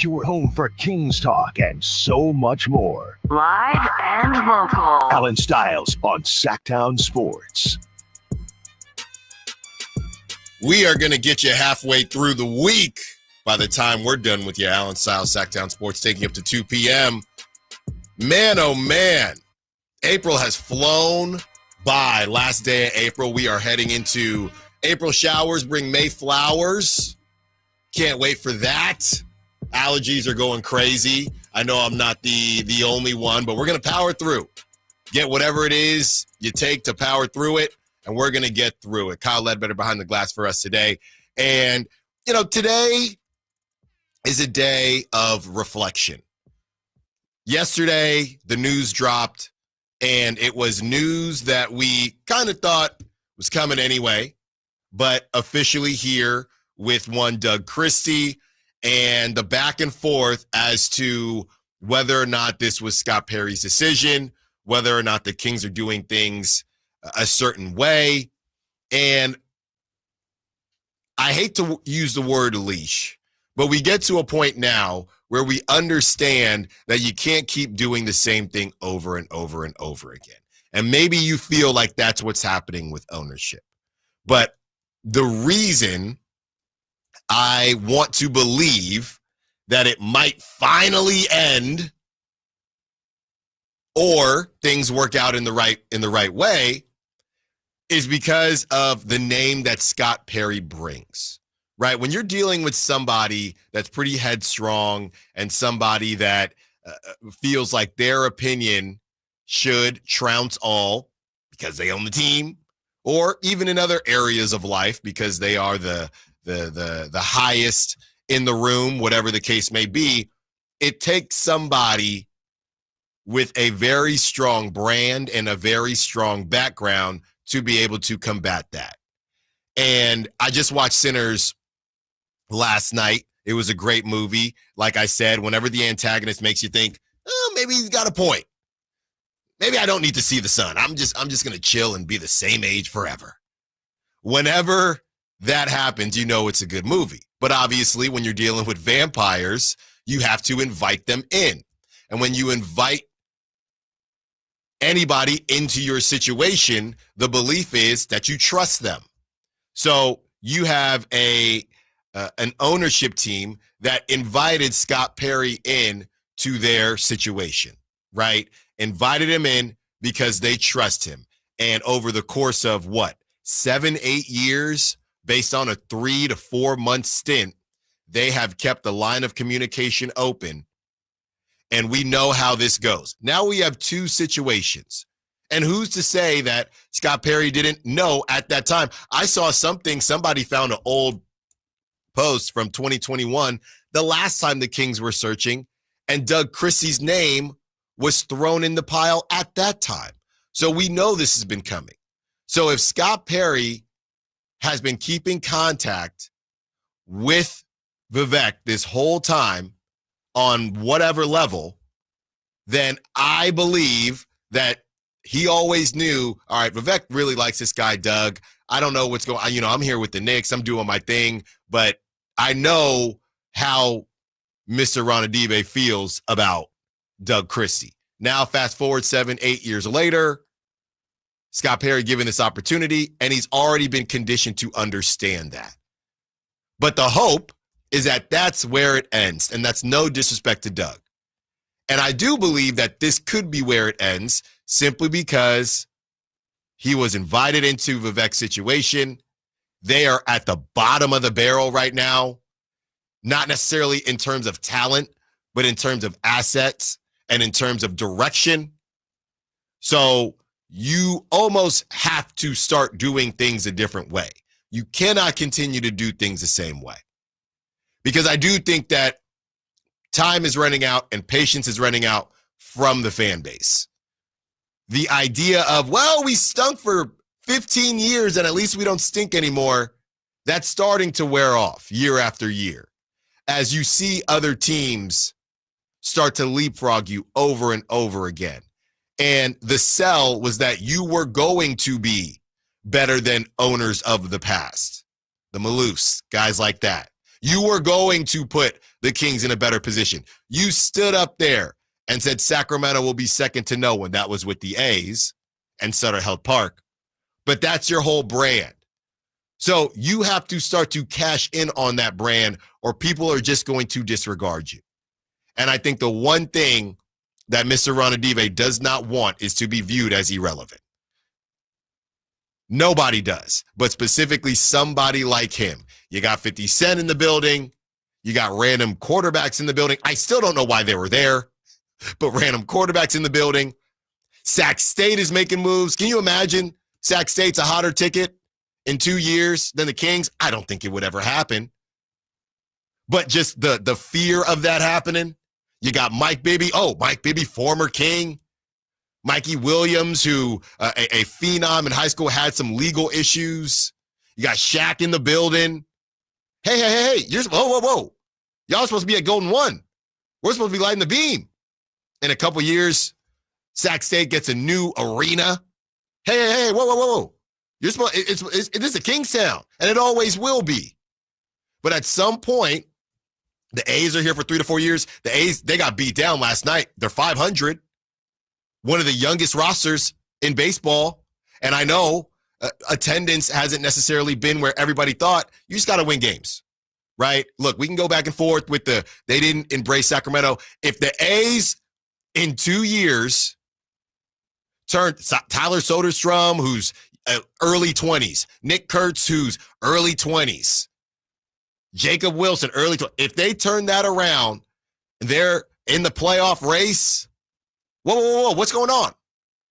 your home for Kings talk and so much more. Live and local. Allen Stiles on Sacktown Sports. We are going to get you halfway through the week by the time we're done with you. Allen Stiles, Sacktown Sports, taking up to 2 p.m. Man, oh man, April has flown by. Last day of April, we are heading into April showers, bring May flowers. Can't wait for that. Allergies are going crazy. I know I'm not the only one, but we're going to power through. Get whatever it is you take to power through it, and we're going to get through it. Kyle Ledbetter behind the glass for us today. And, you know, today is a day of reflection. Yesterday, the news dropped, and it was news that we kind of thought was coming anyway, but officially here with one Doug Christie and the back and forth as to whether or not this was Scott Perry's decision, whether or not the Kings are doing things a certain way. And I hate to use the word leash, but we get to a point now where we understand that you can't keep doing the same thing over and over and over again. And maybe you feel like that's what's happening with ownership. But the reason I want to believe that it might finally end or things work out in the right way is because of the name that Scott Perry brings, right? When you're dealing with somebody that's pretty headstrong and somebody that feels like their opinion should trounce all because they own the team, or even in other areas of life because they are the highest in the room, whatever the case may be, it takes somebody with a very strong brand and a very strong background to be able to combat that. And I just watched Sinners last night. It was a great movie. Like I said, whenever the antagonist makes you think, oh, maybe he's got a point. Maybe I don't need to see the sun. I'm just going to chill and be the same age forever. Whenever that happens, you know it's a good movie. But obviously, when you're dealing with vampires, you have to invite them in. And when you invite anybody into your situation, the belief is that you trust them. So you have an ownership team that invited Scott Perry in to their situation, right? Invited him in because they trust him. And over the course of 7-8 years, based on a 3 to 4 month stint, they have kept the line of communication open. And we know how this goes. Now we have two situations. And who's to say that Scott Perry didn't know at that time? I saw somebody found an old post from 2021, the last time the Kings were searching, and Doug Christie's name was thrown in the pile at that time. So we know this has been coming. So if Scott Perry has been keeping contact with Vivek this whole time on whatever level, then I believe that he always knew, all right, Vivek really likes this guy, Doug. I don't know what's going on. I'm here with the Knicks. I'm doing my thing, but I know how Mr. Ronadive feels about Doug Christie. Now, fast forward 7-8 years later, Scott Perry given this opportunity, and he's already been conditioned to understand that. But the hope is that that's where it ends, and that's no disrespect to Doug. And I do believe that this could be where it ends simply because he was invited into Vivek's situation. They are at the bottom of the barrel right now, not necessarily in terms of talent, but in terms of assets and in terms of direction. So you almost have to start doing things a different way. You cannot continue to do things the same way. Because I do think that time is running out and patience is running out from the fan base. The idea of, well, we stunk for 15 years and at least we don't stink anymore, that's starting to wear off year after year. As you see other teams start to leapfrog you over and over again. And the sell was that you were going to be better than owners of the past. The Maloofs, guys like that. You were going to put the Kings in a better position. You stood up there and said Sacramento will be second to no one. That was with the A's and Sutter Health Park. But that's your whole brand. So you have to start to cash in on that brand, or people are just going to disregard you. And I think the one thing that Mr. Ronadive does not want is to be viewed as irrelevant. Nobody does, but specifically somebody like him. You got 50 Cent in the building. You got random quarterbacks in the building. I still don't know why they were there, but random quarterbacks in the building. Sac State is making moves. Can you imagine Sac State's a hotter ticket in 2 years than the Kings? I don't think it would ever happen. But just the fear of that happening. You got Mike Bibby. Oh, Mike Bibby, former King. Mikey Williams, who a phenom in high school, had some legal issues. You got Shaq in the building. Hey. Whoa. Y'all supposed to be at Golden One. We're supposed to be lighting the beam. In a couple years, Sac State gets a new arena. Hey, whoa. You're supposed. This is a Kingstown, and it always will be. But at some point, the A's are here for 3 to 4 years. The A's, they got beat down last night. They're 500. One of the youngest rosters in baseball. And I know attendance hasn't necessarily been where everybody thought. You just got to win games, right? Look, we can go back and forth with they didn't embrace Sacramento. If the A's in 2 years turned Tyler Soderstrom, who's early 20s, Nick Kurtz, who's early 20s, Jacob Wilson, early 20s, if they turn that around, they're in the playoff race. Whoa, what's going on?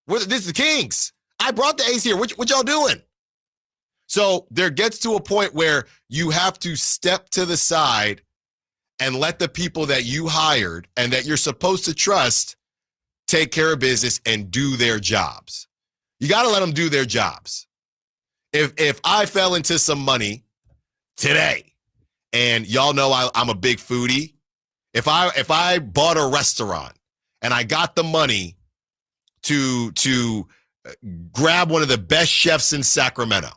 This is the Kings. I brought the A's here. What y'all doing? So there gets to a point where you have to step to the side and let the people that you hired and that you're supposed to trust take care of business and do their jobs. You got to let them do their jobs. If I fell into some money today, and y'all know I'm a big foodie, if I bought a restaurant and I got the money to grab one of the best chefs in Sacramento,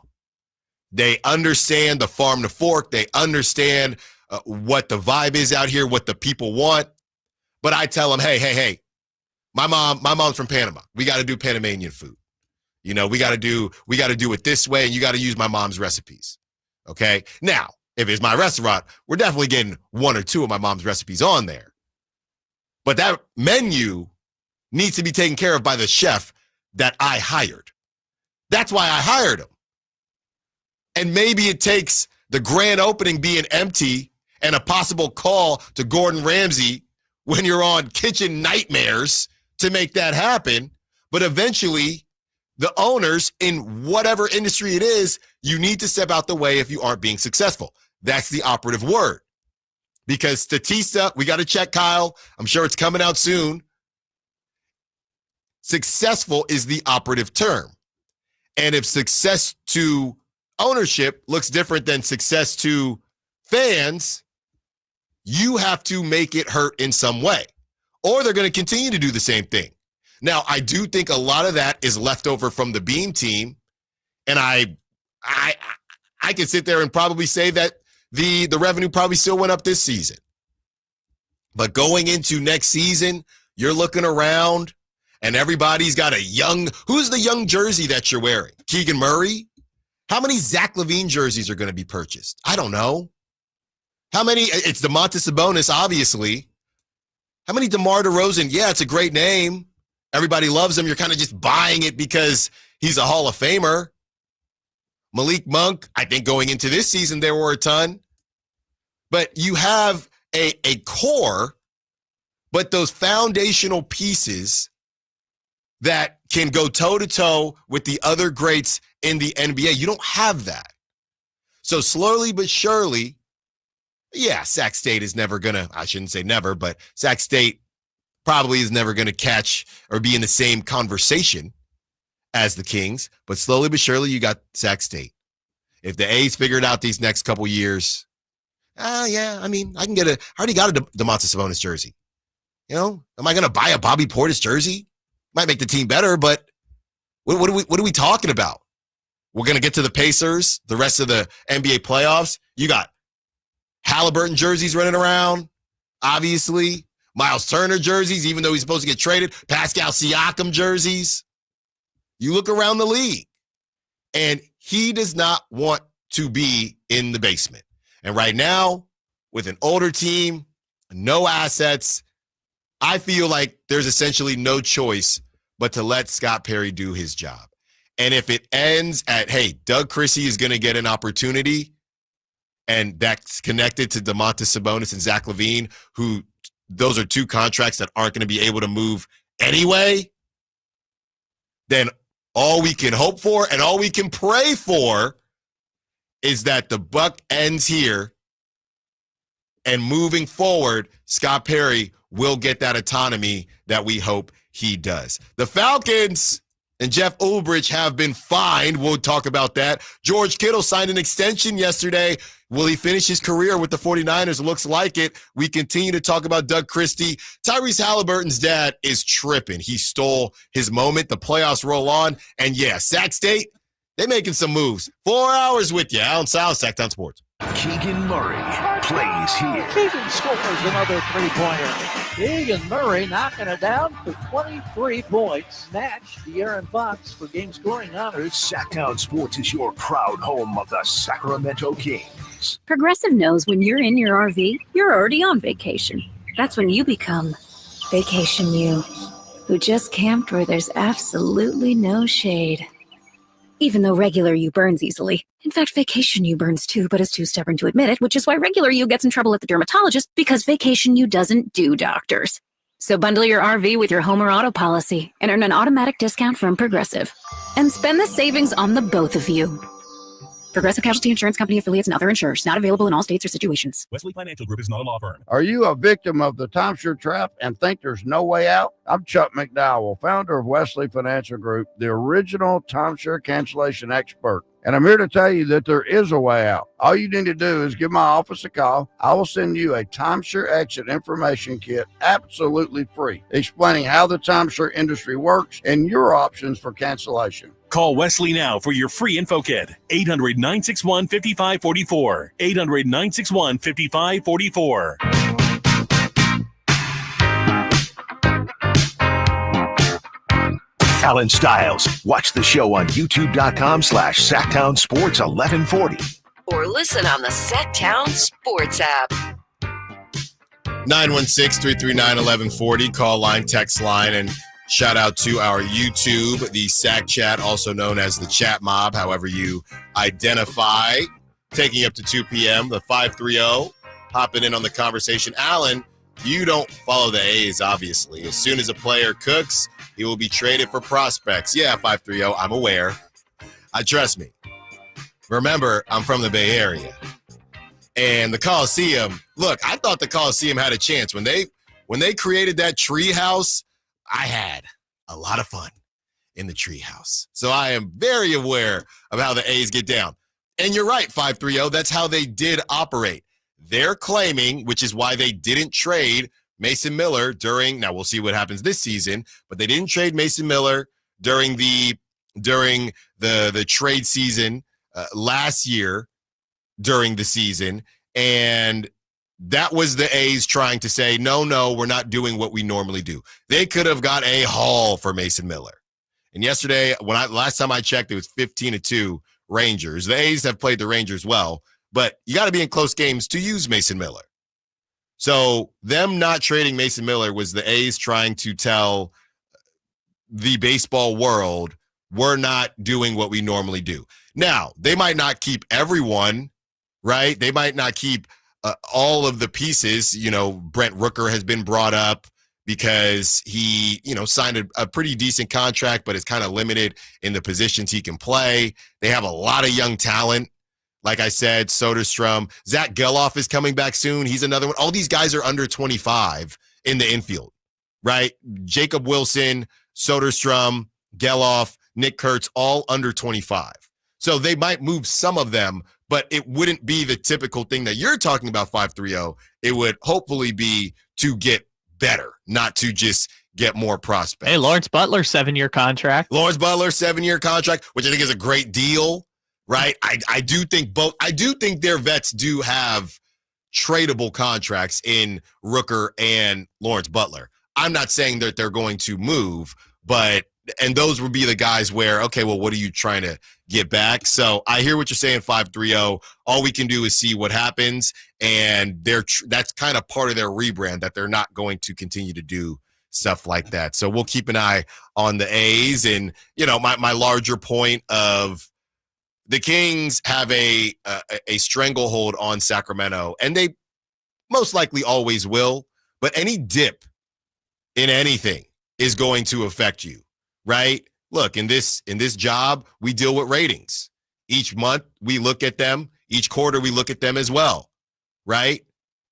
they understand the farm to fork. They understand what the vibe is out here, what the people want. But I tell them, hey, my mom's from Panama. We got to do Panamanian food. You know, we got to do it this way, and you got to use my mom's recipes. Okay. Now, if it's my restaurant, we're definitely getting 1 or 2 of my mom's recipes on there. But that menu needs to be taken care of by the chef that I hired. That's why I hired him. And maybe it takes the grand opening being empty and a possible call to Gordon Ramsay when you're on Kitchen Nightmares to make that happen. But eventually, the owners in whatever industry it is, you need to step out the way if you aren't being successful. That's the operative word. Because Statista, we got to check Kyle. I'm sure it's coming out soon. Successful is the operative term. And if success to ownership looks different than success to fans, you have to make it hurt in some way. Or they're going to continue to do the same thing. Now, I do think a lot of that is left over from the Beam team. And I can sit there and probably say that the revenue probably still went up this season. But going into next season, you're looking around and everybody's got who's the young jersey that you're wearing? Keegan Murray? How many Zack Lavine jerseys are going to be purchased? I don't know. How many? It's DeMontis Sabonis, obviously. How many DeMar DeRozan? Yeah, it's a great name. Everybody loves him. You're kind of just buying it because he's a Hall of Famer. Malik Monk, I think going into this season, there were a ton. But you have a core, but those foundational pieces that can go toe-to-toe with the other greats in the NBA, you don't have that. So slowly but surely, yeah, Sac State is never going to, I shouldn't say never, but Sac State probably is never going to catch or be in the same conversation as the Kings. But slowly but surely, you got Sac State. If the A's figure it out these next couple years, yeah, I mean, I already got a DeMontis Sabonis jersey. You know, am I going to buy a Bobby Portis jersey? Might make the team better, but what are we talking about? We're going to get to the Pacers, the rest of the NBA playoffs. You got Halliburton jerseys running around, obviously. Miles Turner jerseys, even though he's supposed to get traded. Pascal Siakam jerseys. You look around the league, and he does not want to be in the basement. And right now, with an older team, no assets, I feel like there's essentially no choice but to let Scott Perry do his job. And if it ends at, hey, Doug Christie is going to get an opportunity, and that's connected to Domantas Sabonis and Zack Lavine, who those are two contracts that aren't going to be able to move anyway, then all we can hope for and all we can pray for is that the buck ends here, and moving forward, Scott Perry will get that autonomy that we hope he does. The Falcons and Jeff Ulbrich have been fined. We'll talk about that. George Kittle signed an extension yesterday. Will he finish his career with the 49ers? Looks like it. We continue to talk about Doug Christie. Tyrese Halliburton's dad is tripping. He stole his moment. The playoffs roll on. And yeah, Sac State, they're making some moves. 4 hours with you. Allen Stiles, Sacktown Sports. Keegan Murray plays here. Keegan scores another three-pointer. Keegan Murray knocking it down for 23 points. Match De'Aaron Fox for game scoring honors. Sacktown Sports is your proud home of the Sacramento Kings. Progressive knows when you're in your RV, you're already on vacation. That's when you become Vacation You, who just camped where there's absolutely no shade. Even though regular you burns easily. In fact, Vacation You burns too, but is too stubborn to admit it, which is why regular you gets in trouble at the dermatologist, because Vacation You doesn't do doctors. So bundle your RV with your home or auto policy and earn an automatic discount from Progressive. And spend the savings on the both of you. Progressive Casualty Insurance Company affiliates and other insurers. Not available in all states or situations. Wesley Financial Group is not a law firm. Are you a victim of the timeshare trap and think there's no way out? I'm Chuck McDowell, founder of Wesley Financial Group, the original timeshare cancellation expert. And I'm here to tell you that there is a way out. All you need to do is give my office a call. I will send you a timeshare exit information kit absolutely free, explaining how the timeshare industry works and your options for cancellation. Call Wesley now for your free info kit. 800-961-5544. 800-961-5544. Allen Stiles. Watch the show on youtube.com/Sacktown Sports 1140. Or listen on the Sacktown Sports app. 916-339-1140. Call line, text line, and shout out to our YouTube, the Sack Chat, also known as the Chat Mob, however you identify. Taking up to 2 p.m., the 530, hopping in on the conversation. Allen, you don't follow the A's, obviously. As soon as a player cooks, he will be traded for prospects. Yeah, 530, I'm aware. Trust me. Remember, I'm from the Bay Area. And the Coliseum, look, I thought the Coliseum had a chance. When they created that tree house, I had a lot of fun in the treehouse. So I am very aware of how the A's get down. And you're right, 530, that's how they did operate. They're claiming, which is why they didn't trade Mason Miller now we'll see what happens this season, but they didn't trade Mason Miller during the trade season last year during the season. And that was the A's trying to say, no, we're not doing what we normally do. They could have got a haul for Mason Miller. And yesterday, last time I checked, it was 15-2 Rangers. The A's have played the Rangers well, but you got to be in close games to use Mason Miller. So them not trading Mason Miller was the A's trying to tell the baseball world, we're not doing what we normally do. Now, they might not keep everyone, right? They might not keep all of the pieces. Brent Rooker has been brought up because he, signed a pretty decent contract, but is kind of limited in the positions he can play. They have a lot of young talent. Like I said, Soderstrom, Zach Geloff is coming back soon. He's another one. All these guys are under 25 in the infield, right? Jacob Wilson, Soderstrom, Geloff, Nick Kurtz, all under 25. So they might move some of them, but it wouldn't be the typical thing that you're talking about, 530. It would hopefully be to get better, not to just get more prospects. Hey, Lawrence Butler, 7-year contract. Lawrence Butler, 7-year contract, which I think is a great deal. Right. I do think their vets do have tradable contracts in Rooker and Lawrence Butler. I'm not saying that they're going to move, and those would be the guys where, okay, well, what are you trying to get back? So I hear what you're saying, 530. All we can do is see what happens, and that's kind of part of their rebrand, that they're not going to continue to do stuff like that. So we'll keep an eye on the A's. And, my larger point of the Kings have a stranglehold on Sacramento, and they most likely always will, but any dip in anything is going to affect you, right? Look, in this job, we deal with ratings. Each month we look at them. Each quarter we look at them as well, right?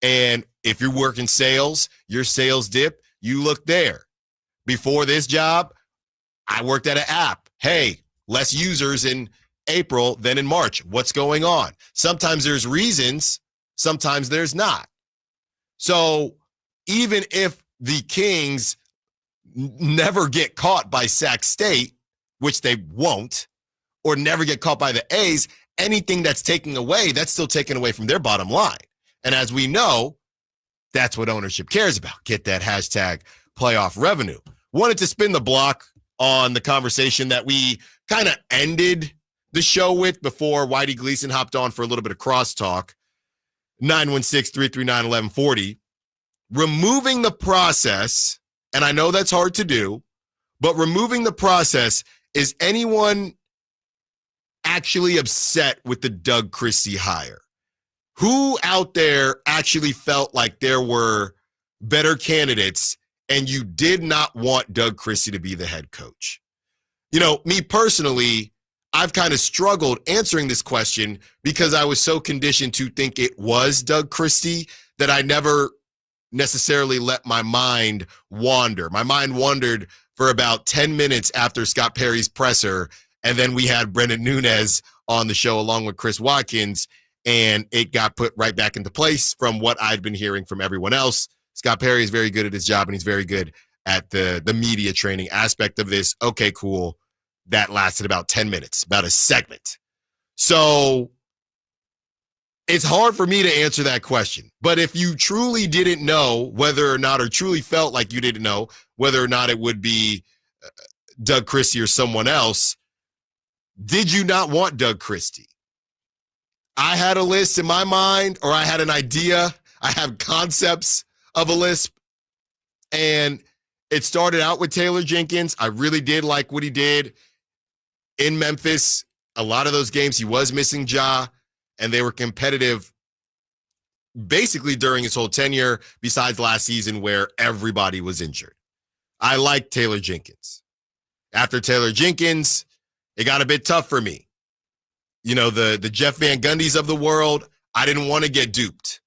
And if you're working sales, your sales dip, you look there. Before this job, I worked at an app. Hey, less users in April than in March. What's going on? Sometimes there's reasons, sometimes there's not. So even if the Kings never get caught by Sac State, which they won't, or never get caught by the A's, anything that's taken away, that's still taken away from their bottom line. And as we know, that's what ownership cares about. Get that hashtag playoff revenue. Wanted to spin the block on the conversation that we kind of ended the show with before Whitey Gleason hopped on for a little bit of crosstalk. 916-339-1140. Removing the process, and I know that's hard to do, but removing the process, is anyone actually upset with the Doug Christie hire? Who out there actually felt like there were better candidates and you did not want Doug Christie to be the head coach? Me personally, I've kind of struggled answering this question because I was so conditioned to think it was Doug Christie that I never necessarily let my mind wander. My mind wandered for about 10 minutes after Scott Perry's presser, and then we had Brendan Nunez on the show along with Chris Watkins, and it got put right back into place from what I'd been hearing from everyone else. Scott Perry is very good at his job, and he's very good at the media training aspect of this. Okay, cool. That lasted about 10 minutes, about a segment. So it's hard for me to answer that question. But if you truly didn't know whether or not, or truly felt like you didn't know whether or not it would be Doug Christie or someone else, did you not want Doug Christie? I had a list in my mind, or I had an idea. I have concepts of a list. And it started out with Taylor Jenkins. I really did like what he did in Memphis. A lot of those games he was missing Ja, and they were competitive basically during his whole tenure, besides last season where everybody was injured. I liked Taylor Jenkins. After Taylor Jenkins, it got a bit tough for me. The Jeff Van Gundy's of the world, I didn't want to get duped.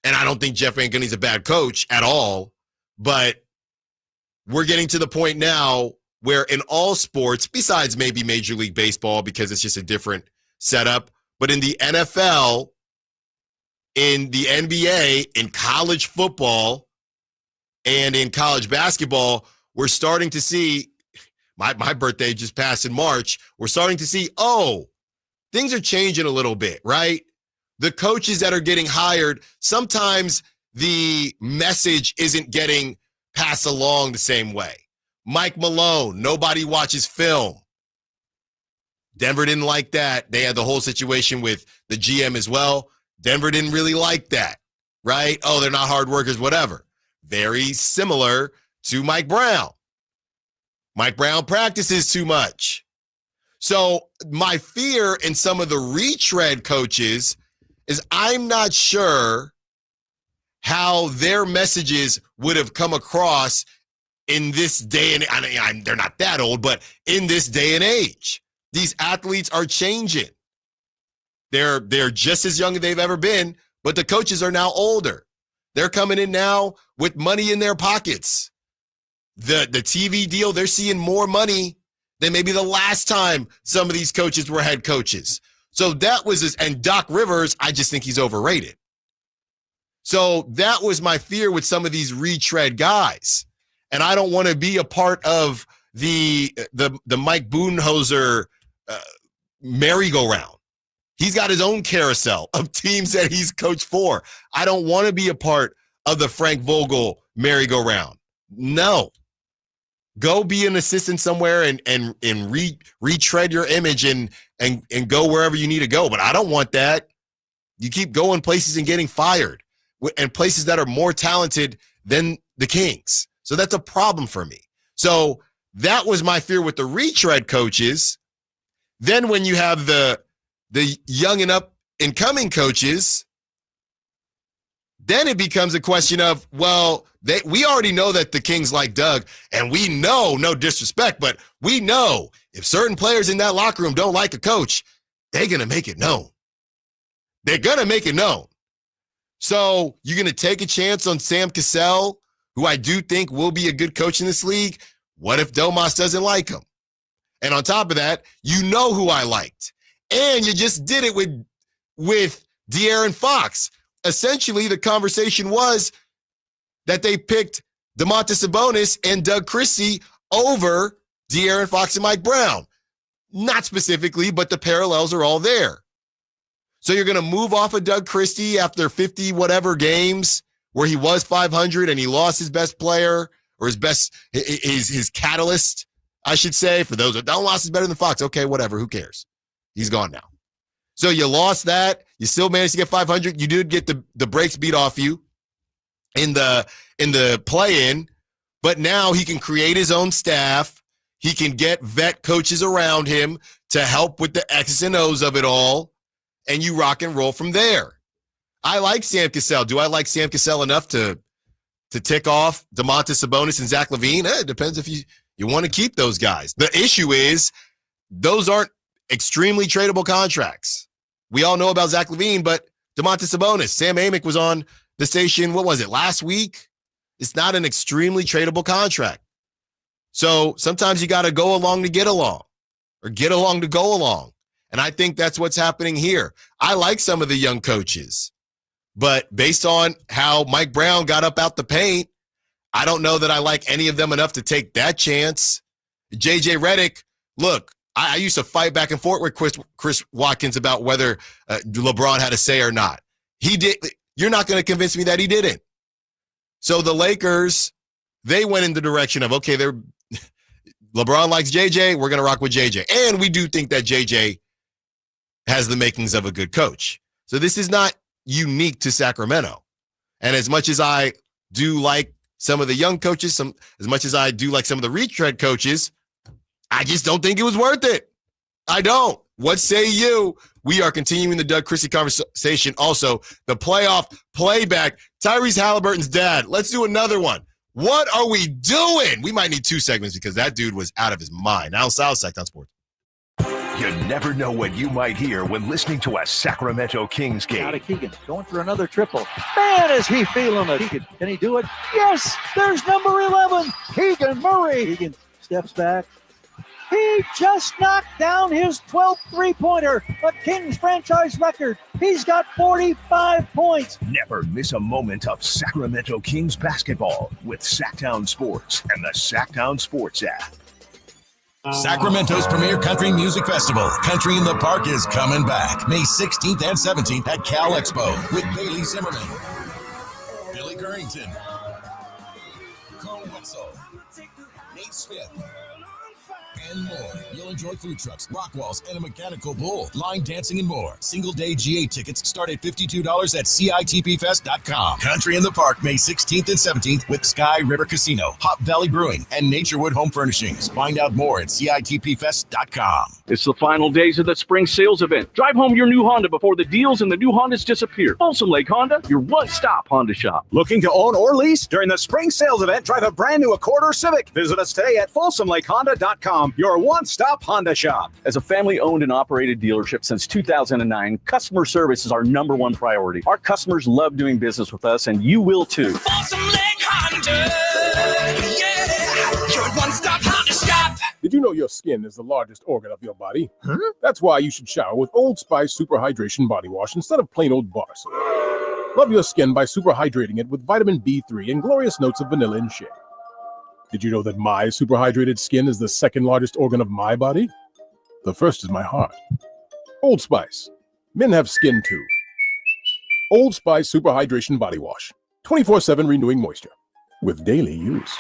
And I don't think Jeff Van Gundy's a bad coach at all, but we're getting to the point now where in all sports, besides maybe Major League Baseball because it's just a different setup, but in the NFL, in the NBA, in college football, and in college basketball, we're starting to see, my birthday just passed in March, we're starting to see, things are changing a little bit, right? The coaches that are getting hired, sometimes the message isn't getting passed along the same way. Mike Malone, nobody watches film. Denver didn't like that. They had the whole situation with the GM as well. Denver didn't really like that, right? Oh, they're not hard workers, whatever. Very similar to Mike Brown. Mike Brown practices too much. So my fear in some of the retread coaches is I'm not sure how their messages would have come across in this day and they're not that old, but in this day and age. These athletes are changing. They're just as young as they've ever been, but the coaches are now older. They're coming in now with money in their pockets. The TV deal, they're seeing more money than maybe the last time some of these coaches were head coaches. So that was and Doc Rivers, I just think he's overrated. So that was my fear with some of these retread guys. And I don't want to be a part of the Mike Budenholzer merry-go-round. He's got his own carousel of teams that he's coached for. I don't want to be a part of the Frank Vogel merry-go-round. No. Go be an assistant somewhere and retread your image and go wherever you need to go. But I don't want that. You keep going places and getting fired, and places that are more talented than the Kings. So that's a problem for me. So that was my fear with the retread coaches. Then when you have the young and up and coming coaches, then it becomes a question of, well, we already know that the Kings like Doug, and we know, no disrespect, but we know if certain players in that locker room don't like a coach, they're going to make it known. They're going to make it known. So you're going to take a chance on Sam Cassell, who I do think will be a good coach in this league. What if Domas doesn't like him? And on top of that, you know who I liked. And you just did it with De'Aaron Fox. Essentially, the conversation was that they picked Domantas Sabonis and Doug Christie over De'Aaron Fox and Mike Brown. Not specifically, but the parallels are all there. So you're going to move off of Doug Christie after 50 whatever games where he was 500 and he lost his best player, or his catalyst, I should say. For those that don't, lost is better than Fox. Okay, whatever. Who cares? He's gone now. So you lost that. You still managed to get 500. You did get the brakes beat off you in the play-in, but now he can create his own staff. He can get vet coaches around him to help with the X's and O's of it all, and you rock and roll from there. I like Sam Cassell. Do I like Sam Cassell enough to tick off Domantas Sabonis and Zack Lavine? It depends if you want to keep those guys. The issue is those aren't extremely tradable contracts. We all know about Zack Lavine, but Domantas Sabonis, Sam Amick was on the station, what was it, last week? It's not an extremely tradable contract. So sometimes you got to go along to get along, or get along to go along. And I think that's what's happening here. I like some of the young coaches, but based on how Mike Brown got up out the paint, I don't know that I like any of them enough to take that chance. JJ Redick, look, I used to fight back and forth with Chris Watkins about whether LeBron had a say or not. He did. You're not going to convince me that he didn't. So the Lakers, they went in the direction of, okay, LeBron likes JJ, we're going to rock with JJ. And we do think that JJ has the makings of a good coach. So this is not unique to Sacramento. And as much as I do like some of the young coaches, as much as I do like some of the retread coaches, I just don't think it was worth it. I don't. What say you? We are continuing the Doug Christie conversation. Also, the playoff playback. Tyrese Halliburton's dad. Let's do another one. What are we doing? We might need 2 segments because that dude was out of his mind. Allen Stiles, Sacktown Sports. You never know what you might hear when listening to a Sacramento Kings game. Out of Keegan, going for another triple. Man, is he feeling it. Keegan, can he do it? Yes, there's number 11, Keegan Murray. Keegan steps back. He just knocked down his 12th three-pointer, a Kings franchise record. He's got 45 points. Never miss a moment of Sacramento Kings basketball with Sacktown Sports and the Sacktown Sports app. Sacramento's premier country music festival, Country in the Park, is coming back May 16th and 17th at Cal Expo with Bailey Zimmerman, Billy Currington, Carl Wetzel, Nate Smith, and more. You'll enjoy food trucks, rock walls, and a mechanical bull, line dancing, and more. Single-day GA tickets start at $52 at CITPfest.com. Country in the Park, May 16th and 17th with Sky River Casino, Hop Valley Brewing, and Naturewood Home Furnishings. Find out more at CITPfest.com. It's the final days of the spring sales event. Drive home your new Honda before the deals and the new Hondas disappear. Folsom Lake Honda, your one-stop Honda shop. Looking to own or lease? During the spring sales event, drive a brand new Accord or Civic. Visit us today at FolsomLakeHonda.com, your one-stop Honda shop. As a family-owned and operated dealership since 2009, customer service is our number one priority. Our customers love doing business with us, and you will too. Folsom Lake Honda, yeah, your one-stop Honda shop. Did you know your skin is the largest organ of your body? Huh? That's why you should shower with Old Spice Super Hydration Body Wash instead of plain old bar soap. Love your skin by super hydrating it with vitamin B3 and glorious notes of vanilla and shea. Did you know that my super hydrated skin is the second largest organ of my body? The first is my heart. Old Spice. Men have skin too. Old Spice Super Hydration Body Wash. 24/7 renewing moisture. With daily use.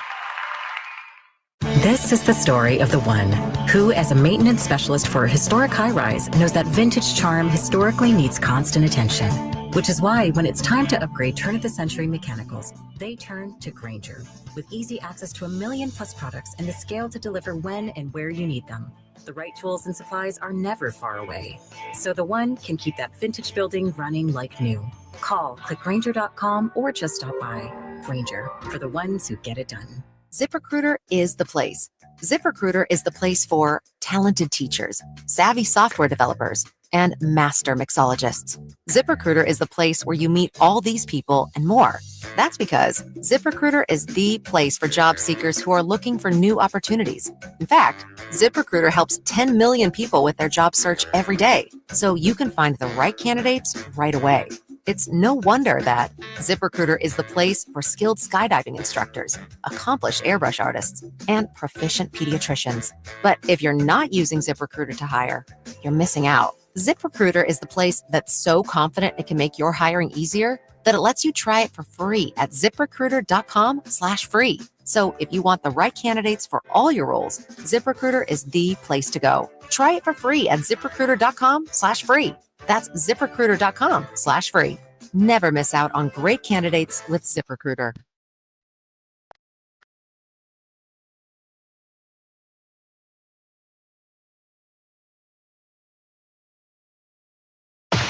This is the story of the one who, as a maintenance specialist for a historic high-rise, knows that vintage charm historically needs constant attention. Which is why, when it's time to upgrade turn-of-the-century mechanicals, they turn to Grainger. With easy access to 1 million+ products and the scale to deliver when and where you need them. The right tools and supplies are never far away. So the one can keep that vintage building running like new. Call, click Grainger.com, or just stop by. Grainger, for the ones who get it done. ZipRecruiter is the place. ZipRecruiter is the place for talented teachers, savvy software developers, and master mixologists. ZipRecruiter is the place where you meet all these people and more. That's because ZipRecruiter is the place for job seekers who are looking for new opportunities. In fact, ZipRecruiter helps 10 million people with their job search every day, so you can find the right candidates right away. It's no wonder that ZipRecruiter is the place for skilled skydiving instructors, accomplished airbrush artists, and proficient pediatricians. But if you're not using ZipRecruiter to hire, you're missing out. ZipRecruiter is the place that's so confident it can make your hiring easier that it lets you try it for free at ZipRecruiter.com/free. So if you want the right candidates for all your roles, ZipRecruiter is the place to go. Try it for free at ZipRecruiter.com/free. That's ZipRecruiter.com/free. Never miss out on great candidates with ZipRecruiter.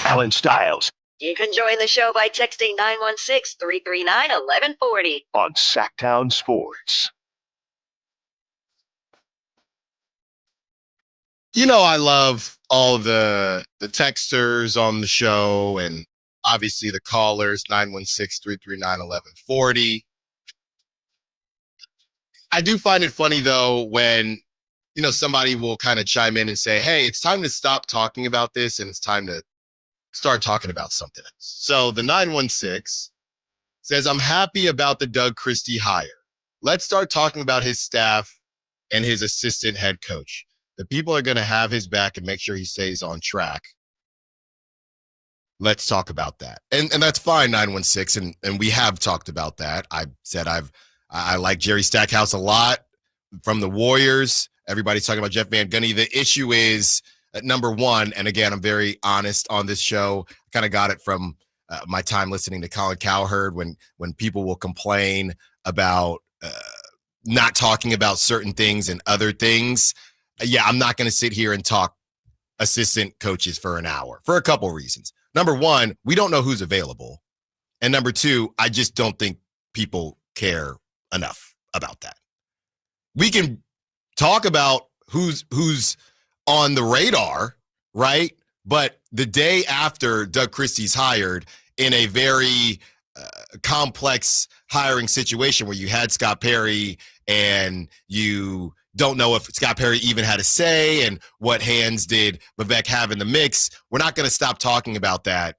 Allen Stiles You can join the show by texting 916-339-1140 on Sacktown Sports. You know, I love all the texters on the show and obviously the callers, 916-339-1140. I do find it funny, though, when, you know, somebody will kind of chime in and say, hey, it's time to stop talking about this and it's time to start talking about something else. So the 916 says, I'm happy about the Doug Christie hire. Let's start talking about his staff and his assistant head coach. The people are going to have his back and make sure he stays on track. Let's talk about that. And that's fine, 916. And we have talked about that. I said I like Jerry Stackhouse a lot from the Warriors. Everybody's talking about Jeff Van Gundy. The issue is, number one, and again, I'm very honest on this show. I kind of got it from my time listening to Colin Cowherd when people will complain about not talking about certain things and other things. Yeah, I'm not going to sit here and talk assistant coaches for an hour for a couple reasons. Number one, we don't know who's available. And number two, I just don't think people care enough about that. We can talk about who's on the radar, right? But the day after Doug Christie's hired in a very complex hiring situation where you had Scott Perry and you don't know if Scott Perry even had a say and what hands did Vivek have in the mix. We're not going to stop talking about that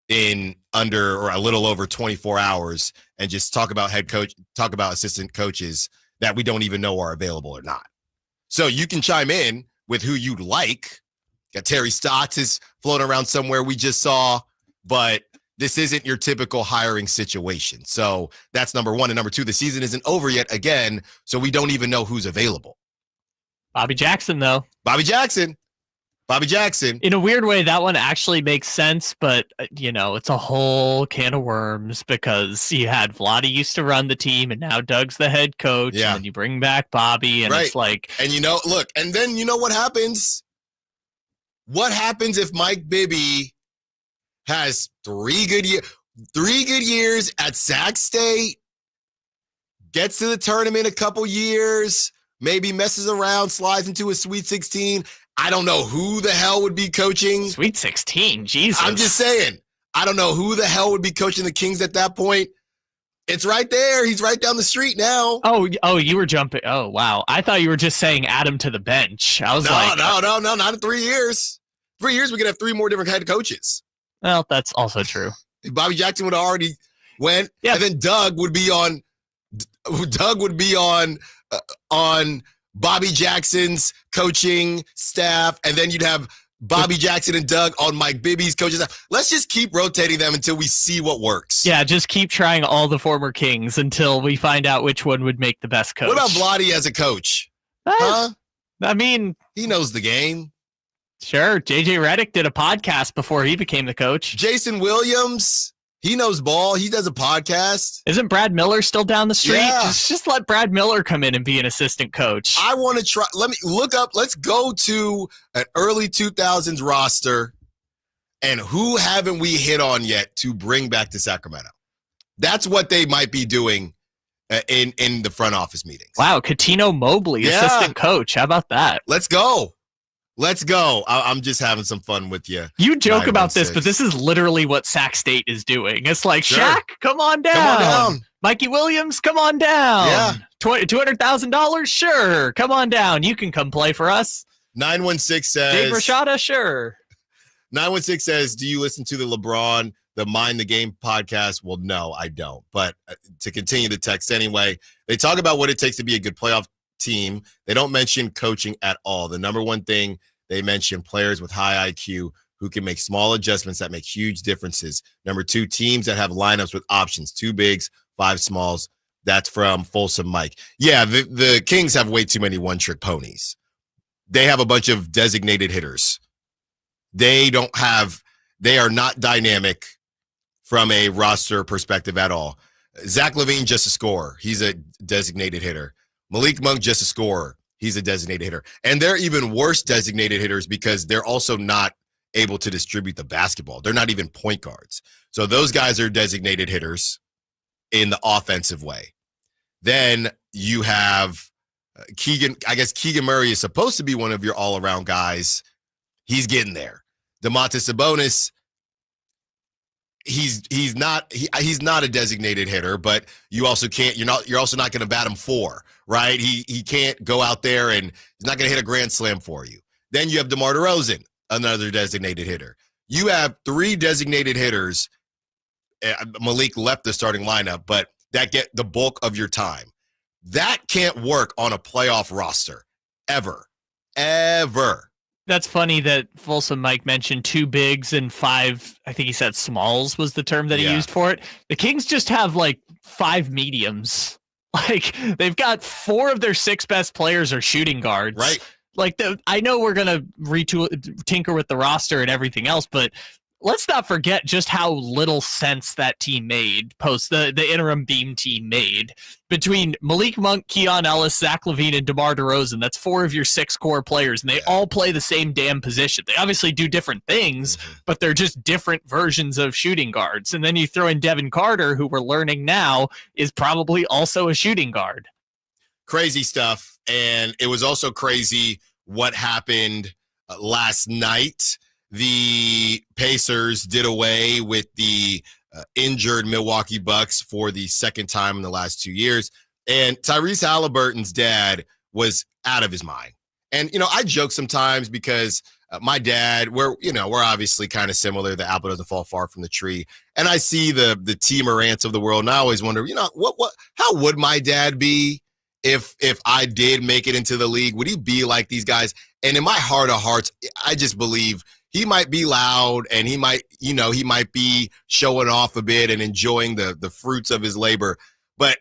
in under or a little over 24 hours and just talk about assistant coaches that we don't even know are available or not. So you can chime in with who you'd like. Got Terry Stotts is floating around somewhere we just saw, but this isn't your typical hiring situation. So that's number one. And number two, the season isn't over yet again, so we don't even know who's available. Bobby Jackson, though. Bobby Jackson. In a weird way, that one actually makes sense, but, you know, it's a whole can of worms because you had Vlade used to run the team, and now Doug's the head coach, and then you bring back Bobby, and it's like... And, you know, look, and then you know what happens? What happens if Mike Bibby has 3 good years at Sac State, gets to the tournament a couple years, maybe messes around, slides into a Sweet 16. I don't know who the hell would be coaching. Sweet 16, Jesus. I'm just saying. I don't know who the hell would be coaching the Kings at that point. It's right there. He's right down the street now. Oh, you were jumping. Oh, wow. I thought you were just saying add him to the bench. I was No, not in 3 years. 3 years, we could have 3 more different head coaches. Well, that's also true. Bobby Jackson would have already went, and then Doug would be on Bobby Jackson's coaching staff, and then you'd have Bobby Jackson and Doug on Mike Bibby's coaches. Let's just keep rotating them until we see what works. Yeah, just keep trying all the former Kings until we find out which one would make the best coach. What about Vlade as a coach? Huh? I mean, he knows the game. Sure. JJ Redick did a podcast before he became the coach. Jason Williams, he knows ball. He does a podcast. Isn't Brad Miller still down the street? Yeah. Just let Brad Miller come in and be an assistant coach. I want to try. Let me look up. Let's go to an early 2000s roster, and who haven't we hit on yet to bring back to Sacramento? That's what they might be doing in the front office meetings. Wow, Katino Mobley, assistant coach. How about that? Let's go. Let's go. I'm just having some fun with you. You joke about this, but this is literally what Sac State is doing. It's like, sure. Shaq, come on down. Come on down. Mikey Williams, come on down. Yeah. $200,000? Sure. Come on down. You can come play for us. 916 says. Dave Rashada? Sure. 916 says, do you listen to the Mind the Game podcast? Well, no, I don't. But to continue the text anyway, they talk about what it takes to be a good playoff team. They don't mention coaching at all. The number one thing they mention, players with high IQ who can make small adjustments that make huge differences. Number two, teams that have lineups with options, 2 bigs, 5 smalls. That's from Folsom Mike. Yeah, the Kings have way too many one-trick ponies. They have a bunch of designated hitters. They are not dynamic from a roster perspective at all. Zack Lavine, just a scorer. He's a designated hitter. Malik Monk, just a scorer. He's a designated hitter. And they're even worse designated hitters because they're also not able to distribute the basketball. They're not even point guards. So those guys are designated hitters in the offensive way. Then you have Keegan. I guess Keegan Murray is supposed to be one of your all-around guys. He's getting there. Domantas Sabonis, he's not a designated hitter, but you also can't. You're also not going to bat him 4, right? He can't go out there and he's not going to hit a grand slam for you. Then you have DeMar DeRozan, another designated hitter. You have 3 designated hitters. Malik left the starting lineup, but that get the bulk of your time. That can't work on a playoff roster ever. That's funny that Folsom Mike mentioned 2 bigs and 5, I think he said smalls was the term that he used for it. The Kings just have like 5 mediums. Like they've got 4 of their 6 best players are shooting guards. Right. Like I know we're going to tinker with the roster and everything else, but let's not forget just how little sense that team made post the interim beam team made between Malik Monk, Keon Ellis, Zack Lavine, and DeMar DeRozan. That's 4 of your 6 core players, and they all play the same damn position. They obviously do different things, but they're just different versions of shooting guards. And then you throw in Devin Carter, who we're learning now is probably also a shooting guard. Crazy stuff. And it was also crazy what happened last night. The Pacers did away with the injured Milwaukee Bucks for the second time in the last 2 years. And Tyrese Halliburton's dad was out of his mind. And, I joke sometimes because my dad, we're obviously kind of similar. The apple doesn't fall far from the tree. And I see the T. Morants of the world, and I always wonder, how would my dad be if I did make it into the league? Would he be like these guys? And in my heart of hearts, I just believe he might be loud and he might be showing off a bit and enjoying the fruits of his labor. But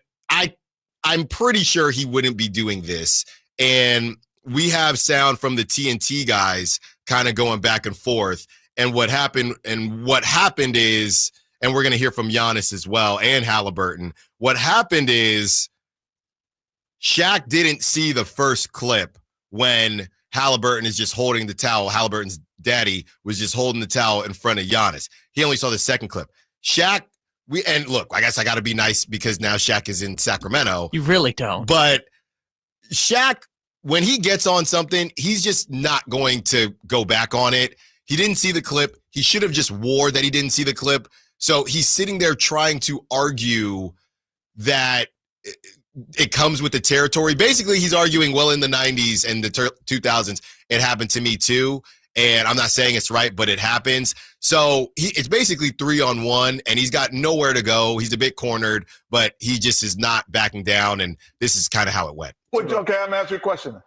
I'm pretty sure he wouldn't be doing this. And we have sound from the TNT guys kind of going back and forth. And what happened is, and we're going to hear from Giannis as well and Halliburton. What happened is Shaq didn't see the first clip when Halliburton is just holding the towel. Halliburton's daddy was just holding the towel in front of Giannis. He only saw the second clip. Shaq, and look, I guess I got to be nice because now Shaq is in Sacramento. You really don't. But Shaq, when he gets on something, he's just not going to go back on it. He didn't see the clip. He should have just swore that he didn't see the clip. So he's sitting there trying to argue that it comes with the territory. Basically, he's arguing, well, in the 90s and the 2000s, it happened to me too. And I'm not saying it's right, but it happens. So it's basically 3-on-1, and he's got nowhere to go. He's a bit cornered, but he just is not backing down, and this is kind of how it went. Okay, I'm asking you a question.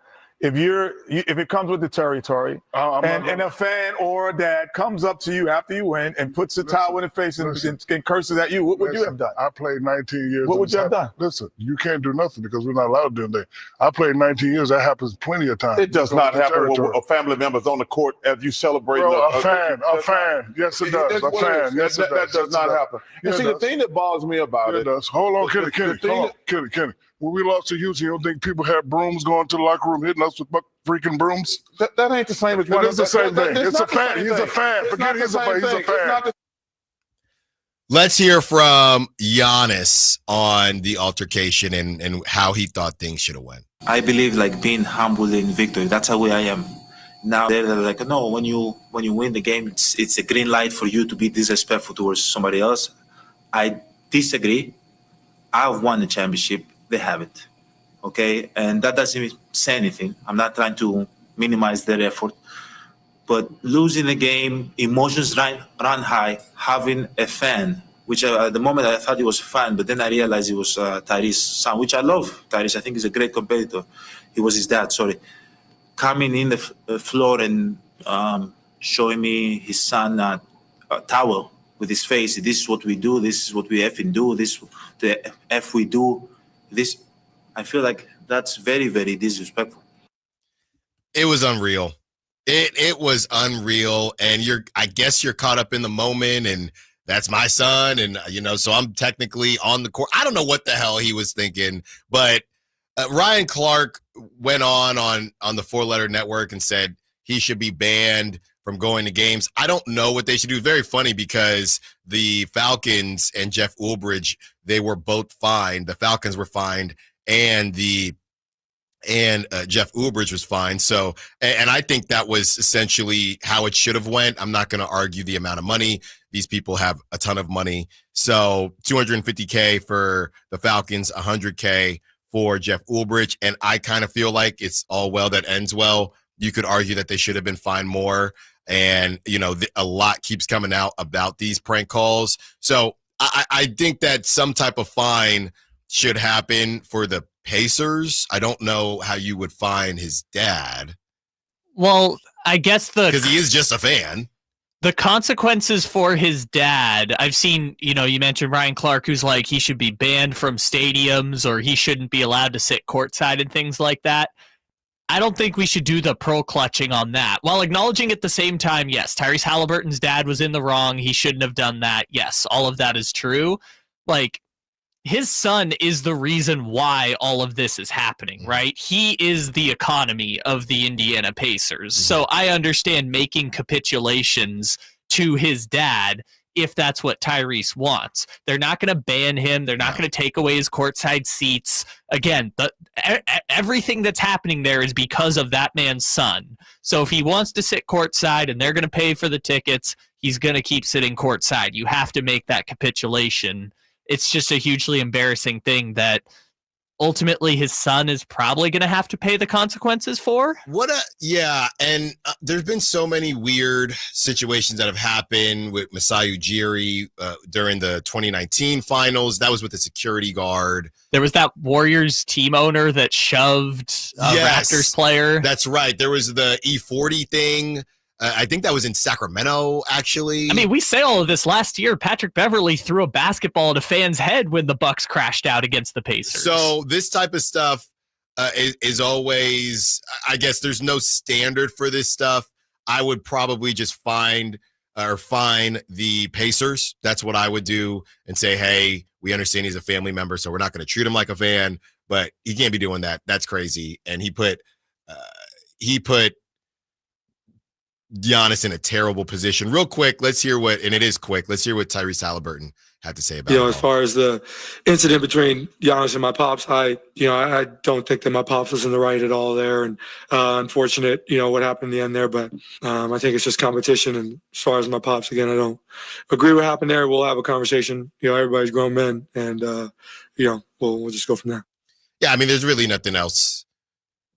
if it comes with the territory, and a fan or a dad comes up to you after you win and puts a towel in the face and curses at you, what would you have done? I played 19 years. What would you have done? Listen, you can't do nothing because we're not allowed to do anything. I played 19 years. That happens plenty of times. It does not happen when a family member's on the court as you celebrate. A fan. Yes, it does. A fan. Yes, it does. That does not happen. You see, the thing that bothers me about it. Does. Hold on, Kenny. When we lost to Houston, you don't think people had brooms going to the locker room hitting us with freaking brooms? That ain't the same as one. It's the same thing. It's a fan. He's a fan. Forget he's a fan. He's a fan. Let's hear from Giannis on the altercation and how he thought things should have went. I believe being humble in victory. That's how I am. Now they're like, no, when you win the game, it's a green light for you to be disrespectful towards somebody else. I disagree. I've won the championship. They have it. Okay? And that doesn't say anything. I'm not trying to minimize their effort. But losing the game, emotions run high, having a fan, which at the moment I thought he was a fan, but then I realized he was Tyrese's son, which I love. Tyrese, I think he's a great competitor. He was his dad, sorry. Coming in the floor and showing me his son a towel with his face. This is what we do. This is what we effing do. This the F we do. This, I feel like that's very, very disrespectful. It was unreal. It was unreal. And I guess you're caught up in the moment, and that's my son. And, so I'm technically on the court. I don't know what the hell he was thinking, but Ryan Clark went on the Four Letter Network and said he should be banned from going to games. I don't know what they should do. It's very funny because the Falcons and Jeff Ulbrich, they were both fined. The Falcons were fined, and Jeff Ulbrich was fined. So, and I think that was essentially how it should have went. I'm not going to argue the amount of money. These people have a ton of money. So $250K for the Falcons, $100K for Jeff Ulbrich. And I kind of feel like it's all well that ends well. You could argue that they should have been fined more. And, a lot keeps coming out about these prank calls. So I think that some type of fine should happen for the Pacers. I don't know how you would fine his dad. Well, I guess because he is just a fan. The consequences for his dad, I've seen, you mentioned Ryan Clark, who's like he should be banned from stadiums or he shouldn't be allowed to sit courtside and things like that. I don't think we should do the pearl clutching on that. While acknowledging at the same time, yes, Tyrese Halliburton's dad was in the wrong. He shouldn't have done that. Yes, all of that is true. His son is the reason why all of this is happening, right? He is the economy of the Indiana Pacers. So I understand making capitulations to his dad if that's what Tyrese wants. They're not going to ban him. They're not going to take away his courtside seats. Again, everything that's happening there is because of that man's son. So if he wants to sit courtside and they're going to pay for the tickets, he's going to keep sitting courtside. You have to make that capitulation. It's just a hugely embarrassing thing that ultimately his son is probably going to have to pay the consequences for. And there's been so many weird situations that have happened with Masai Ujiri during the 2019 finals. That was with the security guard. There was that Warriors team owner that shoved a Raptors player. That's right. There was the E40 thing. I think that was in Sacramento, actually. I mean, we say all of this last year. Patrick Beverley threw a basketball at a fan's head when the Bucks crashed out against the Pacers. So this type of stuff is always, I guess there's no standard for this stuff. I would probably just fine the Pacers. That's what I would do and say, hey, we understand he's a family member, so we're not going to treat him like a fan, but he can't be doing that. That's crazy. And he put Giannis in a terrible position. Real quick, let's hear what Tyrese Halliburton had to say about it. As far as the incident between Giannis and my pops, I don't think that my pops was in the right at all there. And unfortunate, what happened in the end there. But I think it's just competition. And as far as my pops, again, I don't agree what happened there. We'll have a conversation. Everybody's grown men. And, we'll just go from there. Yeah, I mean, there's really nothing else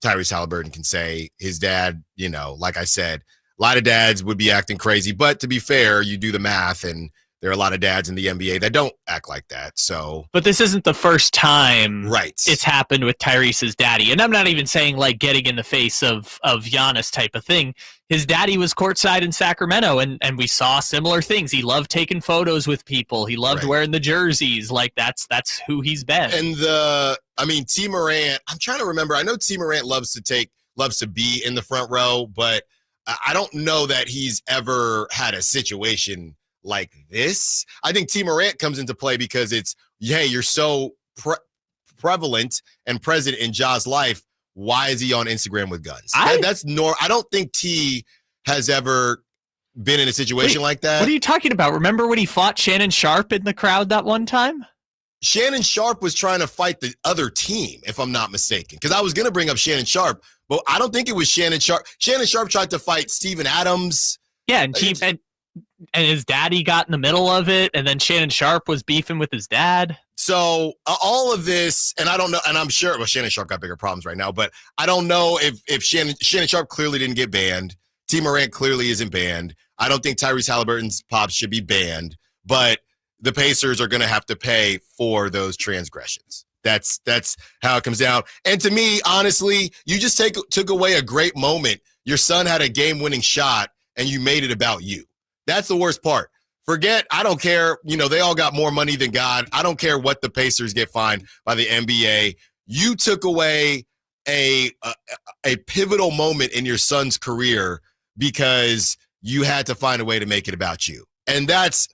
Tyrese Halliburton can say. His dad, like I said, a lot of dads would be acting crazy, but to be fair, you do the math and there are a lot of dads in the NBA that don't act like that. So, but this isn't the first time it's happened with Tyrese's daddy. And I'm not even saying like getting in the face of Giannis type of thing. His daddy was courtside in Sacramento, and we saw similar things. He loved taking photos with people. He loved wearing the jerseys. Like that's who he's been. And T. Morant, I'm trying to remember. I know T. Morant loves to be in the front row, but I don't know that he's ever had a situation like this. I think T. Morant comes into play because you're so prevalent and present in Ja's life. Why is he on Instagram with guns? I don't think T has ever been in a situation like that. What are you talking about? Remember when he fought Shannon Sharp in the crowd that one time? Shannon Sharp was trying to fight the other team, if I'm not mistaken, because I was going to bring up Shannon Sharp, but I don't think it was Shannon Sharp. Shannon Sharp tried to fight Steven Adams. Yeah, and his daddy got in the middle of it, and then Shannon Sharp was beefing with his dad. So all of this, and I don't know, and I'm sure Shannon Sharp got bigger problems right now, but I don't know if Shannon Sharp clearly didn't get banned. T. Morant clearly isn't banned. I don't think Tyrese Halliburton's pops should be banned, but the Pacers are going to have to pay for those transgressions. That's how it comes down. And to me, honestly, you just took away a great moment. Your son had a game-winning shot, and you made it about you. That's the worst part. I don't care. They all got more money than God. I don't care what the Pacers get fined by the NBA. You took away a pivotal moment in your son's career because you had to find a way to make it about you. And that's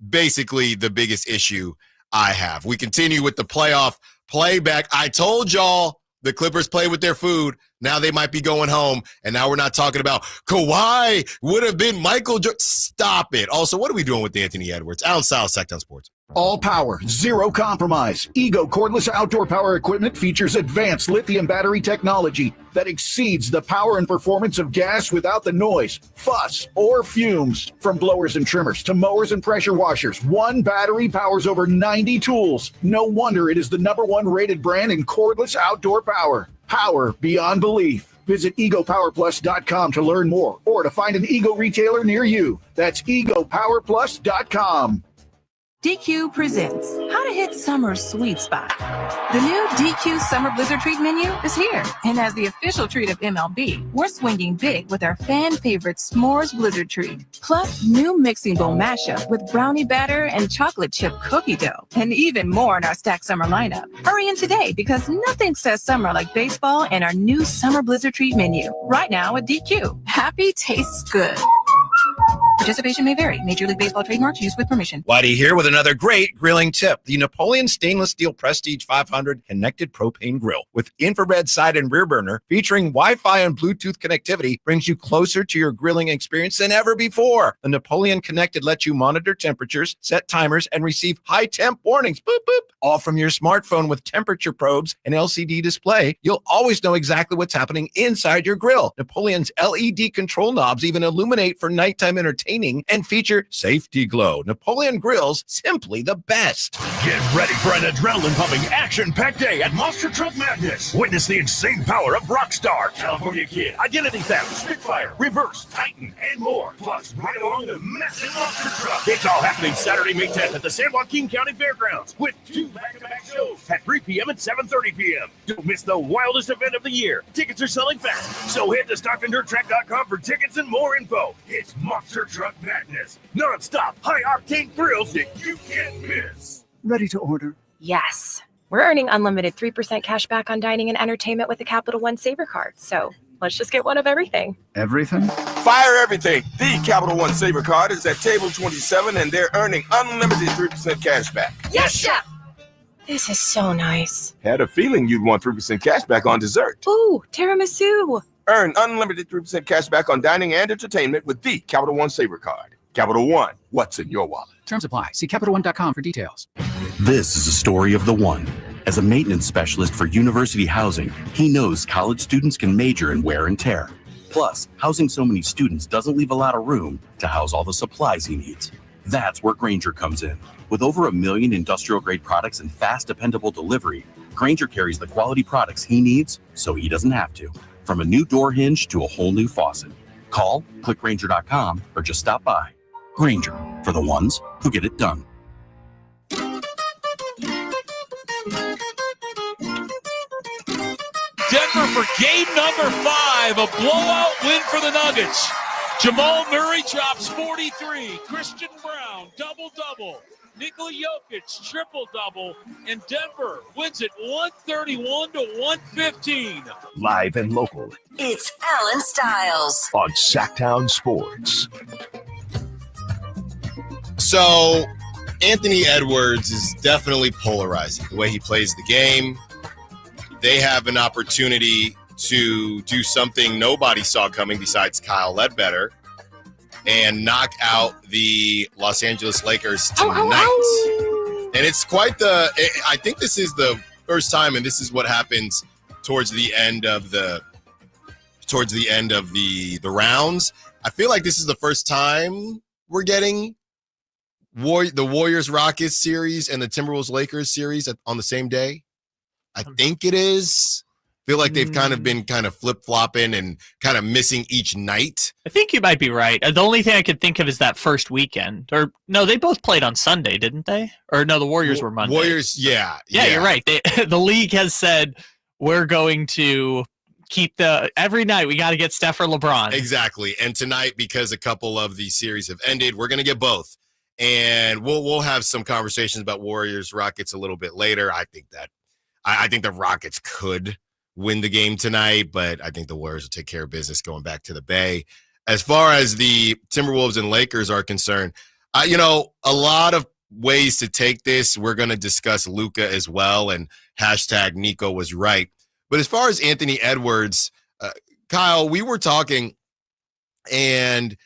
basically the biggest issue I have. We continue with the playoff playback. I told y'all the Clippers play with their food. Now they might be going home, and now we're not talking about Kawhi would have been Michael Jordan. Stop it. Also, what are we doing with Anthony Edwards? Allen Stiles, Sacktown Sports. All power, zero compromise. Ego cordless outdoor power equipment features advanced lithium battery technology that exceeds the power and performance of gas without the noise, fuss, or fumes. From blowers and trimmers to mowers and pressure washers, one battery powers over 90 tools. No wonder it is the #1 rated brand in cordless outdoor power. Power beyond belief. Visit egopowerplus.com to learn more or to find an Ego retailer near you. That's egopowerplus.com. DQ presents How to Hit Summer's Sweet Spot. The new DQ Summer Blizzard Treat menu is here. And as the official treat of MLB, we're swinging big with our fan favorite S'mores Blizzard Treat. Plus, new mixing bowl mashup with brownie batter and chocolate chip cookie dough. And even more in our stacked summer lineup. Hurry in today because nothing says summer like baseball and our new Summer Blizzard Treat menu. Right now at DQ. Happy tastes good. Participation may vary. Major League Baseball trademarks used with permission. Whitey here with another great grilling tip. The Napoleon Stainless Steel Prestige 500 Connected Propane Grill with infrared side and rear burner featuring Wi-Fi and Bluetooth connectivity brings you closer to your grilling experience than ever before. The Napoleon Connected lets you monitor temperatures, set timers, and receive high temp warnings. Boop, boop. All from your smartphone with temperature probes and LCD display. You'll always know exactly what's happening inside your grill. Napoleon's LED control knobs even illuminate for nighttime entertainment and feature safety glow. Napoleon Grills, simply the best. Get ready for an adrenaline-pumping, action-packed day at Monster Truck Madness. Witness the insane power of Rockstar, California Kid, Identity Theft, Spitfire, Reverse, Titan, and more. Plus, right along the massive Monster Truck. It's all happening Saturday, May 10th at the San Joaquin County Fairgrounds with 2 back-to-back shows at 3 p.m. and 7:30 p.m. Don't miss the wildest event of the year. Tickets are selling fast, so head to StocktonDirtTrack.com for tickets and more info. It's Monster Truck Madness. Non-stop, high-octane thrills that you can't miss. Ready to order? Yes. We're earning unlimited 3% cash back on dining and entertainment with the Capital One Saver Card. So let's just get one of everything. Everything? Fire everything. The Capital One Saver Card is at table 27 and they're earning unlimited 3% cash back. Yes, Chef! This is so nice. Had a feeling you'd want 3% cash back on dessert. Ooh, tiramisu. Earn unlimited 3% cash back on dining and entertainment with the Capital One Saver Card. Capital One, what's in your wallet? Terms apply. See CapitalOne.com for details. This is a story of the one. As a maintenance specialist for university housing, he knows college students can major in wear and tear. Plus, housing so many students doesn't leave a lot of room to house all the supplies he needs. That's where Grainger comes in. With over 1 million industrial-grade products and fast, dependable delivery, Grainger carries the quality products he needs so he doesn't have to. From a new door hinge to a whole new faucet. Call, click Grainger.com, or just stop by. Grainger, for the ones who get it done. Denver for game number 5, a blowout win for the Nuggets. Jamal Murray drops 43. Christian Brown, double-double. Nikola Jokic, triple-double. And Denver wins it 131-115. Live and local. It's Allen Stiles on Sacktown Sports. So, Anthony Edwards is definitely polarizing the way he plays the game. They have an opportunity to do something nobody saw coming besides Kyle Ledbetter and knock out the Los Angeles Lakers tonight. And it's quite I think this is the first time, and this is what happens towards the end of the rounds. I feel like this is the first time we're getting the Warriors-Rockets series and the Timberwolves-Lakers series on the same day. I think it is. I feel like they've kind of been flip-flopping and kind of missing each night. I think you might be right. The only thing I could think of is that first weekend. Or no, they both played on Sunday, didn't they? Or no, the Warriors were Monday. Warriors, yeah. You're right. The league has said we're going to keep every night we got to get Steph or LeBron. Exactly. And tonight, because a couple of these series have ended, we're going to get both. And we'll have some conversations about Warriors-Rockets a little bit later. I think the Rockets could win the game tonight, but I think the Warriors will take care of business going back to the Bay. As far as the Timberwolves and Lakers are concerned, a lot of ways to take this. We're going to discuss Luka as well, and hashtag Nico was right. But as far as Anthony Edwards, Kyle, we were talking, and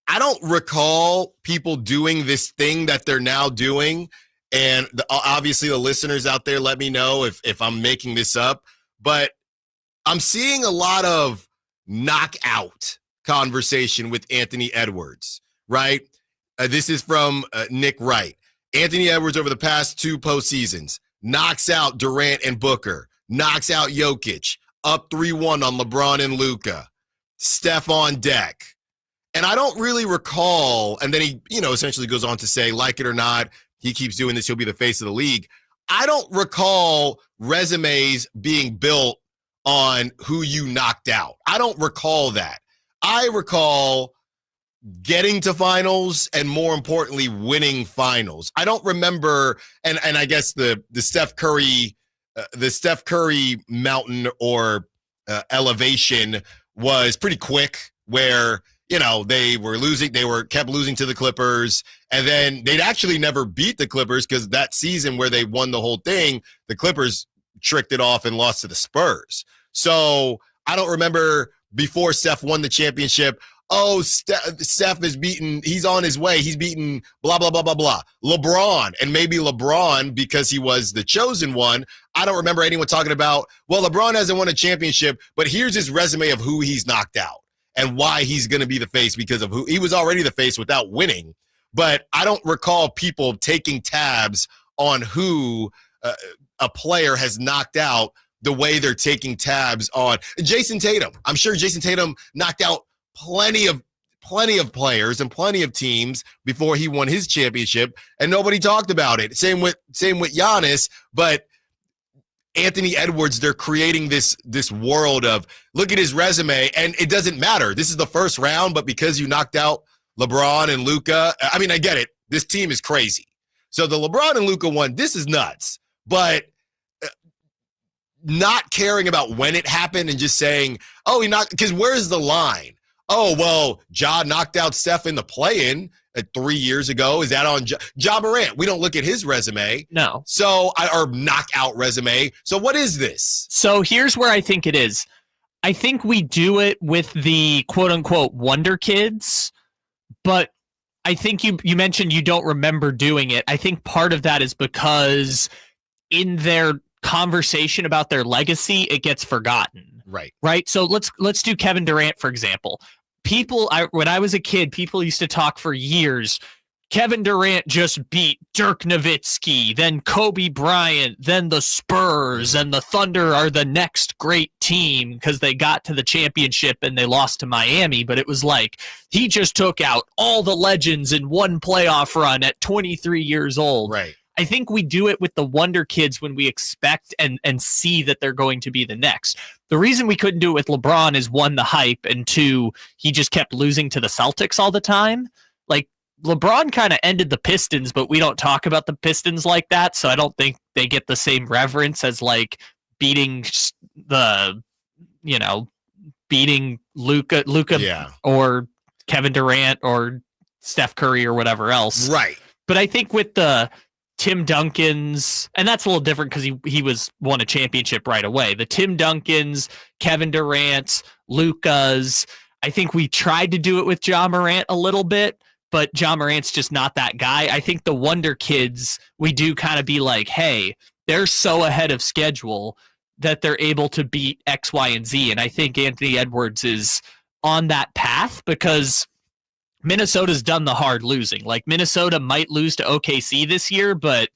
I don't recall people doing this thing that they're now doing. And obviously the listeners out there, let me know if I'm making this up. But I'm seeing a lot of knockout conversation with Anthony Edwards, right? This is from Nick Wright. Anthony Edwards over the past 2 postseasons knocks out Durant and Booker, knocks out Jokic, up 3-1 on LeBron and Luka, Steph on deck. And I don't really recall, and then he, essentially goes on to say, like it or not, he keeps doing this, he'll be the face of the league. I don't recall resumes being built on who you knocked out. I don't recall that. I recall getting to finals and, more importantly, winning finals. I don't remember, and I guess the Steph Curry mountain or elevation was pretty quick, where they were losing. They kept losing to the Clippers, and then they'd actually never beat the Clippers because that season where they won the whole thing, the Clippers tricked it off and lost to the Spurs. So I don't remember before Steph won the championship. Oh, Steph is beaten. He's on his way. He's beaten blah, blah, blah, blah, blah. LeBron, and maybe LeBron because he was the chosen one. I don't remember anyone talking about, well, LeBron hasn't won a championship, but here's his resume of who he's knocked out and why he's going to be the face because of who he was already the face without winning. But I don't recall people taking tabs on who a player has knocked out the way they're taking tabs on Jason Tatum. I'm sure Jason Tatum knocked out plenty of players and plenty of teams before he won his championship, and nobody talked about it. Same with Giannis, but Anthony Edwards, they're creating this world of, look at his resume, and it doesn't matter. This is the first round, but because you knocked out LeBron and Luka, I mean, I get it. This team is crazy. So the LeBron and Luka one, this is nuts. But not caring about when it happened and just saying, oh, he knocked, because where's the line? Oh, well, Ja knocked out Steph in the play-in 3 years ago. Is that on Ja Morant? We don't look at his resume. No. So, or knockout resume. So what is this? So here's where I think it is. I think we do it with the quote-unquote wonder kids, but I think you mentioned you don't remember doing it. I think part of that is because in their conversation about their legacy, it gets forgotten. Right. So let's do Kevin Durant, for example. When I was a kid, people used to talk for years. Kevin Durant just beat Dirk Nowitzki, then Kobe Bryant, then the Spurs, and the Thunder are the next great team because they got to the championship and they lost to Miami. But it was like he just took out all the legends in one playoff run at 23 years old. Right. I think we do it with the Wonder Kids when we expect and see that they're going to be the next. The reason we couldn't do it with LeBron is, one, the hype, and two, he just kept losing to the Celtics all the time. Like, LeBron kind of ended the Pistons, but we don't talk about the Pistons like that, so I don't think they get the same reverence as, like, beating Luka or Kevin Durant or Steph Curry or whatever else. Right. But I think with the Tim Duncans, and that's a little different because he won a championship right away. The Tim Duncans, Kevin Durant, Lukas, I think we tried to do it with Ja Morant a little bit, but Ja Morant's just not that guy. I think the Wonder Kids, we do kind of be like, hey, they're so ahead of schedule that they're able to beat X, Y, and Z. And I think Anthony Edwards is on that path because Minnesota's done the hard losing. Like, Minnesota might lose to OKC this year, but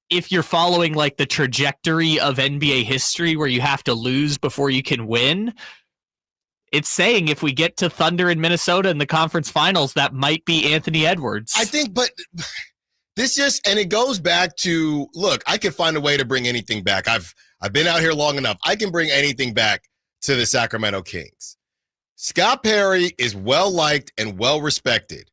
if you're following like the trajectory of NBA history where you have to lose before you can win, it's saying if we get to Thunder in Minnesota in the conference finals, that might be Anthony Edwards. I think, but this just, and it goes back to, look, I could find a way to bring anything back. I've been out here long enough. I can bring anything back to the Sacramento Kings. Scott Perry is well-liked and well-respected.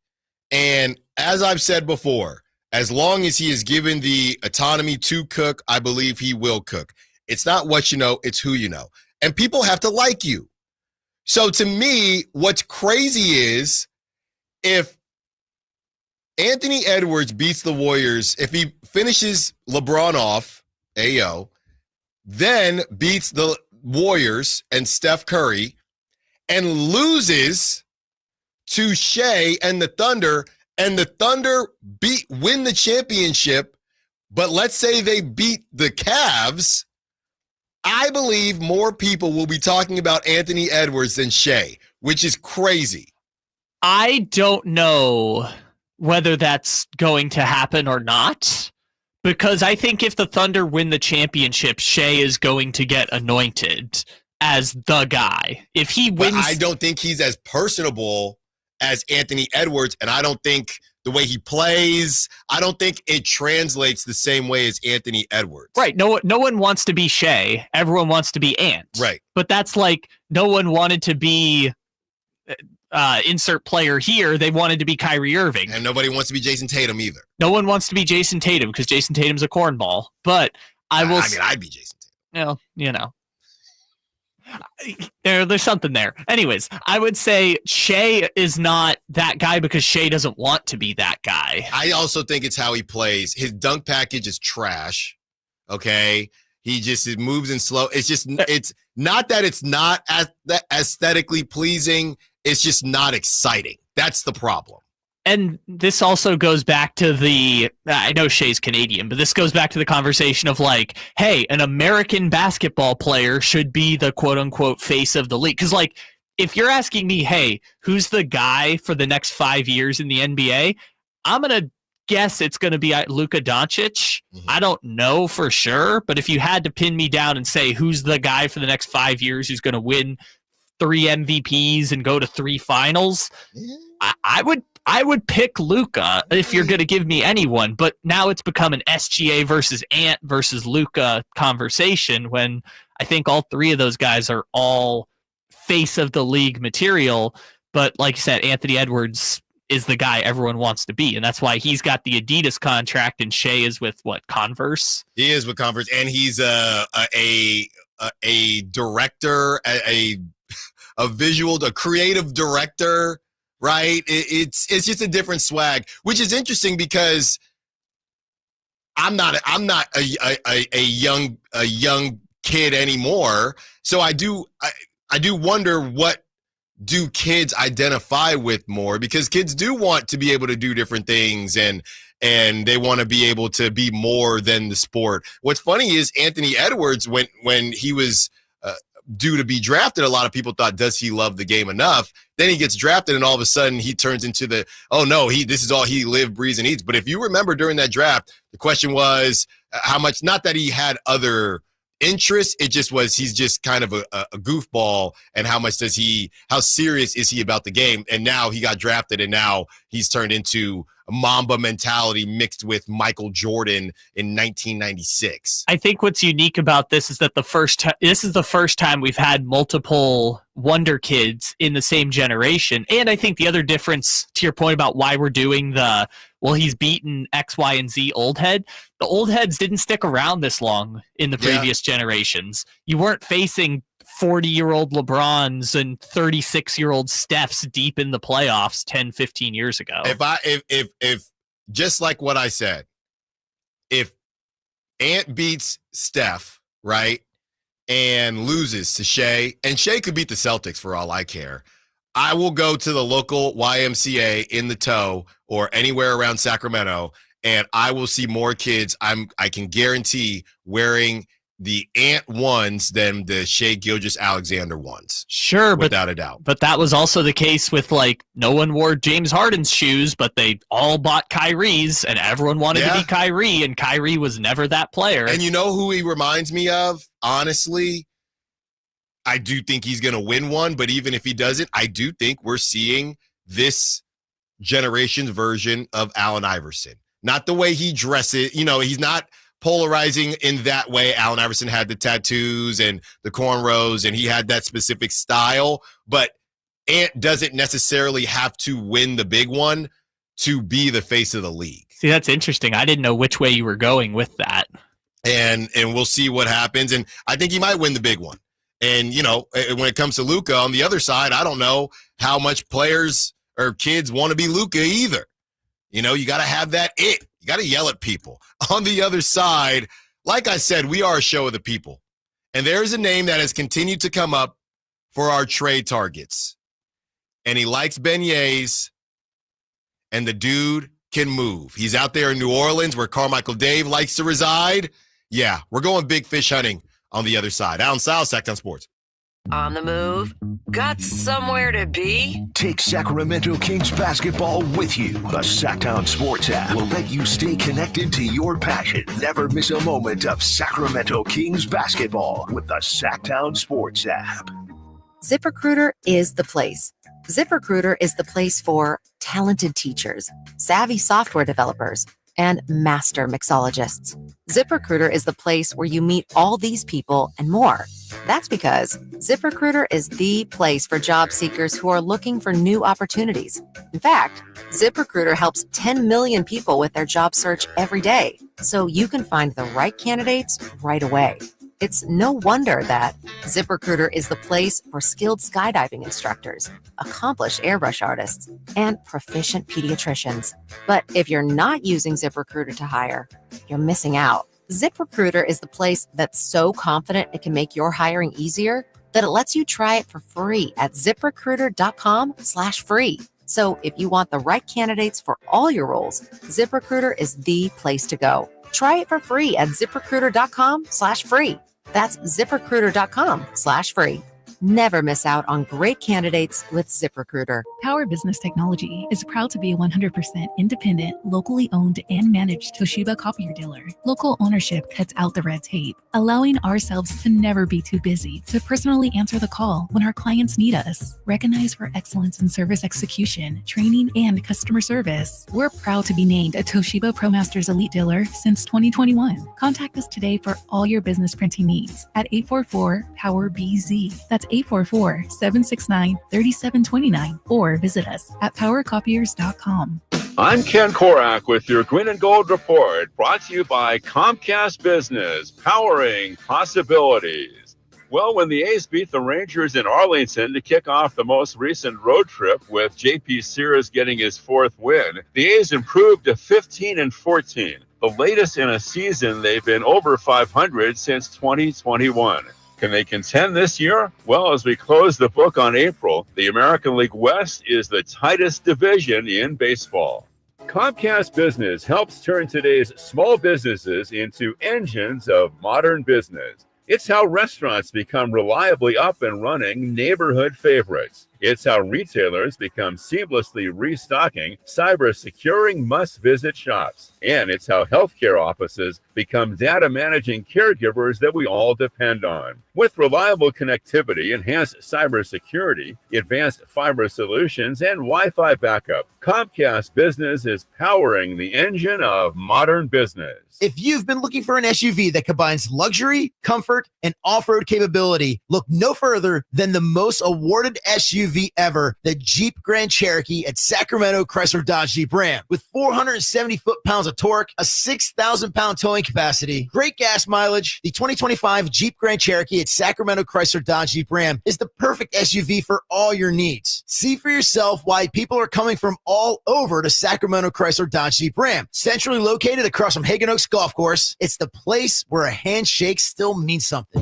And as I've said before, as long as he is given the autonomy to cook, I believe he will cook. It's not what you know, it's who you know. And people have to like you. So to me, what's crazy is if Anthony Edwards beats the Warriors, if he finishes LeBron off, then beats the Warriors and Steph Curry, and loses to Shea and the Thunder win the championship, but let's say they beat the Cavs, I believe more people will be talking about Anthony Edwards than Shea, which is crazy. I don't know whether that's going to happen or not, because I think if the Thunder win the championship, Shea is going to get anointed as the guy. If he wins, but I don't think he's as personable as Anthony Edwards, and I don't think the way he plays, I don't think it translates the same way as Anthony Edwards. Right. No one wants to be Shea. Everyone wants to be Ant. Right. But that's like no one wanted to be insert player here. They wanted to be Kyrie Irving. And nobody wants to be Jason Tatum either. No one wants to be Jason Tatum because Jason Tatum's a cornball. But I'd be Jason Tatum. Well, you know. There's something there. Anyways, I would say Shea is not that guy because Shea doesn't want to be that guy. I also think it's how he plays. His dunk package is trash. Okay? It moves in slow. It's not that it's not aesthetically pleasing. It's just not exciting. That's the problem. And this also goes back to I know Shea's Canadian, but this goes back to the conversation of like, hey, an American basketball player should be the quote unquote face of the league. Because like, if you're asking me, hey, who's the guy for the next 5 years in the NBA? I'm going to guess it's going to be Luka Doncic. Mm-hmm. I don't know for sure, but if you had to pin me down and say who's the guy for the next 5 years who's going to win 3 MVPs and go to 3 finals, I would pick Luka if you're going to give me anyone, but now it's become an SGA versus Ant versus Luka conversation when I think all 3 of those guys are all face of the league material. But like you said, Anthony Edwards is the guy everyone wants to be, and that's why he's got the Adidas contract and Shea is with Converse? He is with Converse, and he's a director, a creative director. Right, it's just a different swag, which is interesting because I'm not a young kid anymore. So I do wonder, what do kids identify with more, because kids do want to be able to do different things and they want to be able to be more than the sport. What's funny is Anthony Edwards, when he was due to be drafted, a lot of people thought, does he love the game enough? Then he gets drafted, and all of a sudden he turns into this is all he lives, breathes, and eats. But if you remember during that draft, the question was how much, not that he had other interests, it just was he's just kind of a goofball, and how serious is he about the game? And now he got drafted, and now he's turned into a Mamba mentality mixed with Michael Jordan in 1996. I think what's unique about this is that this is the first time we've had multiple wonder kids in the same generation. And I think the other difference, to your point about why we're doing he's beaten X, Y, and Z old head, the old heads didn't stick around this long in the previous generations. You weren't facing 40-year-old LeBrons and 36-year-old Stephs deep in the playoffs 10, 15 years ago. If just like what I said, if Ant beats Steph, right, and loses to Shea, and Shea could beat the Celtics for all I care, I will go to the local YMCA in the Toe or anywhere around Sacramento, and I will see more kids, I can guarantee, wearing the Ant ones than the Shea Gilgeous-Alexander ones. Sure, without a doubt. But that was also the case with, no one wore James Harden's shoes, but they all bought Kyrie's, and everyone wanted to be Kyrie, and Kyrie was never that player. And you know who he reminds me of? Honestly, I do think he's going to win one, but even if he doesn't, I do think we're seeing this generation's version of Allen Iverson. Not the way he dresses. He's not polarizing in that way. Allen Iverson had the tattoos and the cornrows, and he had that specific style, but Ant doesn't necessarily have to win the big one to be the face of the league. See, that's interesting. I didn't know which way you were going with that. And we'll see what happens, and I think he might win the big one. And, when it comes to Luka on the other side, I don't know how much players or kids want to be Luka either. You got to have that it. You got to yell at people. On the other side, like I said, we are a show of the people. And there's a name that has continued to come up for our trade targets. And he likes beignets, and the dude can move. He's out there in New Orleans where Carmichael Dave likes to reside. Yeah, we're going big fish hunting on the other side. Allen Stiles, Sacktown Sports. On the move? Got somewhere to be? Take Sacramento Kings basketball with you. The Sacktown Sports app will let you stay connected to your passion. Never miss a moment of Sacramento Kings basketball with the Sacktown Sports app. ZipRecruiter is the place. ZipRecruiter is the place for talented teachers, savvy software developers, and master mixologists. ZipRecruiter is the place where you meet all these people and more. That's because ZipRecruiter is the place for job seekers who are looking for new opportunities. In fact, ZipRecruiter helps 10 million people with their job search every day, so you can find the right candidates right away. It's no wonder that ZipRecruiter is the place for skilled skydiving instructors, accomplished airbrush artists, and proficient pediatricians. But if you're not using ZipRecruiter to hire, you're missing out. ZipRecruiter is the place that's so confident it can make your hiring easier that it lets you try it for free at ZipRecruiter.com/free. So if you want the right candidates for all your roles, ZipRecruiter is the place to go. Try it for free at ZipRecruiter.com/free. That's ZipRecruiter.com/free. Never miss out on great candidates with ZipRecruiter. Power Business Technology is proud to be a 100% independent, locally owned and managed Toshiba copier dealer. Local ownership cuts out the red tape, allowing ourselves to never be too busy to personally answer the call when our clients need us. Recognized for excellence in service execution, training, and customer service, we're proud to be named a Toshiba ProMasters Elite Dealer since 2021. Contact us today for all your business printing needs at 844-POWER-BZ. That's 844-769-3729, or visit us at powercopiers.com. I'm Ken Korak with your Green and Gold Report, brought to you by Comcast Business, powering possibilities. Well, when the A's beat the Rangers in Arlington to kick off the most recent road trip, with J.P. Sears getting his fourth win, the A's improved to 15-14, the latest in a season they've been over 500 since 2021. Can they contend this year? Well, as we close the book on April, the American League West is the tightest division in baseball. Comcast Business helps turn today's small businesses into engines of modern business. It's how restaurants become reliably up and running neighborhood favorites. It's how retailers become seamlessly restocking, cyber-securing must-visit shops. And it's how healthcare offices become data-managing caregivers that we all depend on. With reliable connectivity, enhanced cybersecurity, advanced fiber solutions, and Wi-Fi backup, Comcast Business is powering the engine of modern business. If you've been looking for an SUV that combines luxury, comfort, and off-road capability, look no further than the most awarded SUV ever, the Jeep Grand Cherokee at Sacramento Chrysler Dodge Jeep Ram. With 470 foot-pounds of torque, a 6,000-pound towing capacity, great gas mileage, the 2025 Jeep Grand Cherokee at Sacramento Chrysler Dodge Jeep Ram is the perfect SUV for all your needs. See for yourself why people are coming from all over to Sacramento Chrysler Dodge Jeep Ram. Centrally located across from Hagen Oaks Golf Course, it's the place where a handshake still means something.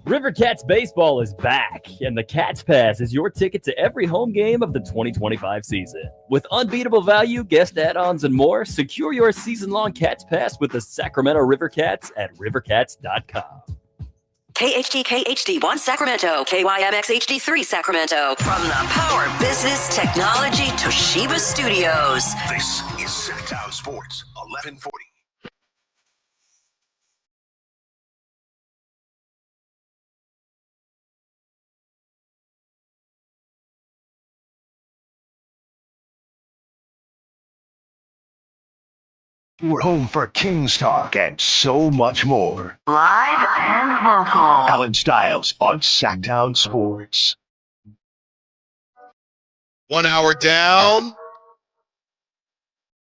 River Cats baseball is back, and the Cats Pass is your ticket to every home game of the 2025 season. With unbeatable value, guest add-ons, and more, secure your season-long Cats Pass with the Sacramento River Cats at rivercats.com. KHD KHD1 Sacramento, KYMX HD3 Sacramento. From the Power Business Technology Toshiba Studios. This is Sacktown Sports 1140. We're home for Kings Talk and so much more. Live and local. Allen Stiles on Sacktown Sports. 1 hour down,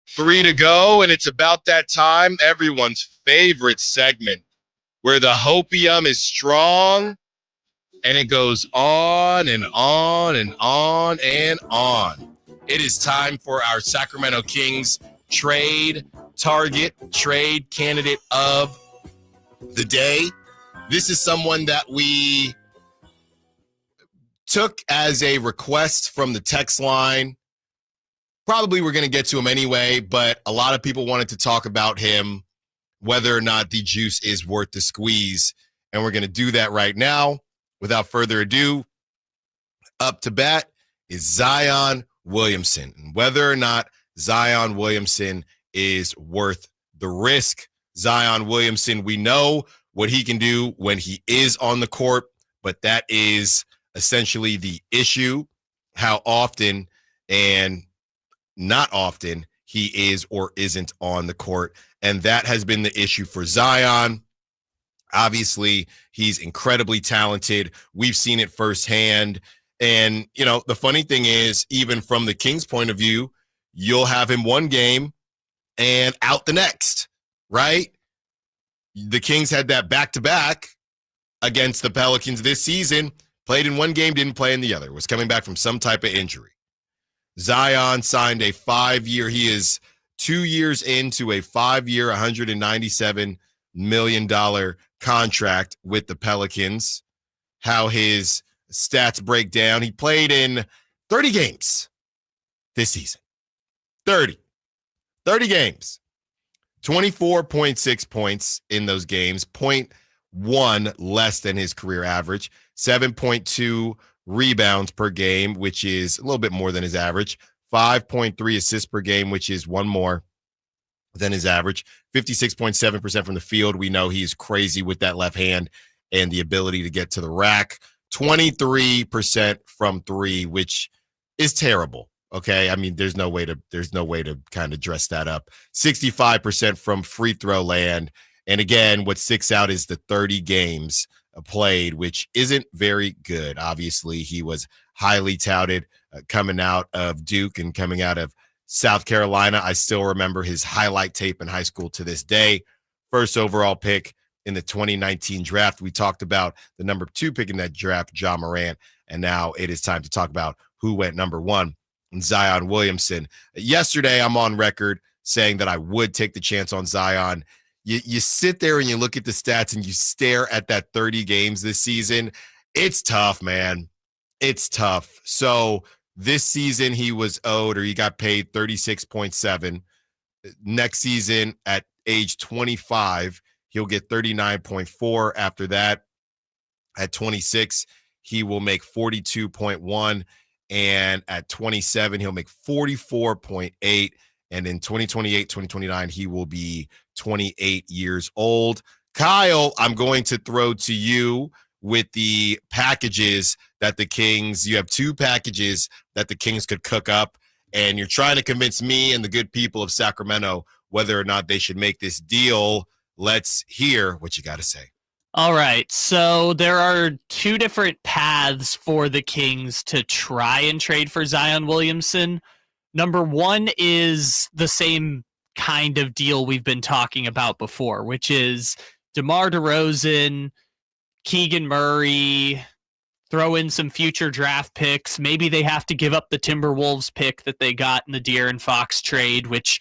3 to go, and it's about that time, everyone's favorite segment, where the hopium is strong, and it goes on and on and on and on. It is time for our Sacramento Kings trade candidate of the day. This is someone that we took as a request from the text line. Probably we're going to get to him anyway, but a lot of people wanted to talk about him, whether or not the juice is worth the squeeze. And we're going to do that right now. Without further ado, up to bat is Zion Williamson. And whether or not Zion Williamson is worth the risk. Zion Williamson, we know what he can do when he is on the court, but that is essentially the issue, how often and not often he is or isn't on the court. And that has been the issue for Zion. Obviously, he's incredibly talented. We've seen it firsthand. And, you know, the funny thing is, even from the Kings' point of view, you'll have him one game and out the next, right? The Kings had that back-to-back against the Pelicans this season, played in one game, didn't play in the other, was coming back from some type of injury. Zion signed a 5-year, he is 2 years into a 5-year, $197 million contract with the Pelicans. How his stats break down. He played in 30 games this season. 30 games. 24.6 points in those games, 0.1 less than his career average, 7.2 rebounds per game, which is a little bit more than his average, 5.3 assists per game, which is one more than his average, 56.7% from the field. We know he's crazy with that left hand and the ability to get to the rack, 23% from three, which is terrible. Okay, I mean, there's no way to kind of dress that up. 65% from free throw land. And again, what sticks out is the 30 games played, which isn't very good. Obviously, he was highly touted coming out of Duke and coming out of South Carolina. I still remember his highlight tape in high school to this day. First overall pick in the 2019 draft. We talked about the number 2 pick in that draft, Ja Morant. And now it is time to talk about who went number 1. Zion Williamson. Yesterday, I'm on record saying that I would take the chance on Zion. You sit there and you look at the stats and you stare at that 30 games this season. It's tough, man. It's tough. So this season he was owed, or he got paid, 36.7. Next season at age 25, he'll get 39.4. After that, At 26, he will make 42.1. And at 27, he'll make 44.8. And in 2028, 2029, he will be 28 years old. Kyle, I'm going to throw to you with the packages that the Kings, you have 2 packages that the Kings could cook up, and you're trying to convince me and the good people of Sacramento whether or not they should make this deal. Let's hear what you got to say. All right, so there are 2 different paths for the Kings to try and trade for Zion Williamson. Number 1 is the same kind of deal we've been talking about before, which is DeMar DeRozan, Keegan Murray, throw in some future draft picks. Maybe they have to give up the Timberwolves pick that they got in the De'Aaron Fox trade, which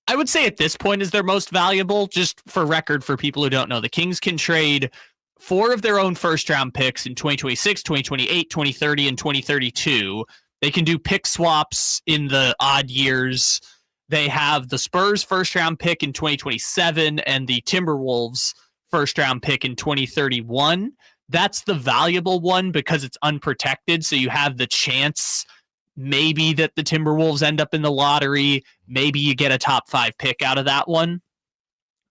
I would say at this point is their most valuable. Just for record, for people who don't know, the Kings can trade 4 of their own first-round picks in 2026, 2028, 2030, and 2032. They can do pick swaps in the odd years. They have the Spurs first-round pick in 2027 and the Timberwolves first-round pick in 2031. That's the valuable one because it's unprotected, so you have the chance maybe that the Timberwolves end up in the lottery. Maybe you get a top 5 pick out of that one.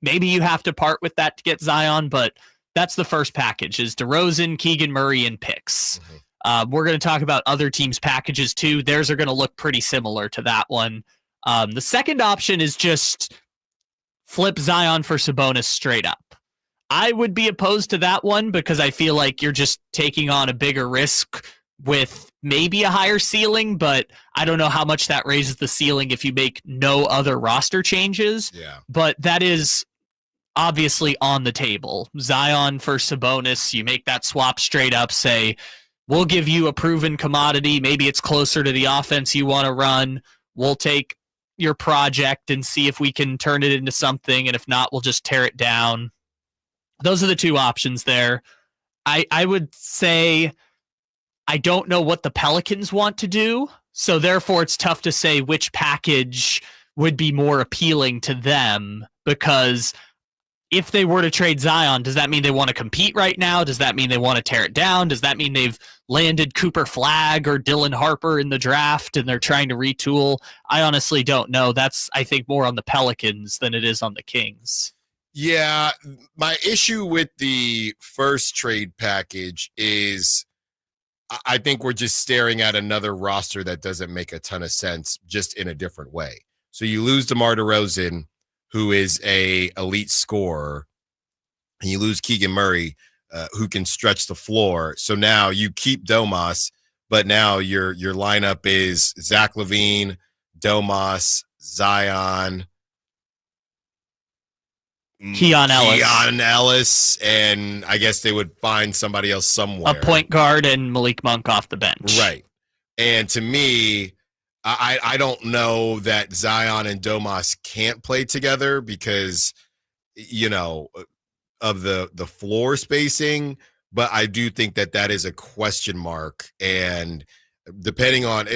Maybe you have to part with that to get Zion, but that's the first package, is DeRozan, Keegan Murray, and picks. We're going to talk about other teams' packages too. Theirs are going to look pretty similar to that one. The second option is just flip Zion for Sabonis straight up. I would be opposed to that one because I feel like you're just taking on a bigger risk with maybe a higher ceiling, but I don't know how much that raises the ceiling if you make no other roster changes. Yeah. But that is obviously on the table. Zion for Sabonis, you make that swap straight up, say, we'll give you a proven commodity. Maybe it's closer to the offense you want to run. We'll take your project and see if we can turn it into something, and if not, we'll just tear it down. Those are the 2 options there. I would say I don't know what the Pelicans want to do, so therefore it's tough to say which package would be more appealing to them, because if they were to trade Zion, does that mean they want to compete right now? Does that mean they want to tear it down? Does that mean they've landed Cooper Flagg or Dylan Harper in the draft and they're trying to retool? I honestly don't know. That's, I think, more on the Pelicans than it is on the Kings. Yeah, my issue with the first trade package is I think we're just staring at another roster that doesn't make a ton of sense, just in a different way. So you lose DeMar DeRozan, who is a elite scorer, and you lose Keegan Murray, who can stretch the floor. So now you keep Domas, but now your lineup is Zack Lavine, Domas, Zion, Keon Ellis, and I guess they would find somebody else somewhere. A point guard and Malik Monk off the bench. Right. And to me, I don't know that Zion and Domas can't play together because, you know, of the floor spacing, but I do think that is a question mark. And depending on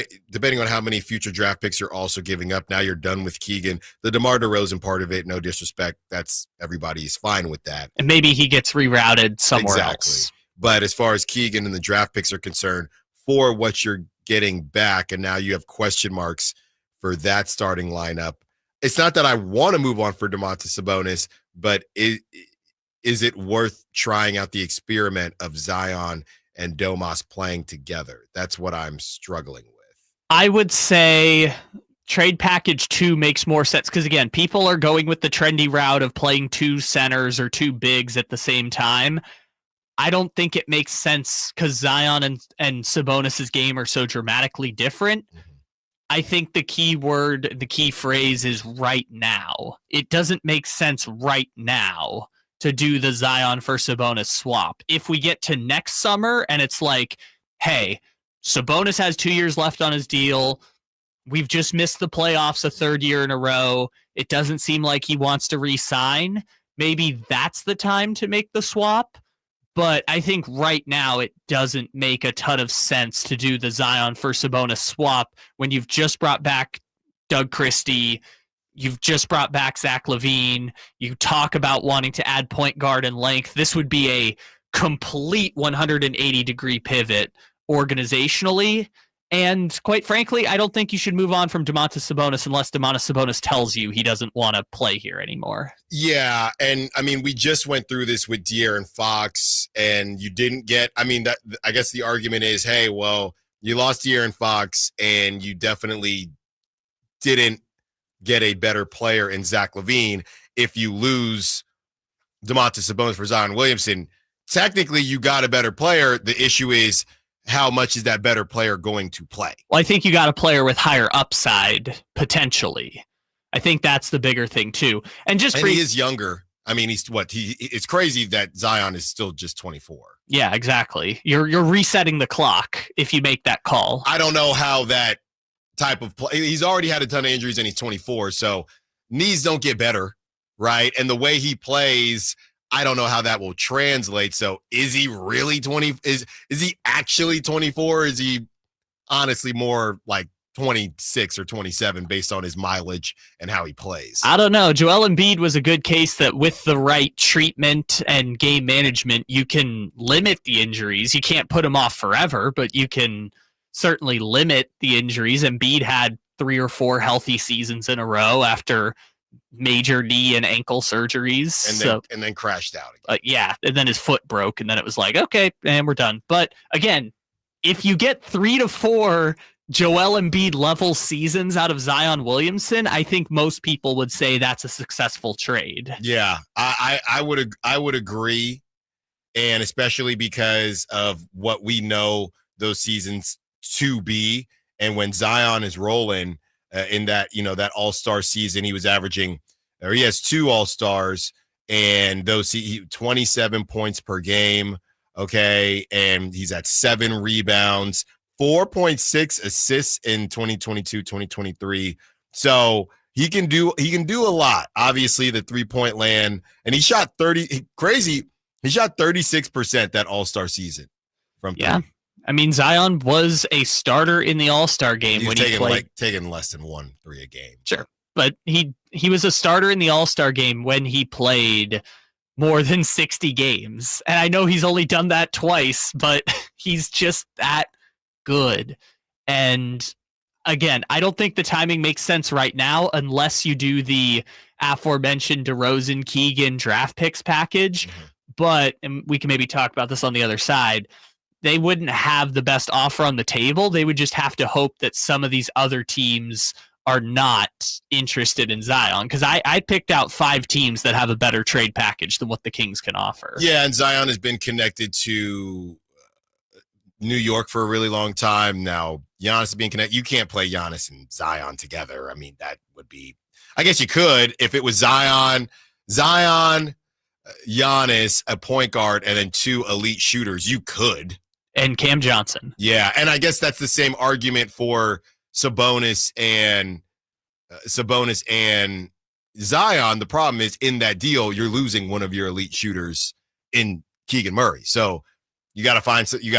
how many future draft picks you're also giving up, now you're done with Keegan. The DeMar DeRozan part of it, no disrespect, that's everybody's fine with that. And maybe he gets rerouted somewhere else. But as far as Keegan and the draft picks are concerned, for what you're getting back, and now you have question marks for that starting lineup. It's not that I want to move on for Domantas Sabonis, but is it worth trying out the experiment of Zion and Domas playing together? That's what I'm struggling with. I would say trade package 2 makes more sense because, again, people are going with the trendy route of playing 2 centers or 2 bigs at the same time. I don't think it makes sense because Zion and Sabonis' game are so dramatically different. I think the key word, the key phrase is right now. It doesn't make sense right now to do the Zion for Sabonis swap. If we get to next summer and it's like, hey, Sabonis has 2 years left on his deal. We've just missed the playoffs a 3rd year in a row. It doesn't seem like he wants to re-sign. Maybe that's the time to make the swap. But I think right now it doesn't make a ton of sense to do the Zion for Sabonis swap when you've just brought back Doug Christie. You've just brought back Zack Lavine. You talk about wanting to add point guard and length. This would be a complete 180-degree pivot organizationally. And quite frankly, I don't think you should move on from Domantas Sabonis unless Domantas Sabonis tells you he doesn't want to play here anymore. Yeah, and I mean, we just went through this with De'Aaron Fox, and you didn't get. I mean, that I guess the argument is, hey, well, you lost De'Aaron Fox, and you definitely didn't get a better player in Zack Lavine. If you lose Domantas Sabonis for Zion Williamson, technically you got a better player. The issue is, how much is that better player going to play? Well, I think you got a player with higher upside, potentially. I think that's the bigger thing, too. And he is younger. I mean, it's crazy that Zion is still just 24. Yeah, exactly. You're resetting the clock if you make that call. I don't know how that type of play. He's already had a ton of injuries and he's 24, so knees don't get better, right? And the way he plays, I don't know how that will translate. So is he really 20? Is he actually 24? Is he honestly more like 26 or 27 based on his mileage and how he plays? I don't know. Joel Embiid was a good case that with the right treatment and game management, you can limit the injuries. You can't put him off forever, but you can certainly limit the injuries. Embiid had 3 or 4 healthy seasons in a row after major knee and ankle surgeries, and then crashed out again. Yeah, and then his foot broke, and then it was like, okay, and we're done. But again, if you get 3 to 4 Joel Embiid level seasons out of Zion Williamson, I think most people would say that's a successful trade. Yeah, I would agree, and especially because of what we know those seasons to be, and when Zion is rolling. In that, that all-star season, he was averaging, or he has 2 all-stars, and those 27 points per game, okay, and he's at 7 rebounds, 4.6 assists in 2022-2023. So he can do a lot. Obviously, the 3-point land, and he shot 36% that all-star season from 3. Yeah. I mean, Zion was a starter in the All-Star game when he played. Taking less than 1 3 a game. Sure. But he was a starter in the All-Star game when he played more than 60 games. And I know he's only done that twice, but he's just that good. And again, I don't think the timing makes sense right now unless you do the aforementioned DeRozan, Keegan draft picks package. Mm-hmm. But, and we can maybe talk about this on the other side, they wouldn't have the best offer on the table. They would just have to hope that some of these other teams are not interested in Zion. Because I picked out 5 teams that have a better trade package than what the Kings can offer. Yeah, and Zion has been connected to New York for a really long time. Now, Giannis is being connected. You can't play Giannis and Zion together. I mean, that would be, I guess you could if it was Zion, Giannis, a point guard, and then 2 elite shooters. You could. And Cam Johnson. Yeah, and I guess that's the same argument for Sabonis and Zion. The problem is in that deal, you're losing one of your elite shooters in Keegan Murray. So you got to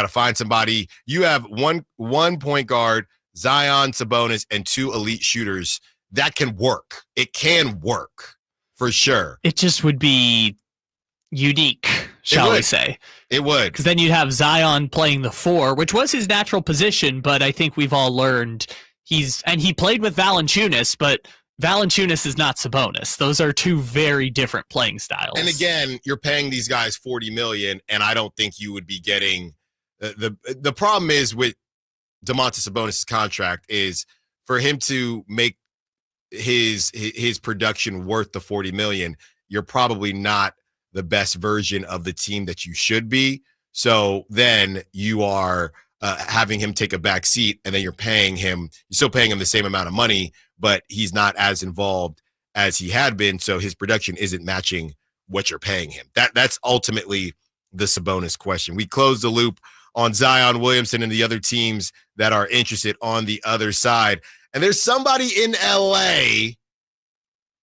find somebody. You have one point guard, Zion, Sabonis, and 2 elite shooters. That can work. It can work for sure. It just would be unique, shall we say. It would. Because then you'd have Zion playing the 4, which was his natural position, but I think we've all learned he played with Valanciunas, but Valanciunas is not Sabonis. Those are 2 very different playing styles. And again, you're paying these guys $40 million, and I don't think you would be getting the problem is with Domantas Sabonis' contract is for him to make his production worth the $40 million, you're probably not the best version of the team that you should be. So then you are having him take a back seat, and then you're still paying him the same amount of money, but he's not as involved as he had been. So his production isn't matching what you're paying him. That's ultimately the Sabonis question. We close the loop on Zion Williamson and the other teams that are interested on the other side. And there's somebody in LA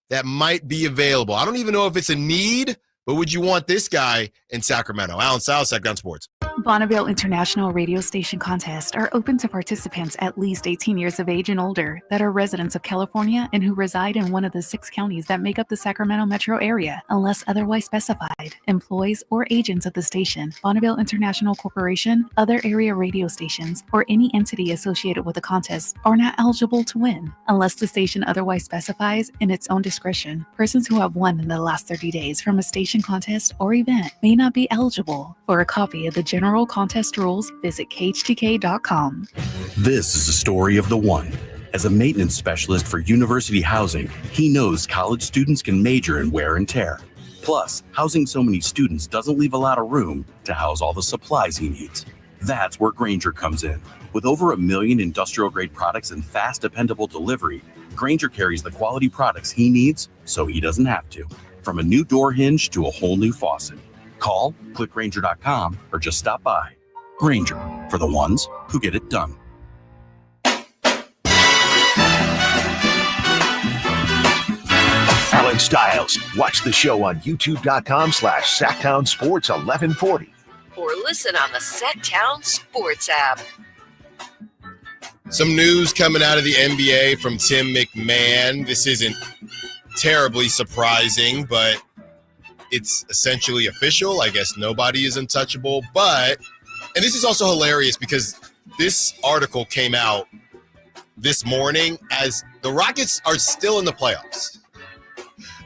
that might be available. I don't even know if it's a need, but would you want this guy in Sacramento? Allen Stiles, Sacramento Sports. Bonneville International radio station contests are open to participants at least 18 years of age and older that are residents of California and who reside in one of the 6 counties that make up the Sacramento metro area, unless otherwise specified. Employees or agents of the station, Bonneville International Corporation, other area radio stations, or any entity associated with the contest are not eligible to win, unless the station otherwise specifies in its own discretion. Persons who have won in the last 30 days from a station contest or event may not be eligible. For a copy of the general contest rules, visit khtk.com. This is the story of the one. As a maintenance specialist for university housing, he knows college students can major in wear and tear. Plus, housing so many students doesn't leave a lot of room to house all the supplies he needs. That's where Grainger comes in. With over 1 million industrial-grade products and fast, dependable delivery, Grainger carries the quality products he needs so he doesn't have to. From a new door hinge to a whole new faucet. Call, click Grainger.com, or just stop by. Grainger, for the ones who get it done. Allen Stiles. Watch the show on youtube.com/SacktownSports1140. Or listen on the Sacktown Sports app. Some news coming out of the NBA from Tim McMahon. This isn't terribly surprising, but it's essentially official. I guess nobody is untouchable. But, and this is also hilarious because this article came out this morning as the Rockets are still in the playoffs.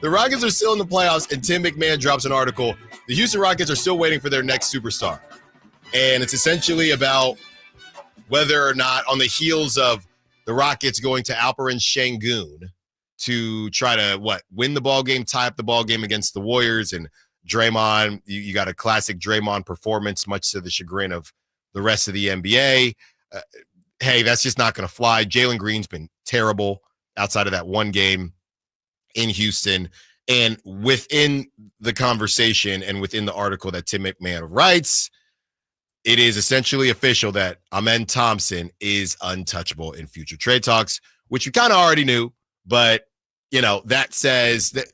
The Rockets are still in the playoffs, and Tim McMahon drops an article. The Houston Rockets are still waiting for their next superstar. And it's essentially about whether or not, on the heels of the Rockets going to Alperen Şengün to try to, win the ball game, tie up the ball game against the Warriors. And Draymond, you got a classic Draymond performance, much to the chagrin of the rest of the NBA. Hey, that's just not going to fly. Jalen Green's been terrible outside of that one game in Houston. And within the conversation and within the article that Tim McMahon writes, it is essentially official that Amen Thompson is untouchable in future trade talks, which we kind of already knew. But, that says that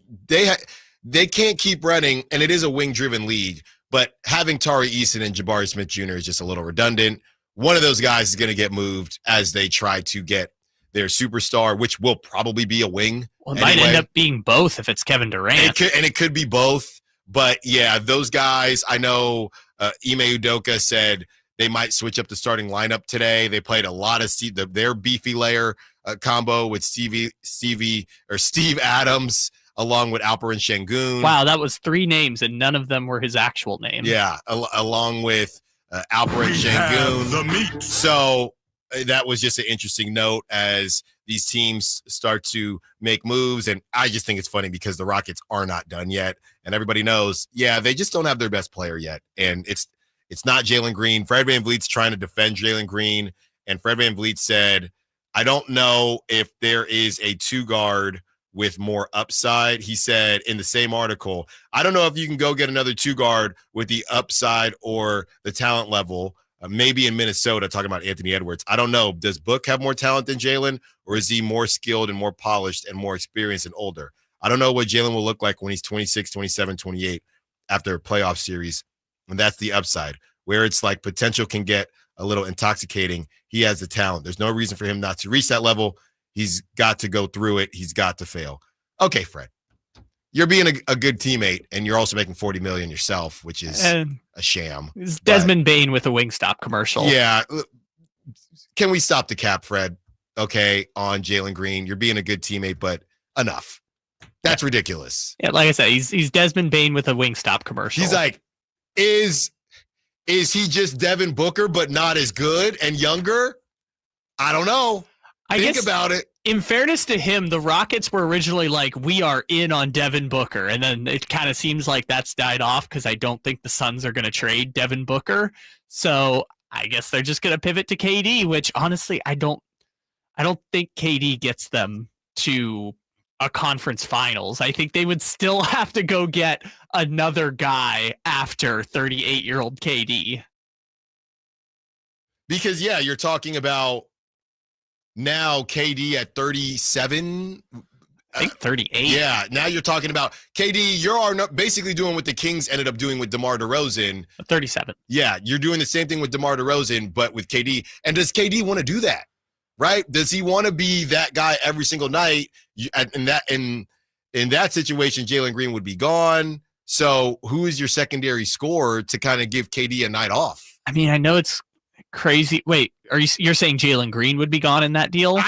they can't keep running, and it is a wing-driven league. But having Tari Eason and Jabari Smith Jr. is just a little redundant. One of those guys is going to get moved as they try to get their superstar, which will probably be a wing. Well, it might end up being both if it's Kevin Durant. It could be both. But, yeah, those guys, I know Ime Udoka said they might switch up the starting lineup today. They played a lot of their beefy layer combo with Steve Adams along with Alperen Şengün. Wow, that was 3 names, and none of them were his actual name. Yeah, along with Alperen Şengün. So that was just an interesting note as these teams start to make moves. And I just think it's funny because the Rockets are not done yet. And everybody knows, they just don't have their best player yet. And it's not Jalen Green. Fred VanVleet's trying to defend Jalen Green. And Fred VanVleet said, I don't know if there is a 2-guard with more upside. He said in the same article, I don't know if you can go get another 2-guard with the upside or the talent level. Maybe in Minnesota, talking about Anthony Edwards. I don't know. Does Book have more talent than Jalen, or is he more skilled and more polished and more experienced and older? I don't know what Jalen will look like when he's 26, 27, 28 after a playoff series. And that's the upside. Where it's like potential can get a little intoxicating. He has the talent. There's no reason for him not to reach that level. He's got to go through it. He's got to fail. Okay, Fred. You're being a good teammate, and you're also making $40 million yourself, which is a sham. It's Desmond Bain with a Wingstop commercial. Yeah. Can we stop the cap, Fred? Okay, on Jalen Green. You're being a good teammate, but enough. That's ridiculous. Yeah, like I said, he's Desmond Bain with a Wingstop commercial. He's like, is he just Devin Booker, but not as good and younger? I don't know. Think about it. In fairness to him, the Rockets were originally like, we are in on Devin Booker. And then it kind of seems like that's died off because I don't think the Suns are going to trade Devin Booker. So I guess they're just going to pivot to KD, which honestly, I don't think KD gets them to a conference finals. I think they would still have to go get another guy after 38-year-old KD. Because, you're talking about now KD at 37 I think 38. Yeah, now you're talking about KD. You're basically doing what the Kings ended up doing with DeMar DeRozan. 37. Yeah, you're doing the same thing with DeMar DeRozan, but with KD. And does KD want to do that? Right? Does he want to be that guy every single night? In that situation, Jalen Green would be gone. So who is your secondary scorer to kind of give KD a night off? I mean, I know it's crazy. Wait, you're saying Jalen Green would be gone in that deal?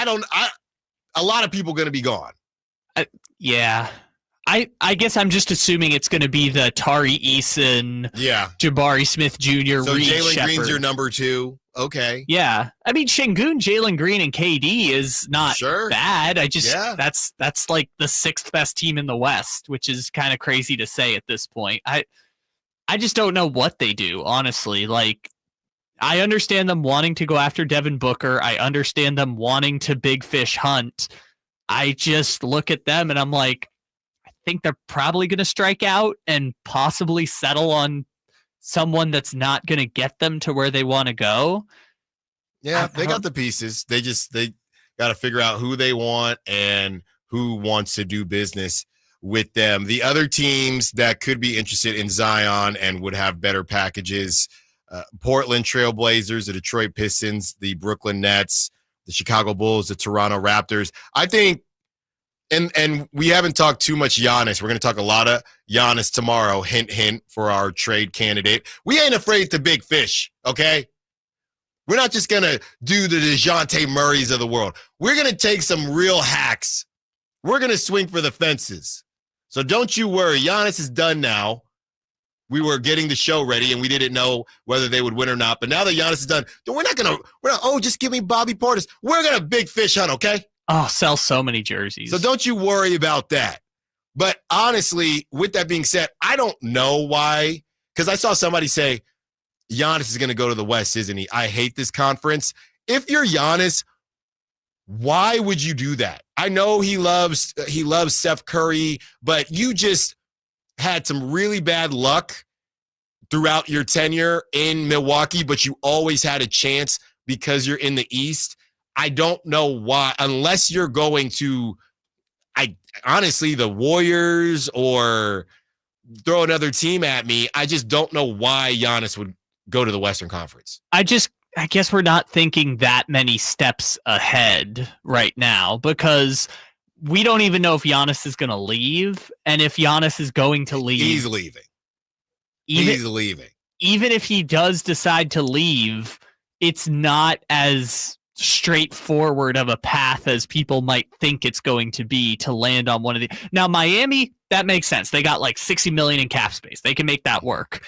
A lot of people going to be gone. Yeah. I guess I'm just assuming it's going to be the Tari Eason, Jabari Smith Jr., So Reed Jalen Shepherd. Green's your number 2. Okay. Yeah. I mean, Şengün, Jalen Green, and KD is not bad. That's like the 6th best team in the West, which is kind of crazy to say at this point. I just don't know what they do, honestly. Like, I understand them wanting to go after Devin Booker. I understand them wanting to big fish hunt. I just look at them and I'm like, I think they're probably going to strike out and possibly settle on someone that's not going to get them to where they want to go. Yeah, they got the pieces. They got to figure out who they want and who wants to do business with them. The other teams that could be interested in Zion and would have better packages, Portland Trail Blazers, the Detroit Pistons, the Brooklyn Nets, the Chicago Bulls, the Toronto Raptors. I think, and we haven't talked too much Giannis. We're going to talk a lot of Giannis tomorrow. Hint, hint for our trade candidate. We ain't afraid to big fish, okay? We're not just going to do the DeJounte Murrays of the world. We're going to take some real hacks. We're going to swing for the fences. So don't you worry. Giannis is done now. We were getting the show ready, and we didn't know whether they would win or not. But now that Giannis is done, we're not, just give me Bobby Portis. We're going to big fish hunt, okay? Oh, sell so many jerseys. So don't you worry about that. But honestly, with that being said, I don't know why. Because I saw somebody say, Giannis is going to go to the West, isn't he? I hate this conference. If you're Giannis, why would you do that? I know he loves Steph Curry, but you just had some really bad luck throughout your tenure in Milwaukee, but you always had a chance because you're in the East. I don't know why, unless you're going to, honestly, the Warriors or throw another team at me. I just don't know why Giannis would go to the Western Conference. I guess we're not thinking that many steps ahead right now because we don't even know if Giannis is going to leave. And if Giannis is going to leave. He's leaving. He's leaving. Even if he does decide to leave, it's not as straightforward of a path as people might think it's going to be to land on one of the. Now, Miami, that makes sense. They got like $60 million in cap space. They can make that work.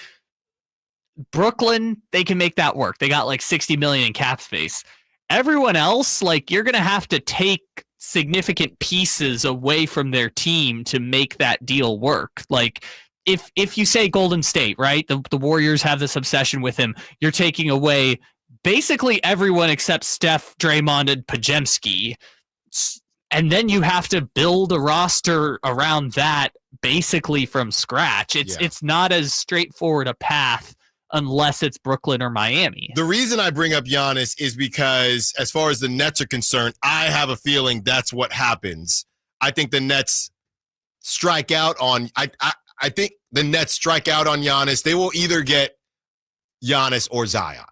Brooklyn, they can make that work. They got like $60 million in cap space. Everyone else, like, you're going to have to take significant pieces away from their team to make that deal work. Like, if you say Golden State, right? The Warriors have this obsession with him. You're taking away basically everyone except Steph, Draymond, and Podziemski. And then you have to build a roster around that basically from scratch. It's not as straightforward a path unless it's Brooklyn or Miami. The reason I bring up Giannis is because as far as the Nets are concerned, I have a feeling that's what happens. I think the Nets strike out on I think the Nets strike out on Giannis. They will either get Giannis or Zion.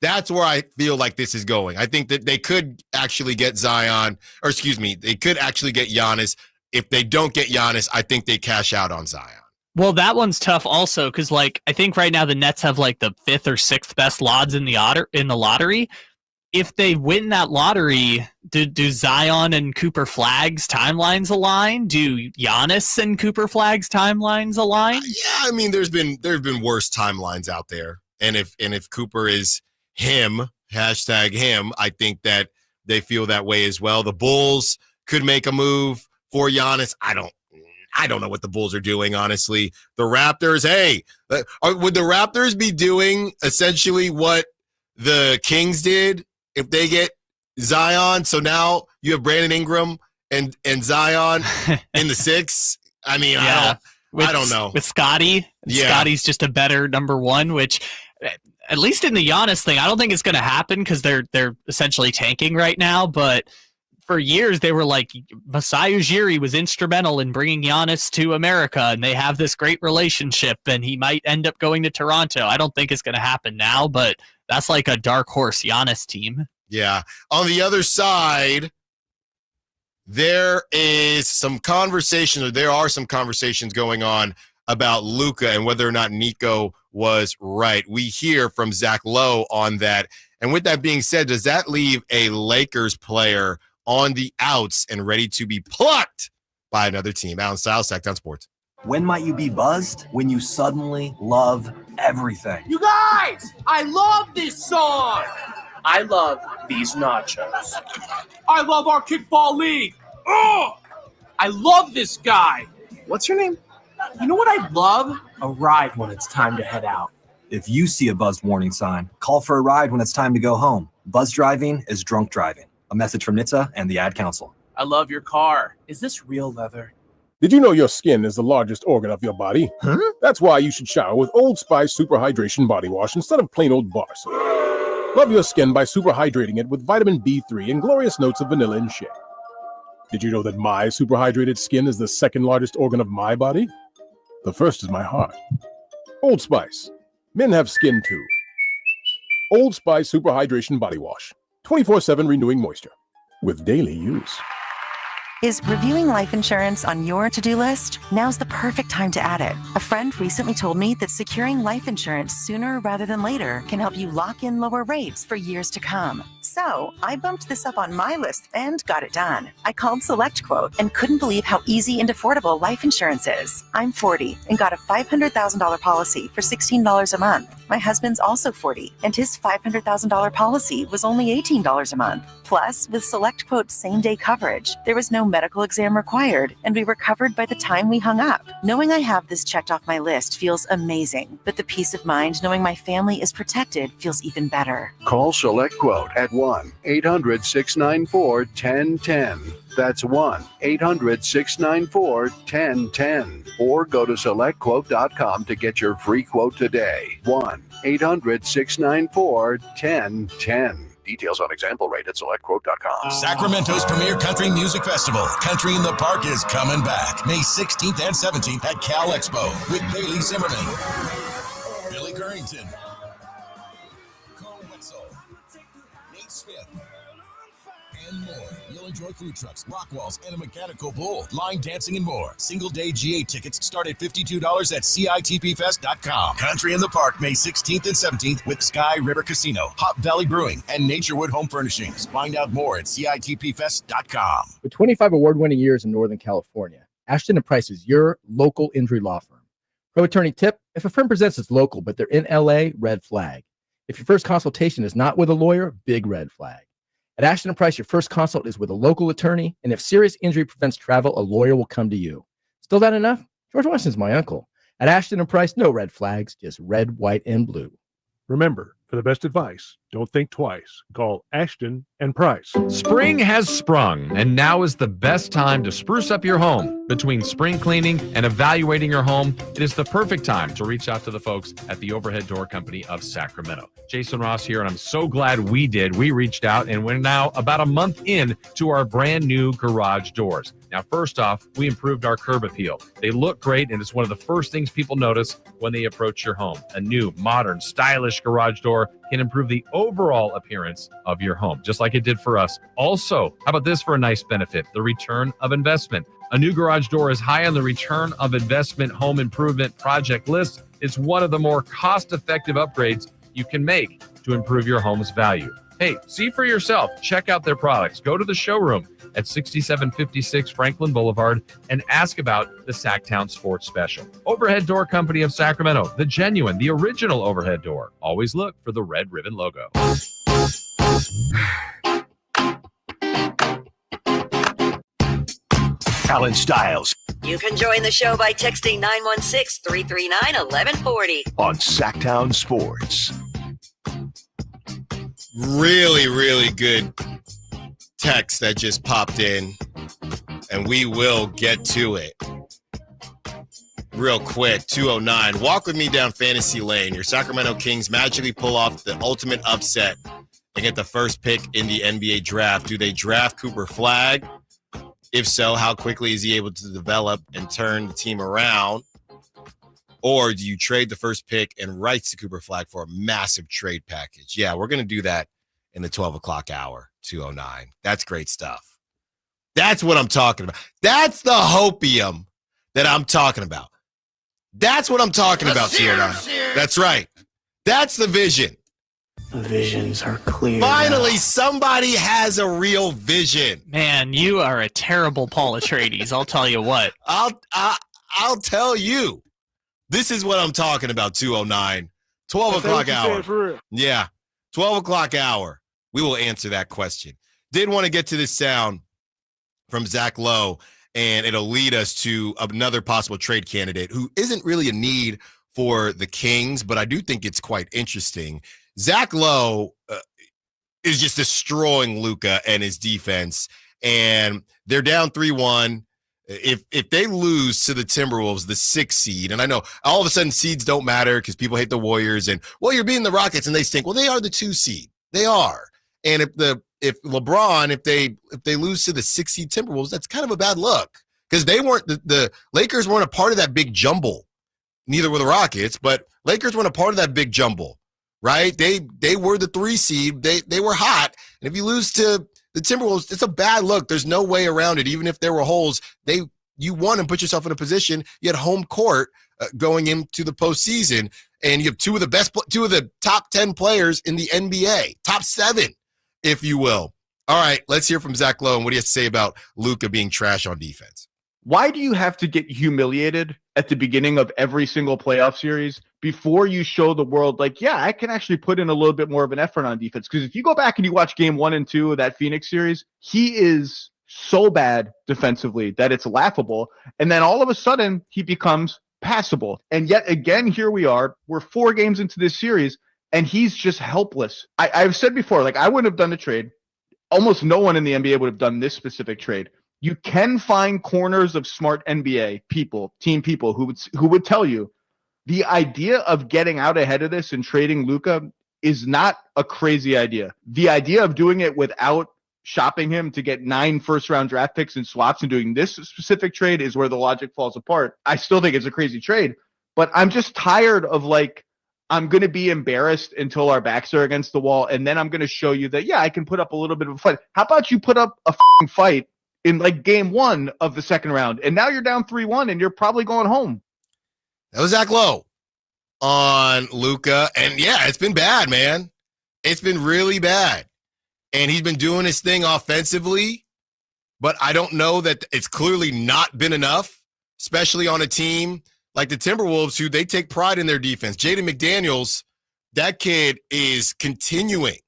That's where I feel like this is going. I think that they could actually get they could actually get Giannis. If they don't get Giannis, I think they cash out on Zion. Well, that one's tough also because, like, I think right now the Nets have like the 5th or 6th best odds in the lottery. If they win that lottery, do Zion and Cooper Flagg's timelines align? Do Giannis and Cooper Flagg's timelines align? Yeah, I mean, there's been worse timelines out there, and if Cooper is him, #him, I think that they feel that way as well. The Bulls could make a move for Giannis. I don't know what the Bulls are doing, honestly. The Raptors, would the Raptors be doing essentially what the Kings did if they get Zion? So now you have Brandon Ingram and Zion in the 6. I mean, yeah. I don't know. With Scotty. Scotty's just a better number 1, which at least in the Giannis thing, I don't think it's going to happen because they're essentially tanking right now, but for years they were like Masai Ujiri was instrumental in bringing Giannis to America, and they have this great relationship, and he might end up going to Toronto. I don't think it's going to happen now, but that's like a dark horse Giannis team. Yeah. On the other side, there are some conversations going on about Luka and whether or not Nico was right. We hear from Zach Lowe on that. And with that being said, does that leave a Lakers player on the outs and ready to be plucked by another team? Allen Stiles, Sacktown Sports. When might you be buzzed? When you suddenly love everything. You guys, I love this song. I love these nachos. I love our kickball league. Oh, I love this guy. What's your name? You know what I love? A ride when it's time to head out. If you see a buzzed warning sign, call for a ride when it's time to go home. Buzz driving is drunk driving. A message from NHTSA and the Ad Council. I love your car. Is this real leather? Did you know your skin is the largest organ of your body? Huh? That's why you should shower with Old Spice Super Hydration Body Wash instead of plain old bar soap. Love your skin by super hydrating it with vitamin B3 and glorious notes of vanilla and shea. Did you know that my super hydrated skin is the second largest organ of my body? The first is my heart. Old Spice. Men have skin too. Old Spice Super Hydration Body Wash. 24/7 renewing moisture. With daily use. Is reviewing life insurance on your to-do list? Now's the perfect time to add it. A friend recently told me that securing life insurance sooner rather than later can help you lock in lower rates for years to come. So I bumped this up on my list and got it done. I called SelectQuote and couldn't believe how easy and affordable life insurance is. I'm 40 and got a $500,000 policy for $16 a month. My husband's also 40 and his $500,000 policy was only $18 a month. Plus, with SelectQuote's same-day coverage, there was no medical exam required, and we were covered by the time we hung up. Knowing I have this checked off my list feels amazing, but the peace of mind knowing my family is protected feels even better. Call SelectQuote at 1-800-694-1010. That's 1-800-694-1010. Or go to SelectQuote.com to get your free quote today. 1-800-694-1010. Details on example rate at SelectQuote.com. Sacramento's premier country music festival, Country in the Park, is coming back May 16th and 17th at Cal Expo with Bailey Zimmerman, Billy Currington, Cole Wetzel, Nate Smith, and more. You'll enjoy food trucks, rock walls, and a mechanical bull, line dancing, and more. Single-day GA tickets start at $52 at CITPFest.com. Country in the Park, May 16th and 17th with Sky River Casino, Hop Valley Brewing, and Naturewood Home Furnishings. Find out more at CITPFest.com. With 25 award-winning years in Northern California, Ashton & Price is your local injury law firm. Pro attorney tip: if a firm presents as local but they're in LA, red flag. If your first consultation is not with a lawyer, big red flag. At Ashton & Price, your first consult is with a local attorney, and if serious injury prevents travel, a lawyer will come to you. Still not enough? George Washington's my uncle. At Ashton & Price, no red flags, just red, white, and blue. Remember, for the best advice, don't think twice. Call Ashton & Price. Spring has sprung, and now is the best time to spruce up your home. Between spring cleaning and evaluating your home, it is the perfect time to reach out to the folks at the Overhead Door Company of Sacramento. Jason Ross here, and I'm so glad we did. We reached out, and we're now about a month in to our brand new garage doors. Now, first off, we improved our curb appeal. They look great, and it's one of the first things people notice when they approach your home. A new, modern, stylish garage door can improve the overall appearance of your home, just like it did for us. Also, how about this for a nice benefit? The return of investment. A new garage door is high on the return of investment home improvement project list. It's one of the more cost-effective upgrades you can make to improve your home's value. Hey, see for yourself. Check out their products. Go to the showroom at 6756 Franklin Boulevard and ask about the Sacktown Sports Special. Overhead Door Company of Sacramento, the genuine, the original overhead door. Always look for the red ribbon logo. Allen Stiles You can join the show by texting 916-339-1140. on Sacktown Sports. Really, really good text that just popped in, and we will get to it real quick. 209. Walk with me down fantasy lane. Your Sacramento Kings magically pull off the ultimate upset They get the first pick in the NBA draft. Do they draft Cooper Flagg? If so, how quickly is he able to develop and turn the team around? Or do you trade the first pick and rights to Cooper Flagg for a massive trade package? Yeah, we're going to do that in the 12 o'clock hour, 2:09. That's great stuff. That's what I'm talking about. That's the hopium that I'm talking about. That's what I'm talking about, 2:09. That's right. That's the vision. The visions are clear. Finally, somebody has a real vision. Man, you are a terrible Paul Atreides. I'll tell you what. I'll tell you. This is what I'm talking about, 2:09. 12 o'clock hour. Yeah, 12 o'clock hour. We will answer that question. Did want to get to this sound from Zach Lowe, and it'll lead us to another possible trade candidate who isn't really a need for the Kings, but I do think it's quite interesting. Zach Lowe is just destroying Luka and his defense, and they're down 3-1. If they lose to the Timberwolves, the 6th seed, and I know all of a sudden seeds don't matter because people hate the Warriors, and well, you're beating the Rockets and they stink. Well, they are the 2 seed. They are. And if LeBron, if they lose to the 6th seed Timberwolves, that's kind of a bad look because they weren't the Lakers weren't a part of that big jumble. Neither were the Rockets, but Lakers weren't a part of that big jumble. Right? They were the 3 seed. They were hot. And if you lose to the Timberwolves, it's a bad look. There's no way around it. Even if there were holes, you won and put yourself in a position. You had home court going into the postseason, and you have two of the top 10 players in the NBA, top 7, if you will. All right, let's hear from Zach Lowe and what he has to say about Luka being trash on defense. Why do you have to get humiliated at the beginning of every single playoff series before you show the world, like, yeah, I can actually put in a little bit more of an effort on defense? Because if you go back and you watch game 1 and 2 of that Phoenix series, he is so bad defensively that it's laughable. And then all of a sudden, he becomes passable. And yet again, here we are. We're 4 games into this series, and he's just helpless. I've said before, like, I wouldn't have done the trade. Almost no one in the NBA would have done this specific trade. You can find corners of smart NBA people, team people who would tell you the idea of getting out ahead of this and trading Luka is not a crazy idea. The idea of doing it without shopping him to get 9 first-round draft picks and swaps and doing this specific trade is where the logic falls apart. I still think it's a crazy trade, but I'm just tired of, like, I'm going to be embarrassed until our backs are against the wall, and then I'm going to show you that, yeah, I can put up a little bit of a fight. How about you put up a fight in like game 1 of the second round, and now you're down 3-1 and you're probably going home? That was Zach Lowe on Luka. And yeah, it's been bad, man. It's been really bad. And he's been doing his thing offensively, but I don't know that it's clearly not been enough, especially on a team like the Timberwolves, who they take pride in their defense. Jaden McDaniels, that kid is continuing.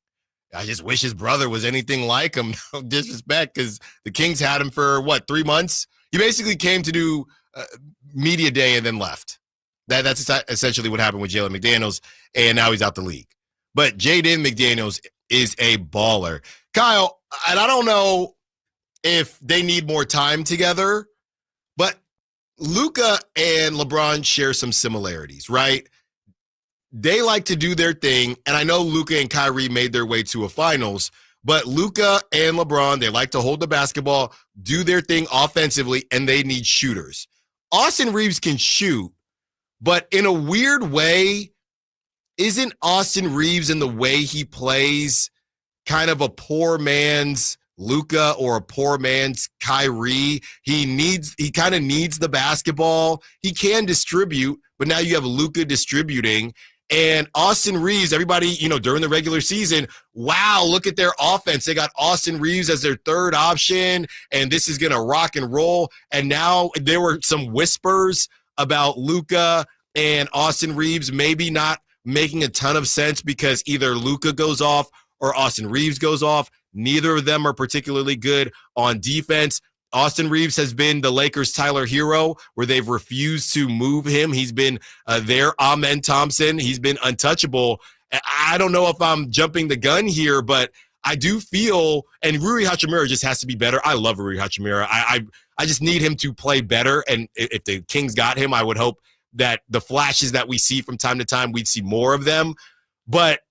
I just wish his brother was anything like him. No disrespect, because the Kings had him for, 3 months? He basically came to do media day and then left. That's essentially what happened with Jalen McDaniels, and now he's out the league. But Jaden McDaniels is a baller. Kyle, and I don't know if they need more time together, but Luka and LeBron share some similarities, right? They like to do their thing, and I know Luka and Kyrie made their way to a finals, but Luka and LeBron, they like to hold the basketball, do their thing offensively, and they need shooters. Austin Reeves can shoot, but in a weird way, isn't Austin Reeves in the way he plays kind of a poor man's Luka or a poor man's Kyrie? He kind of needs the basketball. He can distribute, but now you have Luka distributing. And Austin Reeves, everybody, during the regular season, wow, look at their offense. They got Austin Reeves as their third option, and this is going to rock and roll. And now there were some whispers about Luka and Austin Reeves maybe not making a ton of sense because either Luka goes off or Austin Reeves goes off. Neither of them are particularly good on defense. Austin Reeves has been the Lakers' Tyler Hero, where they've refused to move him. He's been their Amen Thompson. He's been untouchable. I don't know if I'm jumping the gun here, but I do feel, and Rui Hachimura just has to be better. I love Rui Hachimura. I just need him to play better, and if the Kings got him, I would hope that the flashes that we see from time to time, we'd see more of them. But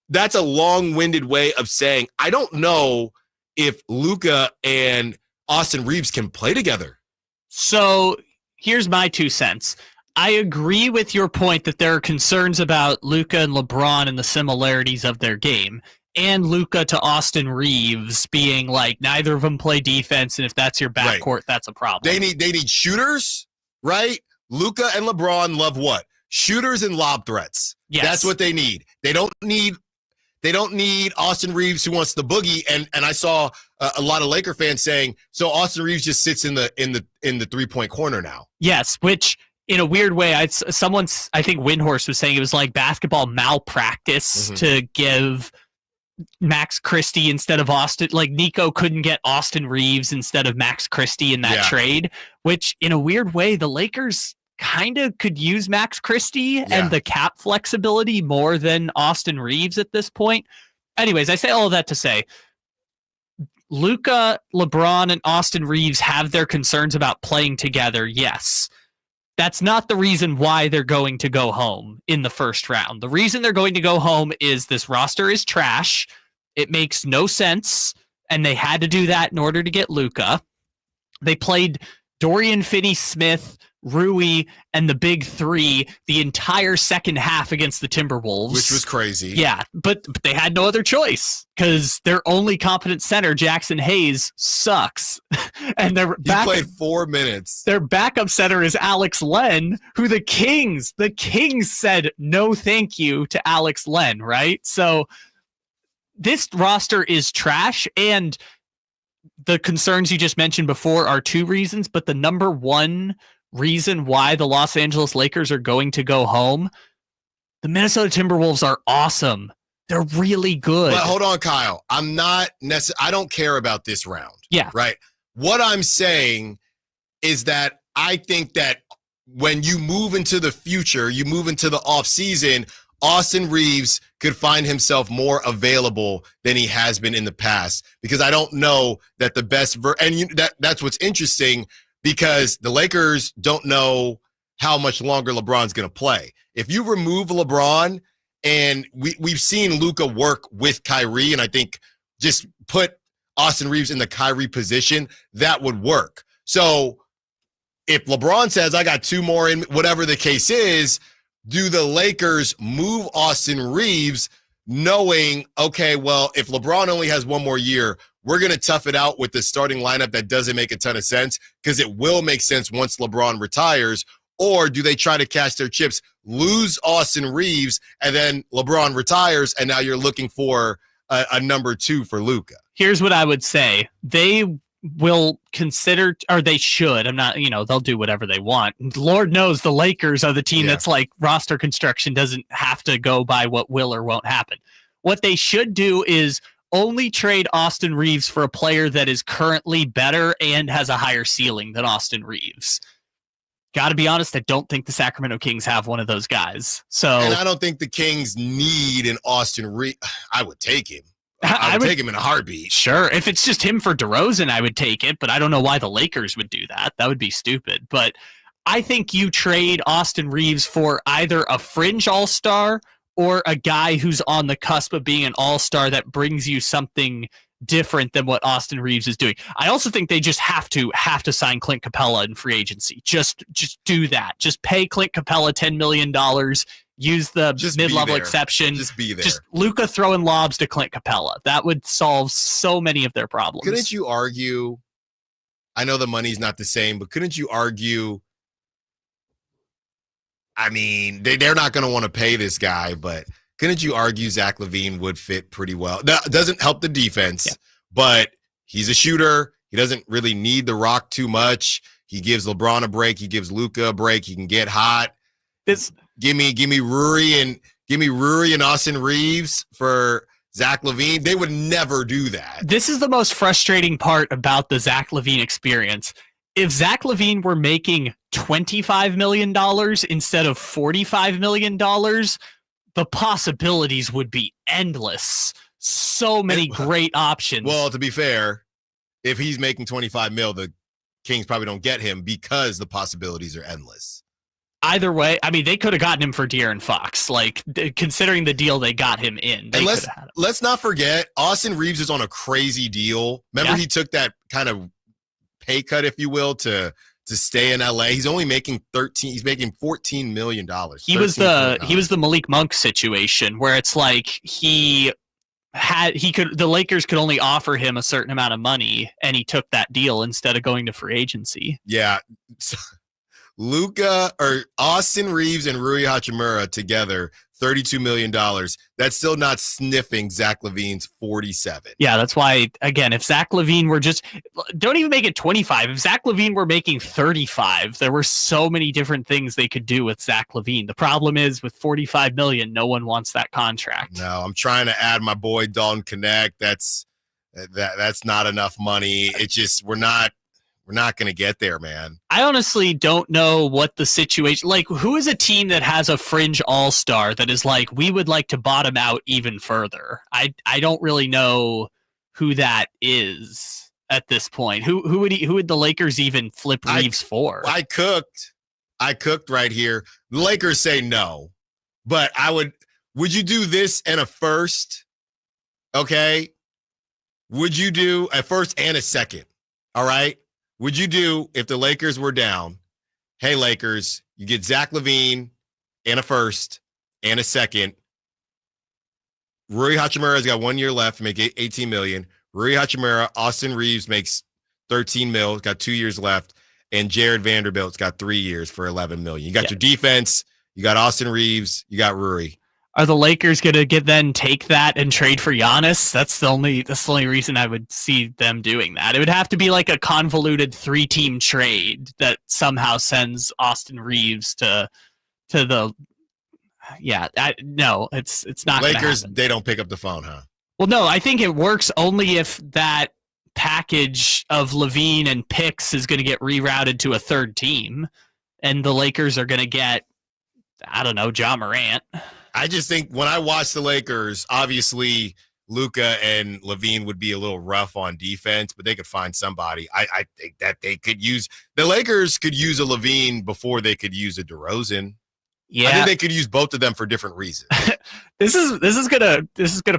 that's a long-winded way of saying I don't know if Luka and Austin Reeves can play together. So here's my 2 cents. I agree with your point that there are concerns about Luka and LeBron and the similarities of their game, and Luka to Austin Reeves being like neither of them play defense, and if that's your backcourt, that's a problem. They need shooters, right? Luka and LeBron love what? Shooters and lob threats. Yes. That's what they need. They don't need Austin Reeves who wants the boogie. And I saw a lot of Laker fans saying, so Austin Reeves just sits in the 3-point corner now. Yes, which in a weird way, I think Windhorst was saying it was like basketball malpractice to give Max Christie instead of Austin. Like Nico couldn't get Austin Reeves instead of Max Christie in that trade, which in a weird way, the Lakers kind of could use Max Christie and the cap flexibility more than Austin Reeves at this point. Anyways, I say all of that to say Luka, LeBron, and Austin Reeves have their concerns about playing together. Yes. That's not the reason why they're going to go home in the first round. The reason they're going to go home is this roster is trash. It makes no sense. And they had to do that in order to get Luka. They played Dorian Finney-Smith, Rui, and the big three the entire second half against the Timberwolves. Which was crazy. Yeah, but they had no other choice because their only competent center, Jackson Hayes, sucks. And he played 4 minutes. Their backup center is Alex Len, who the Kings said no thank you to Alex Len, right? So this roster is trash, and the concerns you just mentioned before are 2 reasons, but the number one reason why the Los Angeles Lakers are going to go home, the Minnesota Timberwolves are awesome. They're really good. But hold on, Kyle. I don't care about this round. Yeah. Right. What I'm saying is that I think that when you move into the future, you move into the offseason, Austin Reeves could find himself more available than he has been in the past, because I don't know that the best that's what's interesting, because the Lakers don't know how much longer LeBron's going to play. If you remove LeBron, and we've seen Luka work with Kyrie, and I think just put Austin Reeves in the Kyrie position, that would work. So if LeBron says, I got 2 more in, whatever the case is, do the Lakers move Austin Reeves knowing, okay, well, if LeBron only has 1 more year, we're going to tough it out with the starting lineup that doesn't make a ton of sense, because it will make sense once LeBron retires? Or do they try to cash their chips, lose Austin Reeves, and then LeBron retires, and now you're looking for a number 2 for Luka? Here's what I would say. They will consider, or they should, I'm not, they'll do whatever they want. Lord knows the Lakers are the team that's like, roster construction doesn't have to go by what will or won't happen. What they should do is only trade Austin Reeves for a player that is currently better and has a higher ceiling than Austin Reeves. Got to be honest, I don't think the Sacramento Kings have one of those guys. And I don't think the Kings need an Austin Reeves. I would take him. I would take him in a heartbeat. Sure. If it's just him for DeRozan, I would take it, but I don't know why the Lakers would do that. That would be stupid. But I think you trade Austin Reeves for either a fringe all-star or a guy who's on the cusp of being an all-star that brings you something different than what Austin Reeves is doing. I also think they just have to sign Clint Capella in free agency. Just do that. Just pay Clint Capella $10 million. Use the mid-level exception. Just be there. Just Luka throwing lobs to Clint Capella. That would solve so many of their problems. Couldn't you argue, I know the money's not the same, but couldn't you argue, I mean, they're not going to want to pay this guy, but couldn't you argue Zack Lavine would fit pretty well? That doesn't help the defense, but he's a shooter. He doesn't really need the rock too much. He gives LeBron a break. He gives Luka a break. He can get hot. Give me Rui and Austin Reeves for Zack Lavine. They would never do that. This is the most frustrating part about the Zack Lavine experience. If Zack Lavine were making $25 million instead of $45 million, the possibilities would be endless. So many great options. Well, to be fair, if he's making $25 million, the Kings probably don't get him because the possibilities are endless. Either way, I mean, they could have gotten him for De'Aaron Fox. Like, considering the deal they got him in, they could have had him. Let's not forget, Austin Reeves is on a crazy deal. Remember, he took that kind of pay cut, if you will, to stay in LA. He's only making he's making $14 million. He was the Malik Monk situation where it's like the Lakers could only offer him a certain amount of money, and he took that deal instead of going to free agency. Yeah. So, Austin Reeves and Rui Hachimura together, $32 million. That's still not sniffing Zack Lavine's 47. Yeah, that's why, again, if Zack Lavine were don't even make it 25. If Zack Lavine were making 35, there were so many different things they could do with Zack Lavine. The problem is with $45 million, no one wants that contract. No, I'm trying to add my boy Dalton Connect. That's not enough money. It's just, we're not going to get there, man. I honestly don't know what the situation, like, who is a team that has a fringe all-star that is like, we would like to bottom out even further? I don't really know who that is at this point. Who would the Lakers even flip Reeves for? I cooked right here. The Lakers say no, but would you do this and a first? Okay. Would you do a first and a second? All right. Would you do, if the Lakers were down, hey, Lakers, you get Zack Lavine and a first and a second. Rui Hachimura's got 1 year left to make $18 million. Rui Hachimura, Austin Reeves makes $13 million, got 2 years left. And Jared Vanderbilt's got 3 years for $11 million. You got your defense, you got Austin Reeves, you got Rui. Are the Lakers going to then take that and trade for Giannis? That's the only reason I would see them doing that. It would have to be like a convoluted 3-team trade that somehow sends Austin Reeves to the. Yeah, no, it's not. Lakers, they don't pick up the phone, huh? Well, no, I think it works only if that package of Lavine and picks is going to get rerouted to a third team, and the Lakers are going to get, I don't know, Ja Morant. I just think when I watch the Lakers, obviously Luka and Lavine would be a little rough on defense, but they could find somebody. I think that the Lakers could use a Lavine before they could use a DeRozan. Yeah, I think they could use both of them for different reasons. This is gonna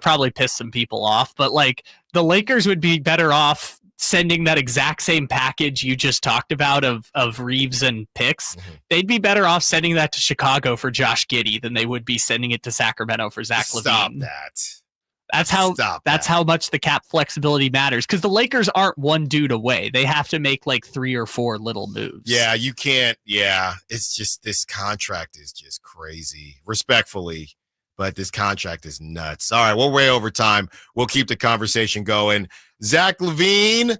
probably piss some people off, but like the Lakers would be better off sending that exact same package you just talked about of Reeves and picks. Mm-hmm. They'd be better off sending that to Chicago for Josh Giddey than they would be sending it to Sacramento for Zack Lavine. Stop that. That's how much the cap flexibility matters, because the Lakers aren't one dude away. They have to make like 3 or 4 little moves. Yeah, you can't. Yeah, it's just, this contract is just crazy, respectfully, but this contract is nuts. All right, we're way over time. We'll keep the conversation going. Zack Lavine,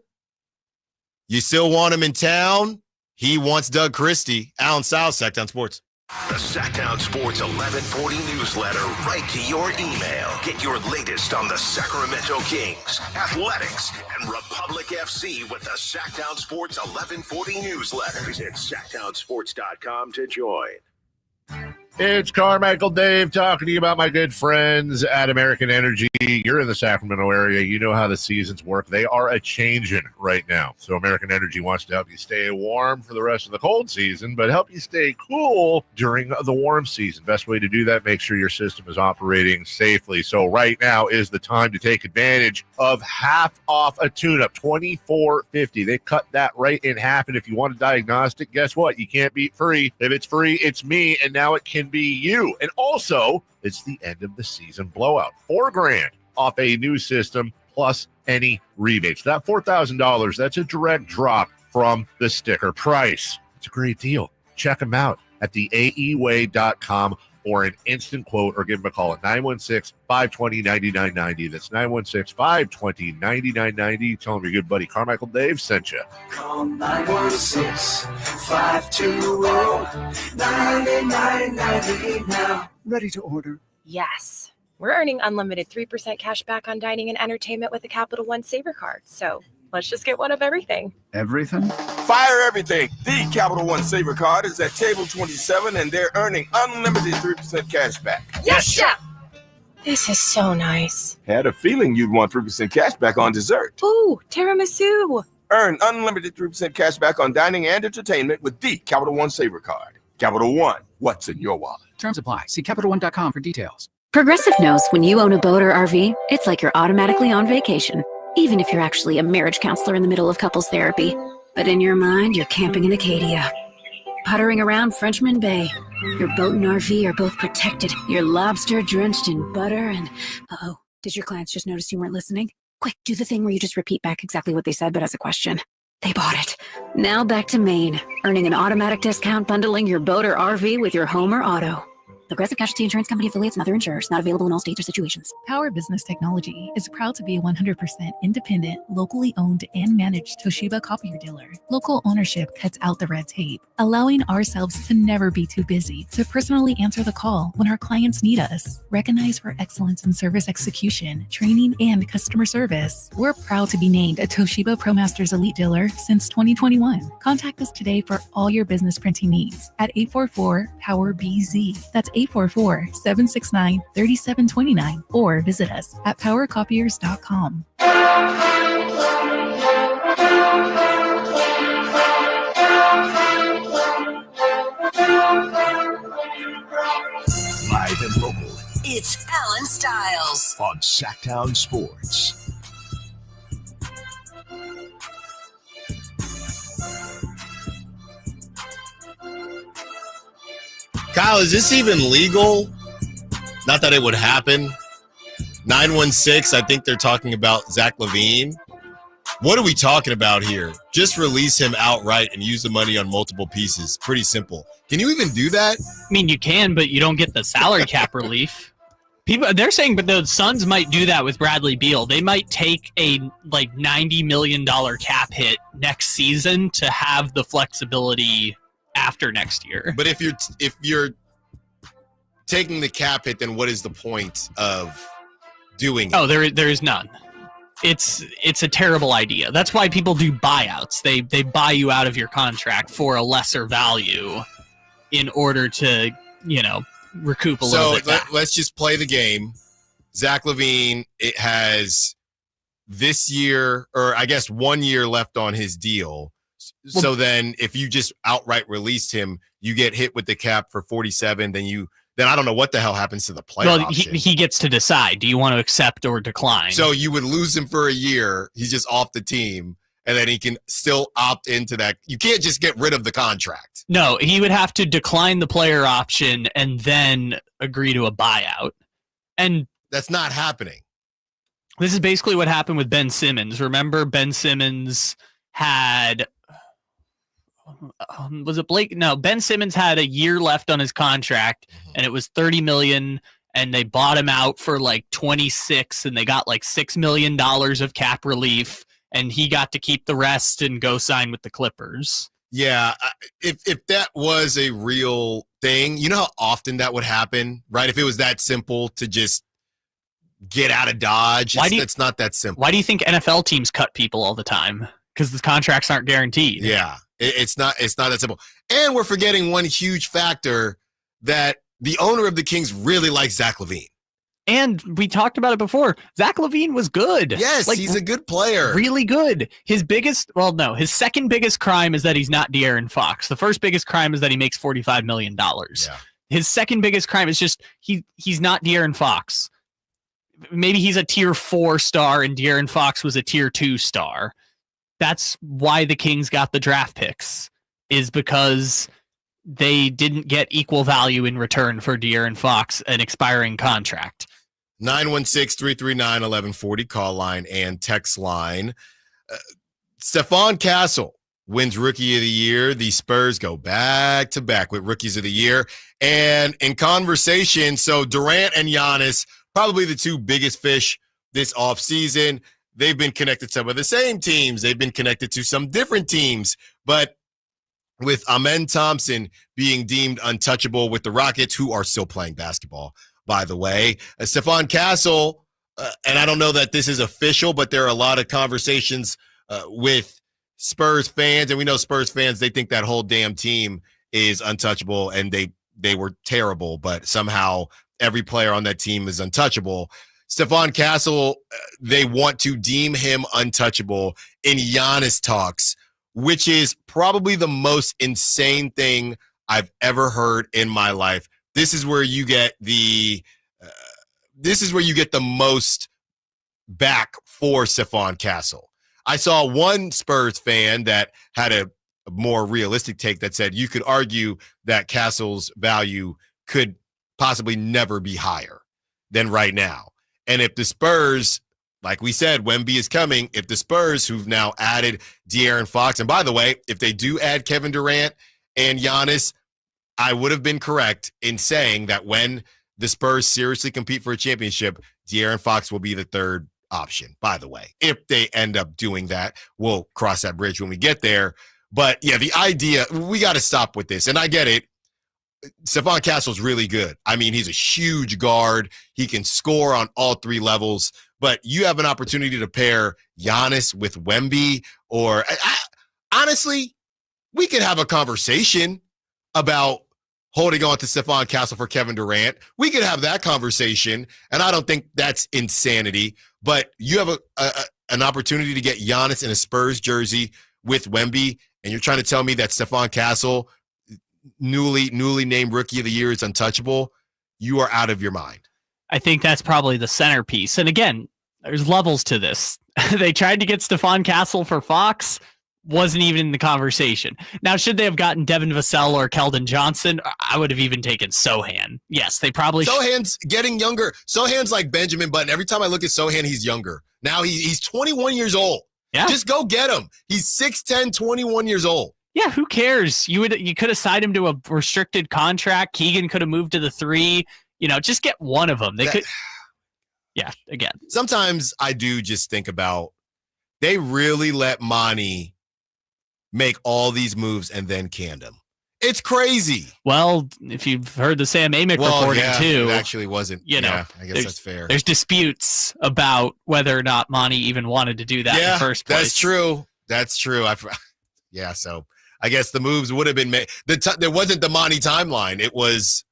you still want him in town? He wants Doug Christie. Allen Stiles, Sacktown Sports. The Sacktown Sports 1140 newsletter right to your email. Get your latest on the Sacramento Kings, athletics, and Republic FC with the Sacktown Sports 1140 newsletter. Visit sacktownsports.com to join. It's Carmichael Dave talking to you about my good friends at American Energy. You're in the Sacramento area. You know how the seasons work. They are a-changing right now. So American Energy wants to help you stay warm for the rest of the cold season, but help you stay cool during the warm season. Best way to do that, make sure your system is operating safely. So right now is the time to take advantage of half off a tune-up, $24.50. They cut that right in half, and if you want a diagnostic, guess what? You can't beat free. If it's free, it's me, and now it can be you. And also, it's the end of the season blowout. $4,000 off a new system plus any rebates. That $4,000, that's a direct drop from the sticker price. It's a great deal. Check them out at theaeway.com or an instant quote, or give them a call at 916-520-9990. That's 916-520-9990. Tell them your good buddy Carmichael Dave sent you. Call 916-520-9990 now. Ready to order? Yes. We're earning unlimited 3% cash back on dining and entertainment with the Capital One Saver Card. So let's just get one of everything. Everything? Fire everything. The Capital One Saver Card is at table 27, and they're earning unlimited 3% cash back. Yes, Chef! This is so nice. Had a feeling you'd want 3% cash back on dessert. Ooh, tiramisu. Earn unlimited 3% cash back on dining and entertainment with the Capital One Saver Card. Capital One, what's in your wallet? Terms apply. See CapitalOne.com for details. Progressive knows when you own a boat or RV, it's like you're automatically on vacation, even if you're actually a marriage counselor in the middle of couples therapy. But in your mind, you're camping in Acadia, puttering around Frenchman Bay. Your boat and RV are both protected. You're lobster drenched in butter and... Uh-oh, did your clients just notice you weren't listening? Quick, do the thing where you just repeat back exactly what they said, but as a question. They bought it. Now back to Maine, earning an automatic discount bundling your boat or RV with your home or auto. Progressive Casualty Insurance Company affiliates and other insurers. Not available in all states or situations. Power Business Technology is proud to be a 100% independent, locally owned and managed Toshiba copier dealer. Local ownership cuts out the red tape, allowing ourselves to never be too busy to personally answer the call when our clients need us. Recognized for excellence in service execution, training, and customer service, we're proud to be named a Toshiba ProMasters Elite Dealer since 2021. Contact us today for all your business printing needs at 844-POWER-BZ. That's 844-769-3729 or visit us at powercopiers.com. Live and local. It's Allen Stiles On Sacktown Sports. Kyle, is this even legal? Not that it would happen. 916, I think they're talking about Zack Lavine. What are we talking about here? Just release him outright and use the money on multiple pieces. Pretty simple. Can you even do that? I mean, you can, but you don't get the salary cap relief. They're saying, but the Suns might do that with Bradley Beal. They might take a $90 million cap hit next season to have the flexibility after next year. But if you're taking the cap hit, then what is the point of doing it? Oh, there is none. It's a terrible idea. That's why people do buyouts. They buy you out of your contract for a lesser value in order to, recoup a little bit back. Let's just play the game. Zack Lavine, it has this year, or I guess 1 year left on his deal. So then if you just outright released him, you get hit with the cap for 47, then I don't know what the hell happens to the player option. He gets to decide. Do you want to accept or decline? So you would lose him for a year. He's just off the team, and then he can still opt into that. You can't just get rid of the contract. No, he would have to decline the player option and then agree to a buyout. And that's not happening. This is basically what happened with Ben Simmons. Remember, Ben Simmons had... was it Blake? No, Ben Simmons had a year left on his contract, and it was $30 million, and they bought him out for like 26, and they got like $6 million of cap relief, and he got to keep the rest and go sign with the Clippers. Yeah, if that was a real thing, you know how often that would happen, right? If it was that simple to just get out of Dodge, it's not that simple. Why do you think NFL teams cut people all the time? Because the contracts aren't guaranteed. Yeah. It's not that simple. And we're forgetting one huge factor, that the owner of the Kings really likes Zack Lavine. And we talked about it before. Zack Lavine was good. Yes, he's a good player. Really good. His second biggest crime is that he's not De'Aaron Fox. The first biggest crime is that he makes $45 million. Yeah. His second biggest crime is just he's not De'Aaron Fox. Maybe he's a tier 4 star and De'Aaron Fox was a tier 2 star. That's why the Kings got the draft picks, is because they didn't get equal value in return for De'Aaron Fox, an expiring contract. 916-339-1140, call line and text line. Stephon Castle wins Rookie of the Year. The Spurs go back-to-back with Rookies of the Year. And in conversation, so Durant and Giannis, probably the two biggest fish this offseason. They've been connected to some of the same teams. They've been connected to some different teams. But with Amen Thompson being deemed untouchable with the Rockets, who are still playing basketball, by the way, Stephon Castle, and I don't know that this is official, but there are a lot of conversations with Spurs fans, and we know Spurs fans, they think that whole damn team is untouchable, and they were terrible, but somehow every player on that team is untouchable. Stephon Castle, they want to deem him untouchable in Giannis talks, which is probably the most insane thing I've ever heard in my life. This is where you get the most back for Stephon Castle. I saw one Spurs fan that had a more realistic take that said you could argue that Castle's value could possibly never be higher than right now. And if the Spurs, like we said, Wemby is coming, if the Spurs, who've now added De'Aaron Fox, and by the way, if they do add Kevin Durant and Giannis, I would have been correct in saying that when the Spurs seriously compete for a championship, De'Aaron Fox will be the third option, by the way. If they end up doing that, we'll cross that bridge when we get there. But yeah, the idea, we got to stop with this. And I get it. Stephon Castle's really good. I mean, he's a huge guard. He can score on all three levels. But you have an opportunity to pair Giannis with Wemby, or honestly, we could have a conversation about holding on to Stephon Castle for Kevin Durant. We could have that conversation, and I don't think that's insanity. But you have an opportunity to get Giannis in a Spurs jersey with Wemby, and you're trying to tell me that Stephon Castle, newly named Rookie of the Year, is untouchable? You are out of your mind. I think that's probably the centerpiece. And again, there's levels to this. They tried to get Stephon Castle for Fox, wasn't even in the conversation. Now, should they have gotten Devin Vassell or Keldon Johnson? I would have even taken Sohan. Yes, they probably Sohan's getting younger. Sohan's like Benjamin Button. Every time I look at Sohan, he's younger. Now he's 21 years old. Yeah. Just go get him. He's 6'10", 21 years old. Yeah, who cares? You could have signed him to a restricted contract. Keegan could have moved to the 3. Just get one of them. They could. Yeah, again. Sometimes I do just think about, they really let Monty make all these moves and then canned him. It's crazy. Well, if you've heard the Sam Amick reporting too, it actually wasn't. I guess that's fair. There's disputes about whether or not Monty even wanted to do that in the first place. That's true. That's true. So I guess the moves would have been made. There wasn't the Monty timeline. It was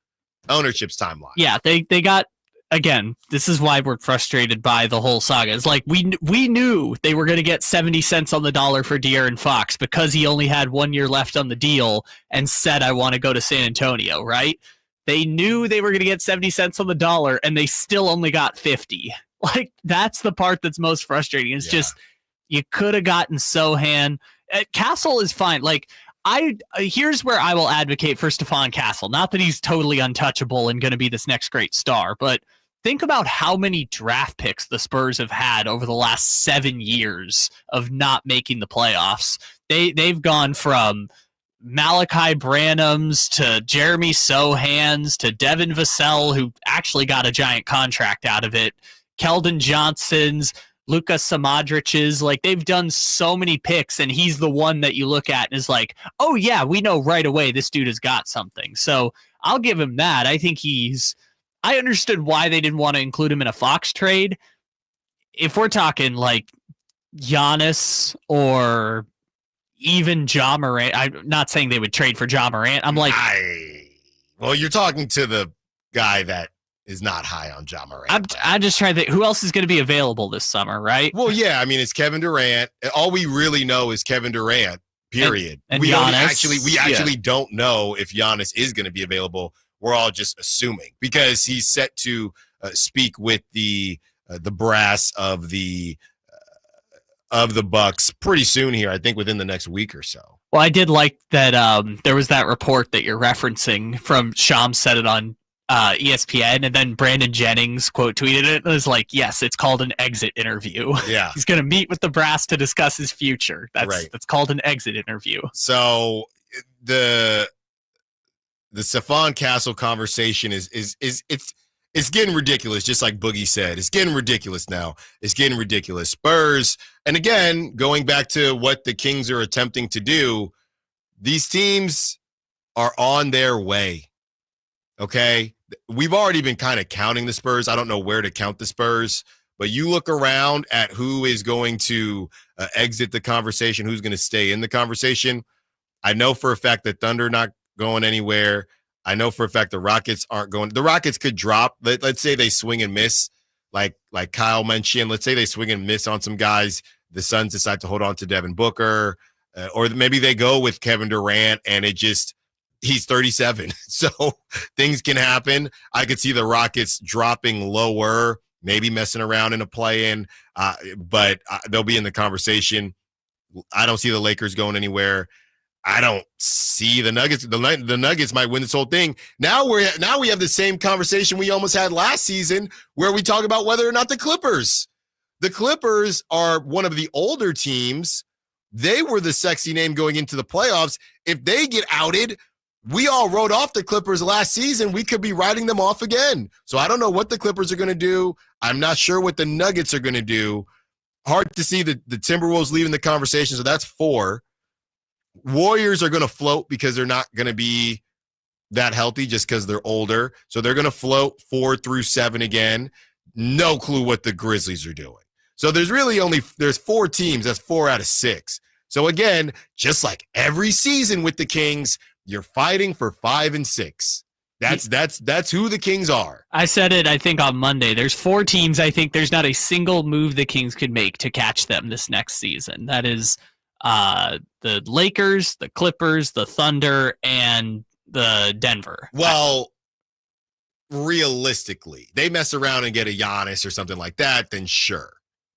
ownership's timeline. Yeah, they got. Again, this is why we're frustrated by the whole saga. It's like we knew they were going to get 70 cents on the dollar for De'Aaron Fox because he only had 1 year left on the deal and said, I want to go to San Antonio, right? They knew they were going to get 70 cents on the dollar, and they still only got 50. Like, that's the part that's most frustrating. It's just, you could have gotten Sohan. Castle is fine. Like, here's where I will advocate for Stephon Castle. Not that he's totally untouchable and going to be this next great star, but think about how many draft picks the Spurs have had over the last 7 years of not making the playoffs. They've gone from Malachi Branhams to Jeremy Sohans to Devin Vassell, who actually got a giant contract out of it, Keldon Johnson's, Luka Samadrich's. Like, they've done so many picks, and he's the one that you look at and is like, oh yeah, we know right away this dude has got something. So I'll give him that. I think I understood why they didn't want to include him in a Fox trade. If we're talking like Giannis or even Ja Morant, I'm not saying they would trade for Ja Morant. I'm like, well, you're talking to the guy that is not high on Ja Morant. I'm just trying to think, who else is going to be available this summer, right? Well, yeah, I mean, it's Kevin Durant. All we really know is Kevin Durant, period. And we Giannis, actually don't know if Giannis is going to be available. We're all just assuming because he's set to speak with the brass of the Bucks pretty soon here, I think within the next week or so. Well, I did like that there was that report that you're referencing from Shams said it on ESPN, and then Brandon Jennings quote tweeted it. It was like, yes, it's called an exit interview. Yeah. He's going to meet with the brass to discuss his future. That's called an exit interview. So the Stephon Castle conversation is it's getting ridiculous, just like Boogie said. It's getting ridiculous now. It's getting ridiculous. Spurs, and again, going back to what the Kings are attempting to do, these teams are on their way. Okay? We've already been kind of counting the Spurs. I don't know where to count the Spurs, but you look around at who is going to exit the conversation, who's going to stay in the conversation. I know for a fact that Thunder not going anywhere. I know for a fact the Rockets aren't going. The Rockets could drop. Let's say they swing and miss, like Kyle mentioned. Let's say they swing and miss on some guys. The Suns decide to hold on to Devin Booker, or maybe they go with Kevin Durant, and it just he's 37. So things can happen. I could see the Rockets dropping lower, maybe messing around in a play-in, but they'll be in the conversation. I don't see the Lakers going anywhere. I don't see the Nuggets. The Nuggets might win this whole thing. Now we have the same conversation we almost had last season where we talk about whether or not the Clippers. The Clippers are one of the older teams. They were the sexy name going into the playoffs. If they get outed, we all wrote off the Clippers last season. We could be writing them off again. So I don't know what the Clippers are going to do. I'm not sure what the Nuggets are going to do. Hard to see the Timberwolves leaving the conversation. So that's 4. Warriors are going to float because they're not going to be that healthy just because they're older. So they're going to float 4 through 7 again. No clue what the Grizzlies are doing. So there's 4 teams. That's 4 out of 6. So again, just like every season with the Kings, you're fighting for 5 and 6. That's who the Kings are. I said it, I think, on Monday. There's 4 teams. I think there's not a single move the Kings could make to catch them this next season. That is the Lakers, the Clippers, the Thunder, and the Denver. Well, realistically, they mess around and get a Giannis or something like that, then sure.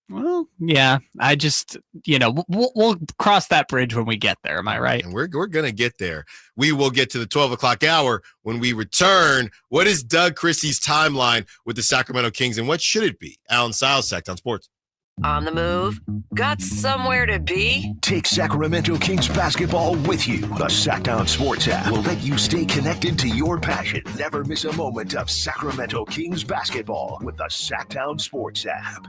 Well, yeah, I just, we'll cross that bridge when we get there. Am I right? And we're going to get there. We will get to the 12 o'clock hour when we return. What is Doug Christie's timeline with the Sacramento Kings, and what should it be? Allen Stiles, Sacktown Sports. On the move? Got somewhere to be? Take Sacramento Kings basketball with you. The Sacktown Sports app will let you stay connected to your passion. Never miss a moment of Sacramento Kings basketball with the Sacktown Sports app.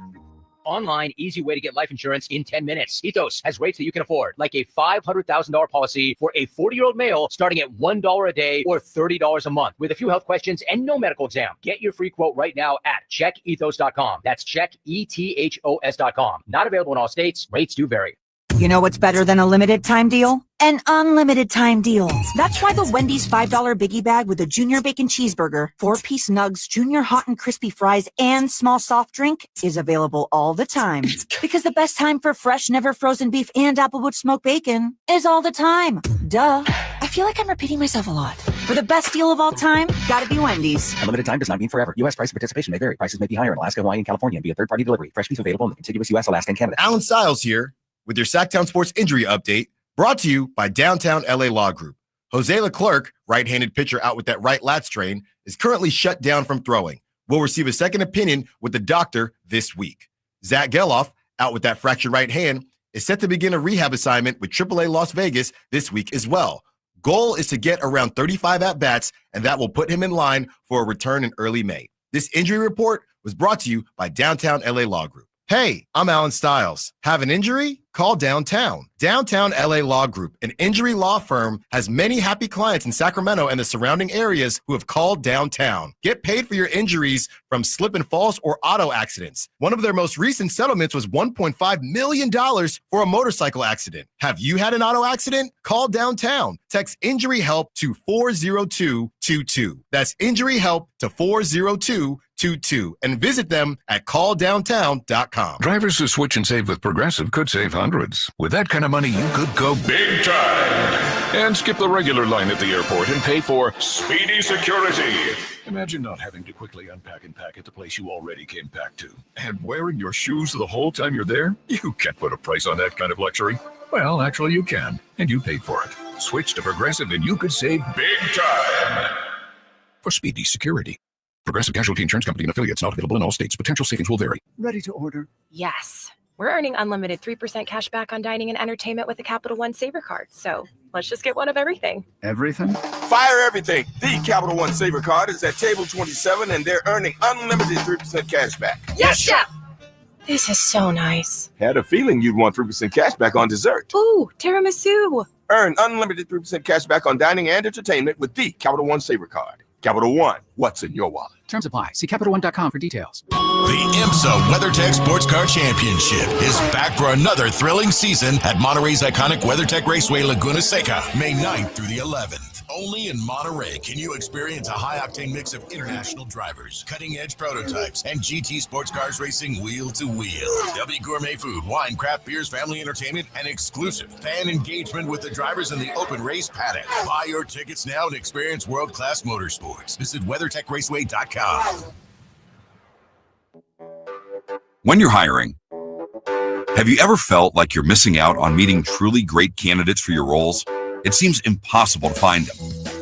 Online, easy way to get life insurance in 10 minutes. Ethos has rates that you can afford, like a $500,000 policy for a 40-year-old male starting at $1 a day or $30 a month with a few health questions and no medical exam. Get your free quote right now at checkethos.com. That's checkethos.com. Not available in all states. Rates do vary. You know what's better than a limited time deal? An unlimited time deal. That's why the Wendy's $5 biggie bag with a junior bacon cheeseburger, 4-piece nugs, junior hot and crispy fries, and small soft drink is available all the time. Because the best time for fresh, never frozen beef and Applewood smoked bacon is all the time. Duh. I feel like I'm repeating myself a lot. For the best deal of all time, gotta be Wendy's. Unlimited time does not mean forever. U.S. price and participation may vary. Prices may be higher in Alaska, Hawaii, and California and via third-party delivery. Fresh beef available in the contiguous U.S., Alaska, and Canada. Allen Stiles here with your Sacktown Sports injury update, brought to you by Downtown LA Law Group. Jose Leclerc, right-handed pitcher out with that right lat strain, is currently shut down from throwing. Will receive a second opinion with the doctor this week. Zach Geloff, out with that fractured right hand, is set to begin a rehab assignment with AAA Las Vegas this week as well. Goal is to get around 35 at-bats, and that will put him in line for a return in early May. This injury report was brought to you by Downtown LA Law Group. Hey, I'm Allen Stiles. Have an injury? Call Downtown. Downtown LA Law Group, an injury law firm, has many happy clients in Sacramento and the surrounding areas who have called Downtown. Get paid for your injuries from slip and falls or auto accidents. One of their most recent settlements was $1.5 million for a motorcycle accident. Have you had an auto accident? Call Downtown. Text injury help to 40222. That's injury help to 40222 and visit them at calldowntown.com. Drivers who switch and save with Progressive could save hundreds. With that kind of money, you could go big time and skip the regular line at the airport and pay for speedy security. Imagine not having to quickly unpack and pack at the place you already came packed to. And wearing your shoes the whole time you're there? You can't put a price on that kind of luxury. Well, actually you can, and you paid for it. Switch to Progressive and you could save big time for speedy security. Progressive Casualty Insurance Company and affiliates, not available in all states. Potential savings will vary. Ready to order. Yes. We're earning unlimited 3% cash back on dining and entertainment with the Capital One Saver Card. So let's just get one of everything. Everything? Fire everything. The Capital One Saver Card is at table 27, and they're earning unlimited 3% cash back. Yes, Chef! This is so nice. Had a feeling you'd want 3% cash back on dessert. Ooh, tiramisu. Earn unlimited 3% cash back on dining and entertainment with the Capital One Saver Card. Capital One, what's in your wallet? Terms apply. See CapitalOne.com for details. The IMSA WeatherTech Sports Car Championship is back for another thrilling season at Monterey's iconic WeatherTech Raceway, Laguna Seca, May 9th through the 11th. Only in Monterey can you experience a high-octane mix of international drivers, cutting-edge prototypes, and GT sports cars racing wheel to wheel. There'll be gourmet food, wine, craft beers, family entertainment, and exclusive fan engagement with the drivers in the open race paddock. Buy your tickets now and experience world-class motorsports. Visit WeatherTechRaceway.com. When you're hiring, have you ever felt like you're missing out on meeting truly great candidates for your roles? It seems impossible to find them.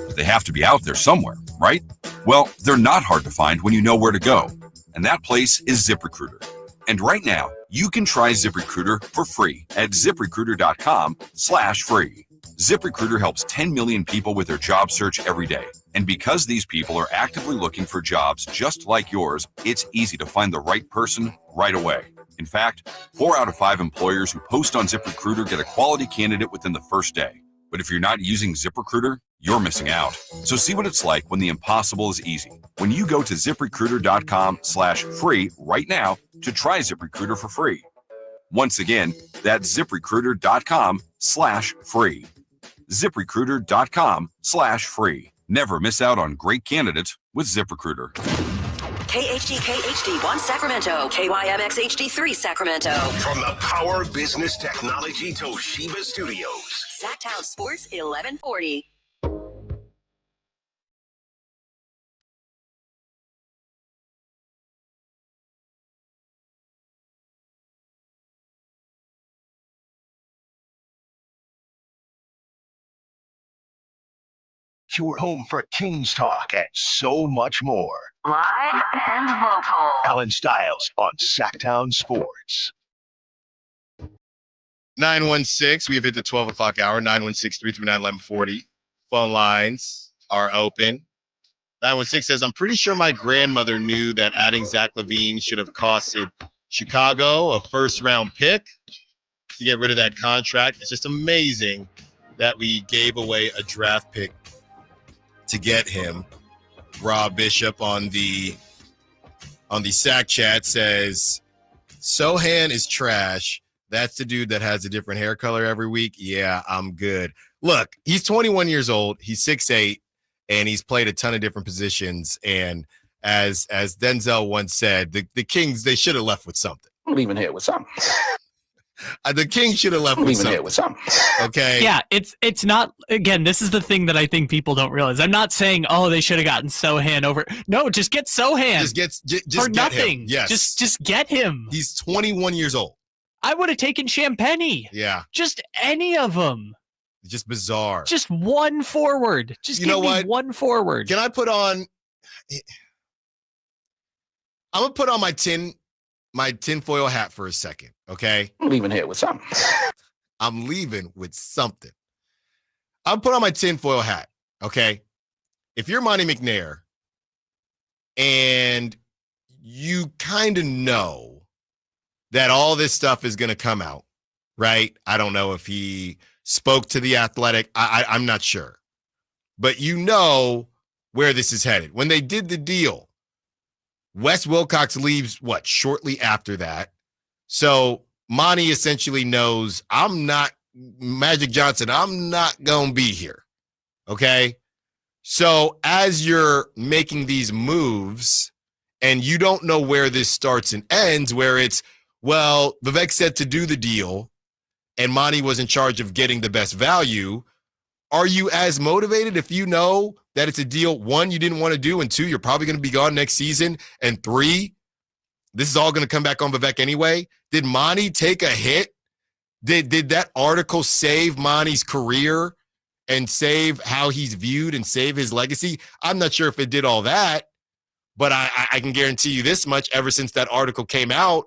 But they have to be out there somewhere, right? Well, they're not hard to find when you know where to go. And that place is ZipRecruiter. And right now, you can try ZipRecruiter for free at ZipRecruiter.com/free. ZipRecruiter helps 10 million people with their job search every day. And because these people are actively looking for jobs just like yours, it's easy to find the right person right away. In fact, 4 out of 5 employers who post on ZipRecruiter get a quality candidate within the first day. But if you're not using ZipRecruiter, you're missing out. So see what it's like when the impossible is easy. When you go to ZipRecruiter.com/free right now to try ZipRecruiter for free. Once again, that's ZipRecruiter.com/free. ZipRecruiter.com/free. Never miss out on great candidates with ZipRecruiter. KHD1 Sacramento, KYMX HD3 Sacramento. From the Power Business Technology Toshiba Studios. Sacktown Sports 1140. Your home for Kings Talk and so much more. Live and local. Allen Stiles on Sacktown Sports. 916, we have hit the 12 o'clock hour, 916-339-1140. Phone lines are open. 916 says, I'm pretty sure my grandmother knew that adding Zack Lavine should have costed Chicago a first-round pick to get rid of that contract. It's just amazing that we gave away a draft pick to get him. Rob Bishop on the Sack Chat says, Sohan is trash. That's the dude that has a different hair color every week. Yeah, I'm good. Look, he's 21 years old. He's 6'8", and he's played a ton of different positions. And as Denzel once said, the Kings, they should have left with something. I'm leaving here with something. The Kings should have left with something. Okay. Yeah, it's not. Again, this is the thing that I think people don't realize. I'm not saying, oh, they should have gotten Sohan over. No, just get Sohan. Just for get nothing. Him. Yes. Just get him. He's 21 years old. I would have taken Champagny. Yeah. Just any of them. Just bizarre. Just one forward. Just give me one forward. Can I put on? I'm gonna put on my tinfoil hat for a second. Okay. I'm leaving here with something. I'm leaving with something. I'll put on my tinfoil hat. Okay. If you're Monty McNair and you kind of know that all this stuff is going to come out, right? I don't know if he spoke to The Athletic. I'm not sure. But you know where this is headed. When they did the deal, Wes Wilcox leaves, shortly after that. So Monty essentially knows Magic Johnson, I'm not going to be here. Okay? So as you're making these moves and you don't know where this starts and ends, where it's, well, Vivek said to do the deal and Monty was in charge of getting the best value, are you as motivated if you know that it's a deal, 1, you didn't want to do, and 2, you're probably going to be gone next season, and 3, this is all going to come back on Vivek anyway? Did Monty take a hit? Did that article save Monty's career and save how he's viewed and save his legacy? I'm not sure if it did all that, but I can guarantee you this much. Ever since that article came out,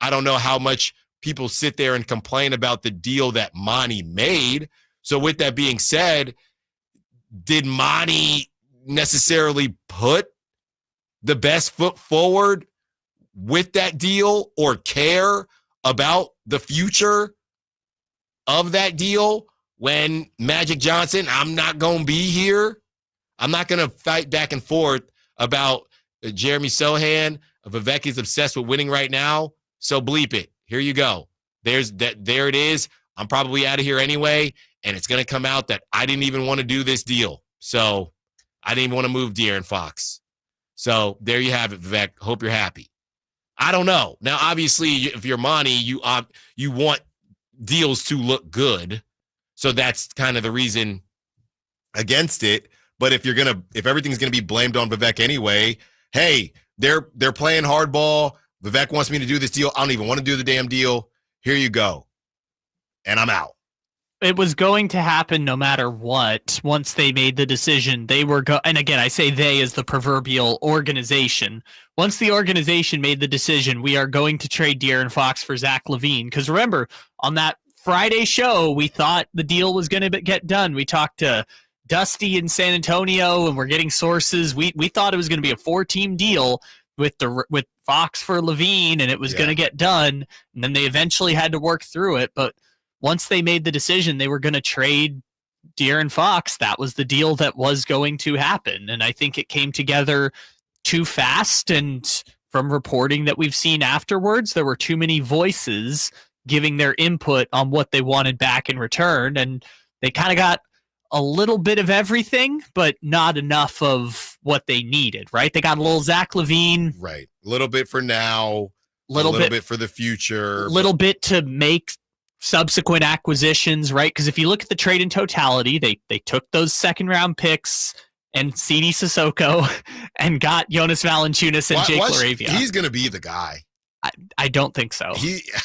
I don't know how much people sit there and complain about the deal that Monty made. So with that being said, did Monty necessarily put the best foot forward with that deal or care about the future of that deal when Magic Johnson, I'm not going to be here? I'm not going to fight back and forth about Jeremy Sohan. Vivek is obsessed with winning right now, so bleep it. Here you go. There it is. I'm probably out of here anyway, and it's going to come out that I didn't even want to do this deal. So I didn't even want to move De'Aaron Fox. So there you have it, Vivek. Hope you're happy. I don't know. Now, obviously, if you're Monty, you want deals to look good. So that's kind of the reason against it. But if everything's gonna be blamed on Vivek anyway, hey, they're playing hardball. Vivek wants me to do this deal. I don't even want to do the damn deal. Here you go. And I'm out. It was going to happen no matter what. Once they made the decision, they were and again, I say they as the proverbial organization. Once the organization made the decision, we are going to trade De'Aaron Fox for Zack Lavine. Because remember, on that Friday show, we thought the deal was going to get done. We talked to Dusty in San Antonio, and we're getting sources. We thought it was going to be a 4-team deal with Fox for Lavine, and it was going to get done. And then they eventually had to work through it, but once they made the decision they were going to trade De'Aaron Fox, that was the deal that was going to happen. And I think it came together too fast. And from reporting that we've seen afterwards, there were too many voices giving their input on what they wanted back in return. And they kind of got a little bit of everything, but not enough of what they needed, right? They got a little Zack Lavine. Right. A little bit for now, a little bit for the future. A little bit to make subsequent acquisitions, right? Because if you look at the trade in totality, they took those second-round picks and CD Sissoko and got Jonas Valanciunas and Jake Laravia. He's going to be the guy. I don't think so.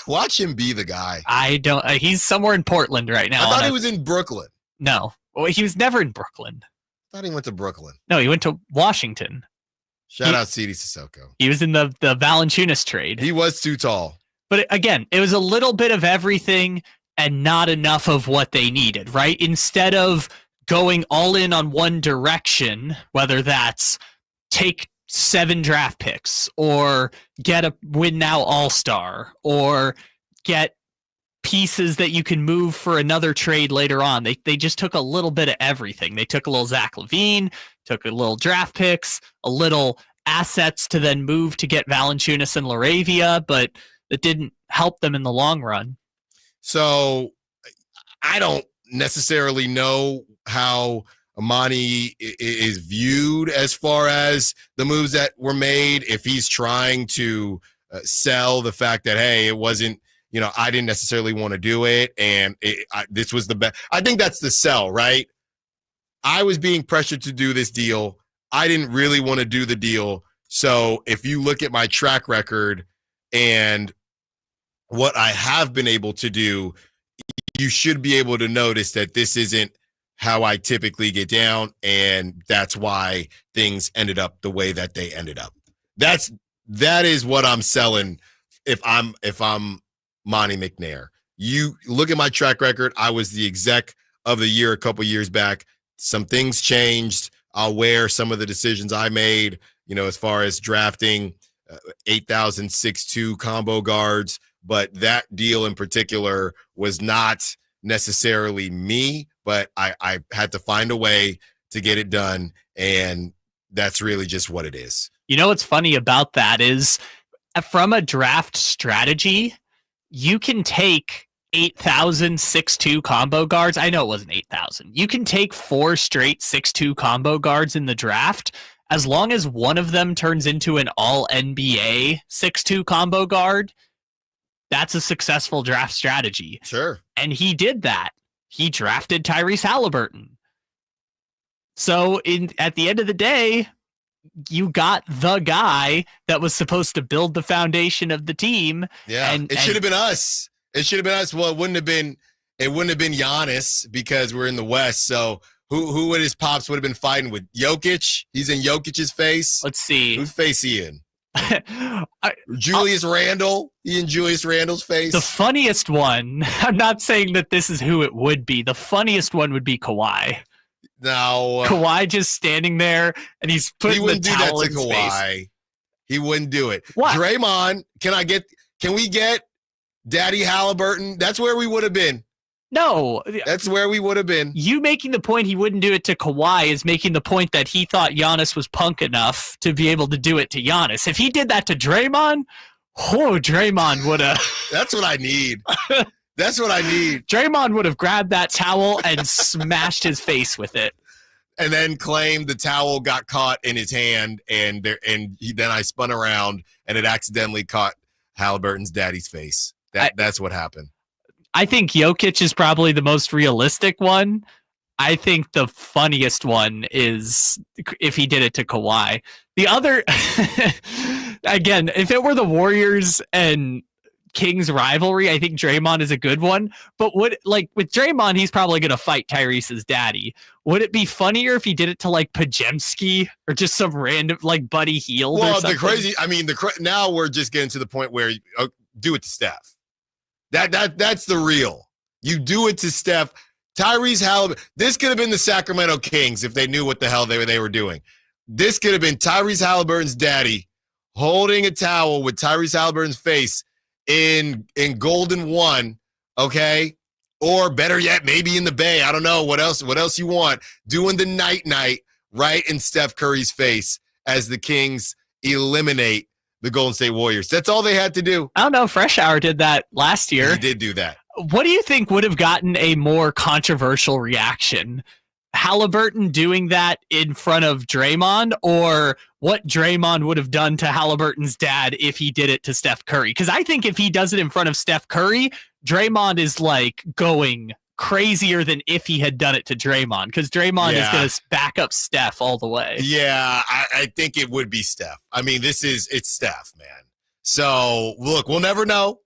Watch him be the guy. I don't. He's somewhere in Portland right now. I thought he was in Brooklyn. No. Well, he was never in Brooklyn. I thought he went to Brooklyn. No, he went to Washington. Shout out CD Sissoko. He was in the Valanciunas trade. He was too tall. But again, it was a little bit of everything and not enough of what they needed, right? Instead of going all in on one direction, whether that's take 7 draft picks or get a win now all-star or get pieces that you can move for another trade later on. They just took a little bit of everything. They took a little Zack Lavine, took a little draft picks, a little assets to then move to get Valanciunas and Laravia, but it didn't help them in the long run. So I don't necessarily know how Amani is viewed as far as the moves that were made. If he's trying to sell the fact that, hey, it wasn't, I didn't necessarily want to do it, and this was the best. I think that's the sell, right? I was being pressured to do this deal. I didn't really want to do the deal. So if you look at my track record and what I have been able to do, you should be able to notice that this isn't how I typically get down, and that's why things ended up the way that they ended up. That is what I'm selling if I'm Monty McNair. You look at my track record. I was the exec of the year a couple years back. Some things changed. I'll wear some of the decisions I made, as far as drafting 8,006-2 combo guards. But that deal in particular was not necessarily me, but I had to find a way to get it done. And that's really just what it is. What's funny about that is from a draft strategy, you can take 8,000 6'2 combo guards. I know it wasn't 8,000. You can take 4 straight 6'2 combo guards in the draft. As long as one of them turns into an all NBA 6'2 combo guard, that's a successful draft strategy. Sure. And he did that. He drafted Tyrese Halliburton. So at the end of the day, you got the guy that was supposed to build the foundation of the team. Yeah, it should have been us. It should have been us. Well, it wouldn't have been Giannis because we're in the West. So who would his pops would have been fighting with? Jokic? He's in Jokic's face. Let's see. Whose face he in? Julius Randle? He in Julius Randle's face? The funniest one, I'm not saying that this is who it would be. The funniest one would be Kawhi. No. Kawhi just standing there, and he's putting the towel in his face. He wouldn't do it. What? Draymond, can we get Daddy Halliburton? That's where we would have been. No. That's where we would have been. You making the point he wouldn't do it to Kawhi is making the point that he thought Giannis was punk enough to be able to do it to Giannis. If he did that to Draymond, Draymond would have. That's what I need. That's what I need. Draymond would have grabbed that towel and smashed his face with it. and then claimed the towel got caught in his hand, and then I spun around and it accidentally caught Halliburton's daddy's face. That's what happened. I think Jokic is probably the most realistic one. I think the funniest one is if he did it to Kawhi. The other, again, if it were the Warriors and Kings rivalry, I think Draymond is a good one. But with Draymond, he's probably going to fight Tyrese's daddy. Would it be funnier if he did it to like Pajemski or just some random like Buddy Hield? Well, or something? Now we're just getting to the point where do it to Steph. That's the real. You do it to Steph. Tyrese Halliburton. This could have been the Sacramento Kings if they knew what the hell they were doing. This could have been Tyrese Halliburton's daddy holding a towel with Tyrese Halliburton's face in Golden 1, okay? Or better yet, maybe in the Bay. I don't know what else you want. Doing the night right in Steph Curry's face as the Kings eliminate the Golden State Warriors. That's all they had to do. I don't know. Fresh Hour did that last year. He did do that. What do you think would have gotten a more controversial reaction? Halliburton doing that in front of Draymond, or what Draymond would have done to Halliburton's dad if he did it to Steph Curry? Because I think if he does it in front of Steph Curry, Draymond is like going crazier than if he had done it to Draymond, because Draymond is going to back up Steph all the way. Yeah, I think it would be Steph. I mean, it's Steph, man. So, look, we'll never know.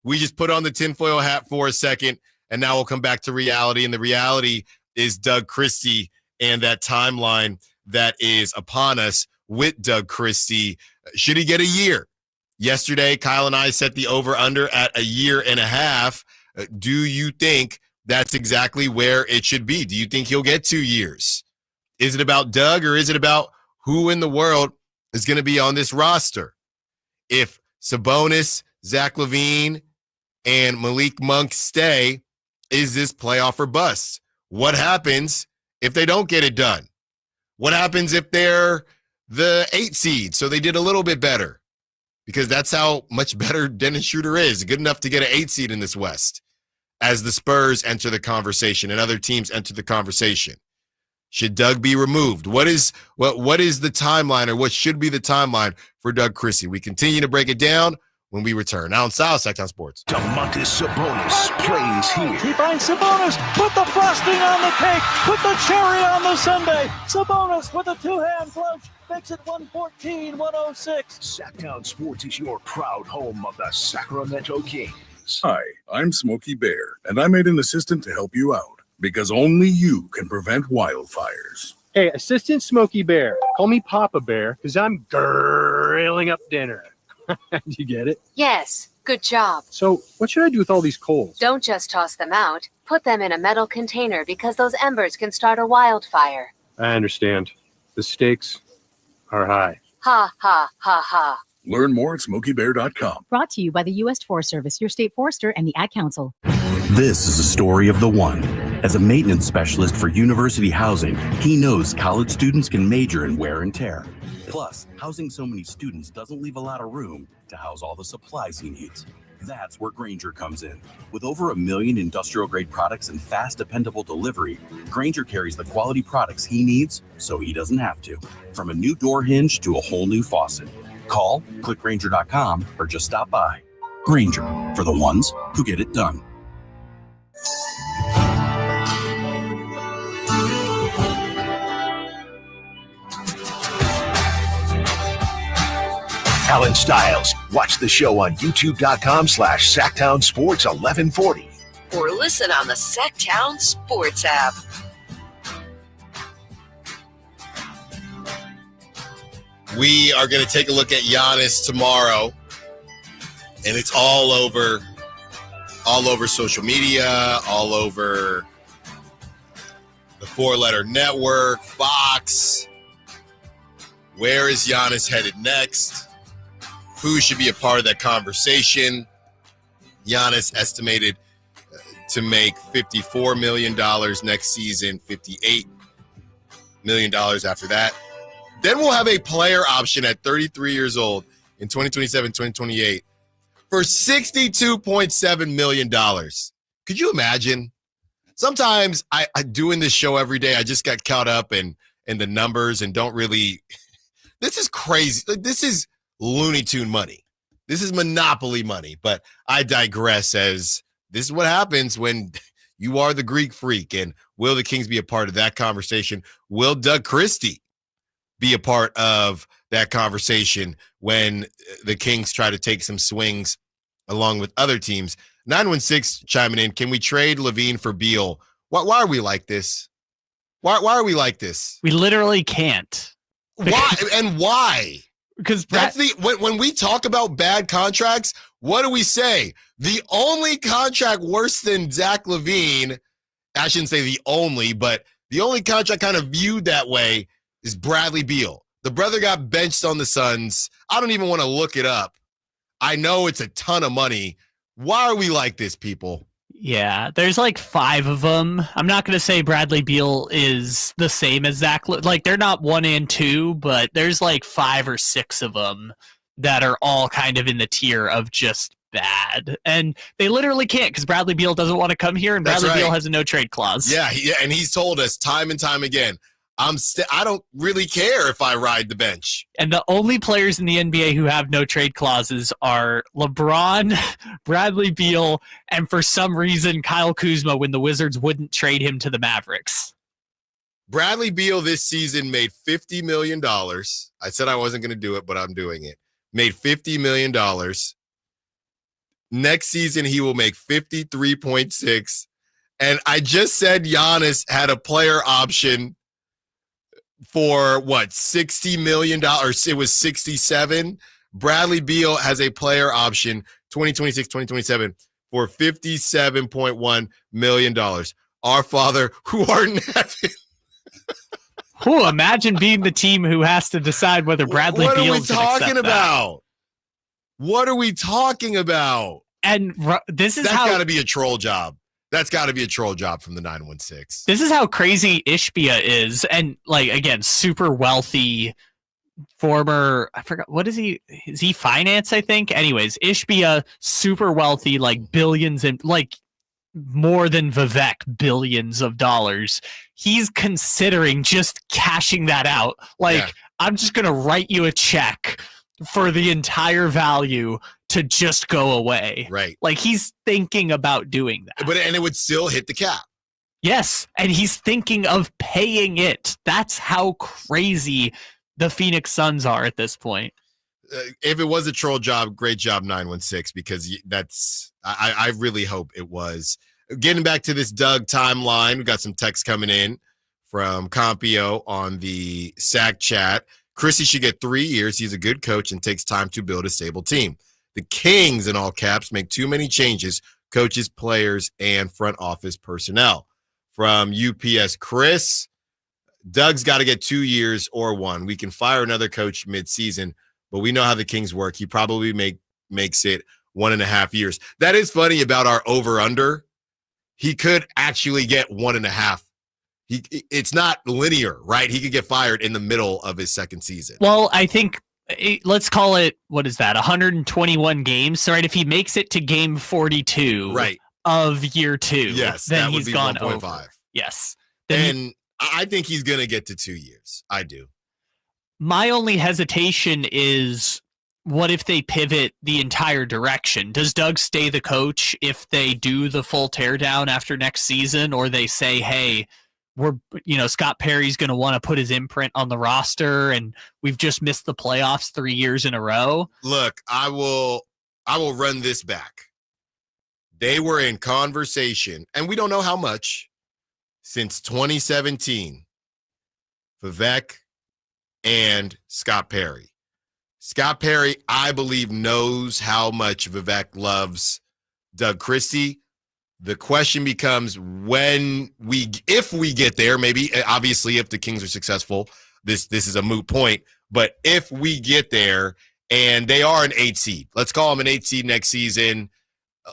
We just put on the tinfoil hat for a second, and now we'll come back to reality. And the reality is Doug Christie and that timeline that is upon us with Doug Christie. Should he get a year? Yesterday, Kyle and I set the over-under at 1.5 years. Do you think that's exactly where it should be? Do you think he'll get 2 years? Is it about Doug, or is it about who in the world is going to be on this roster? If Sabonis, Zack Lavine, and Malik Monk stay, is this playoff or bust? What happens if they don't get it done? What happens if they're the 8 seed, so they did a little bit better? Because that's how much better Dennis Schroeder is, good enough to get an 8 seed in this West, as the Spurs enter the conversation and other teams enter the conversation. Should Doug be removed? What is the timeline, or what should be the timeline for Doug Christie? We continue to break it down when we return. Allen Stiles, Sacktown Sports. Domantas Sabonis plays here. He finds Sabonis. Put the frosting on the cake. Put the cherry on the sundae. Sabonis with a two-hand flush makes it 114-106. Sacktown Sports is your proud home of the Sacramento Kings. Hi, I'm Smokey Bear, and I made an assistant to help you out, because only you can prevent wildfires. Hey, Assistant Smokey Bear. Call me Papa Bear, because I'm grilling up dinner. Do you get it? Yes, good job. So, what should I do with all these coals? Don't just toss them out. Put them in a metal container, because those embers can start a wildfire. I understand. The stakes are high. Ha, ha, ha, ha. Learn more at SmokeyBear.com. Brought to you by the U.S. Forest Service, your state forester, and the Ad Council. This is the story of the one. As a maintenance specialist for university housing, he knows college students can major in wear and tear. Plus, housing so many students doesn't leave a lot of room to house all the supplies he needs. That's where Grainger comes in. With over 1 million industrial-grade products and fast, dependable delivery, Grainger carries the quality products he needs so he doesn't have to. From a new door hinge to a whole new faucet. Call, click Grainger.com, or just stop by. Grainger, for the ones who get it done. Allen Stiles. Watch the show on youtube.com/Sacktown Sports 1140. Or listen on the Sacktown Sports app. We are going to take a look at Giannis tomorrow, and it's all over social media, all over the four-letter network, Fox. Where is Giannis headed next? Who should be a part of that conversation? Giannis estimated to make $54 million next season, $58 million after that. Then we'll have a player option at 33 years old in 2027, 2028 for $62.7 million. Could you imagine? Sometimes I doing this show every day, I just got caught up in and the numbers and don't really – this is crazy. Like, this is Looney Tune money. This is Monopoly money. But I digress, as this is what happens when you are the Greek freak. And will the Kings be a part of that conversation? Will Doug Christie be a part of that conversation when the Kings try to take some swings along with other teams? 916 chiming in. Can we trade Lavine for Beal? Why are we like this? Why are we like this? We literally can't. Why? And why? Because that's when we talk about bad contracts, what do we say? The only contract worse than Zack Lavine, I shouldn't say the only, but the only contract kind of viewed that way is Bradley Beal. The brother got benched on the Suns. I don't even want to look it up. I know it's a ton of money. Why are we like this, people? Yeah, there's like 5 of them. I'm not going to say Bradley Beal is the same as Zach. Like, they're not 1 and 2, but there's like 5 or 6 of them that are all kind of in the tier of just bad. And they literally can't because Bradley Beal doesn't want to come here, and Bradley Beal has a no-trade clause. Yeah, and he's told us time and time again, I don't really care if I ride the bench. And the only players in the NBA who have no trade clauses are LeBron, Bradley Beal, and for some reason Kyle Kuzma when the Wizards wouldn't trade him to the Mavericks. Bradley Beal this season made $50 million. I said I wasn't going to do it, but I'm doing it. Made $50 million. Next season, he will make 53.6. And I just said Giannis had a player option for what, $60 million? It was 67. Bradley Beal has a player option 2026, 2027 for $57.1 million. Our Father who art in heaven. Imagine being the team who has to decide whether Bradley Beal's going to accept that. What are we talking about? And that's got to be a troll job. That's got to be a troll job from the 916. This is how crazy Ishbia is. And, like, again, super wealthy former, I forgot, what is he? Is he finance, I think? Anyways, Ishbia, super wealthy, like billions and like more than Vivek, billions of dollars. He's considering just cashing that out. Like, I'm just going to write you a check for the entire value to just go away. Right. Like, he's thinking about doing that. And it would still hit the cap. Yes. And he's thinking of paying it. That's how crazy the Phoenix Suns are at this point. If it was a troll job, great job, 916, because I really hope it was. Getting back to this Doug timeline, we got some text coming in from Compio on the SAC chat. Christie should get 3 years. He's a good coach and takes time to build a stable team. The Kings, in all caps, make too many changes, coaches, players, and front office personnel. From UPS Chris, Doug's got to get 2 years or 1. We can fire another coach mid-season, but we know how the Kings work. He probably makes it 1.5 years. That is funny about our over-under. He could actually get 1.5. It's not linear, right? He could get fired in the middle of his second season. Well, I think let's call it, what is that, 121 games. So, right, if he makes it to game 42 of year 2, yes, then that he's would be gone 1.5. over. Yes. And I think he's going to get to 2 years. I do. My only hesitation is, what if they pivot the entire direction? Does Doug stay the coach if they do the full teardown after next season, or they say, hey, Scott Perry's going to want to put his imprint on the roster, and we've just missed the playoffs 3 years in a row? Look, I will run this back. They were in conversation, and we don't know how much, since 2017, Vivek and Scott Perry. Scott Perry, I believe, knows how much Vivek loves Doug Christie. The question becomes if we get there, maybe, obviously, if the Kings are successful, this is a moot point. But if we get there and they are an 8 seed, let's call them an 8 seed next season,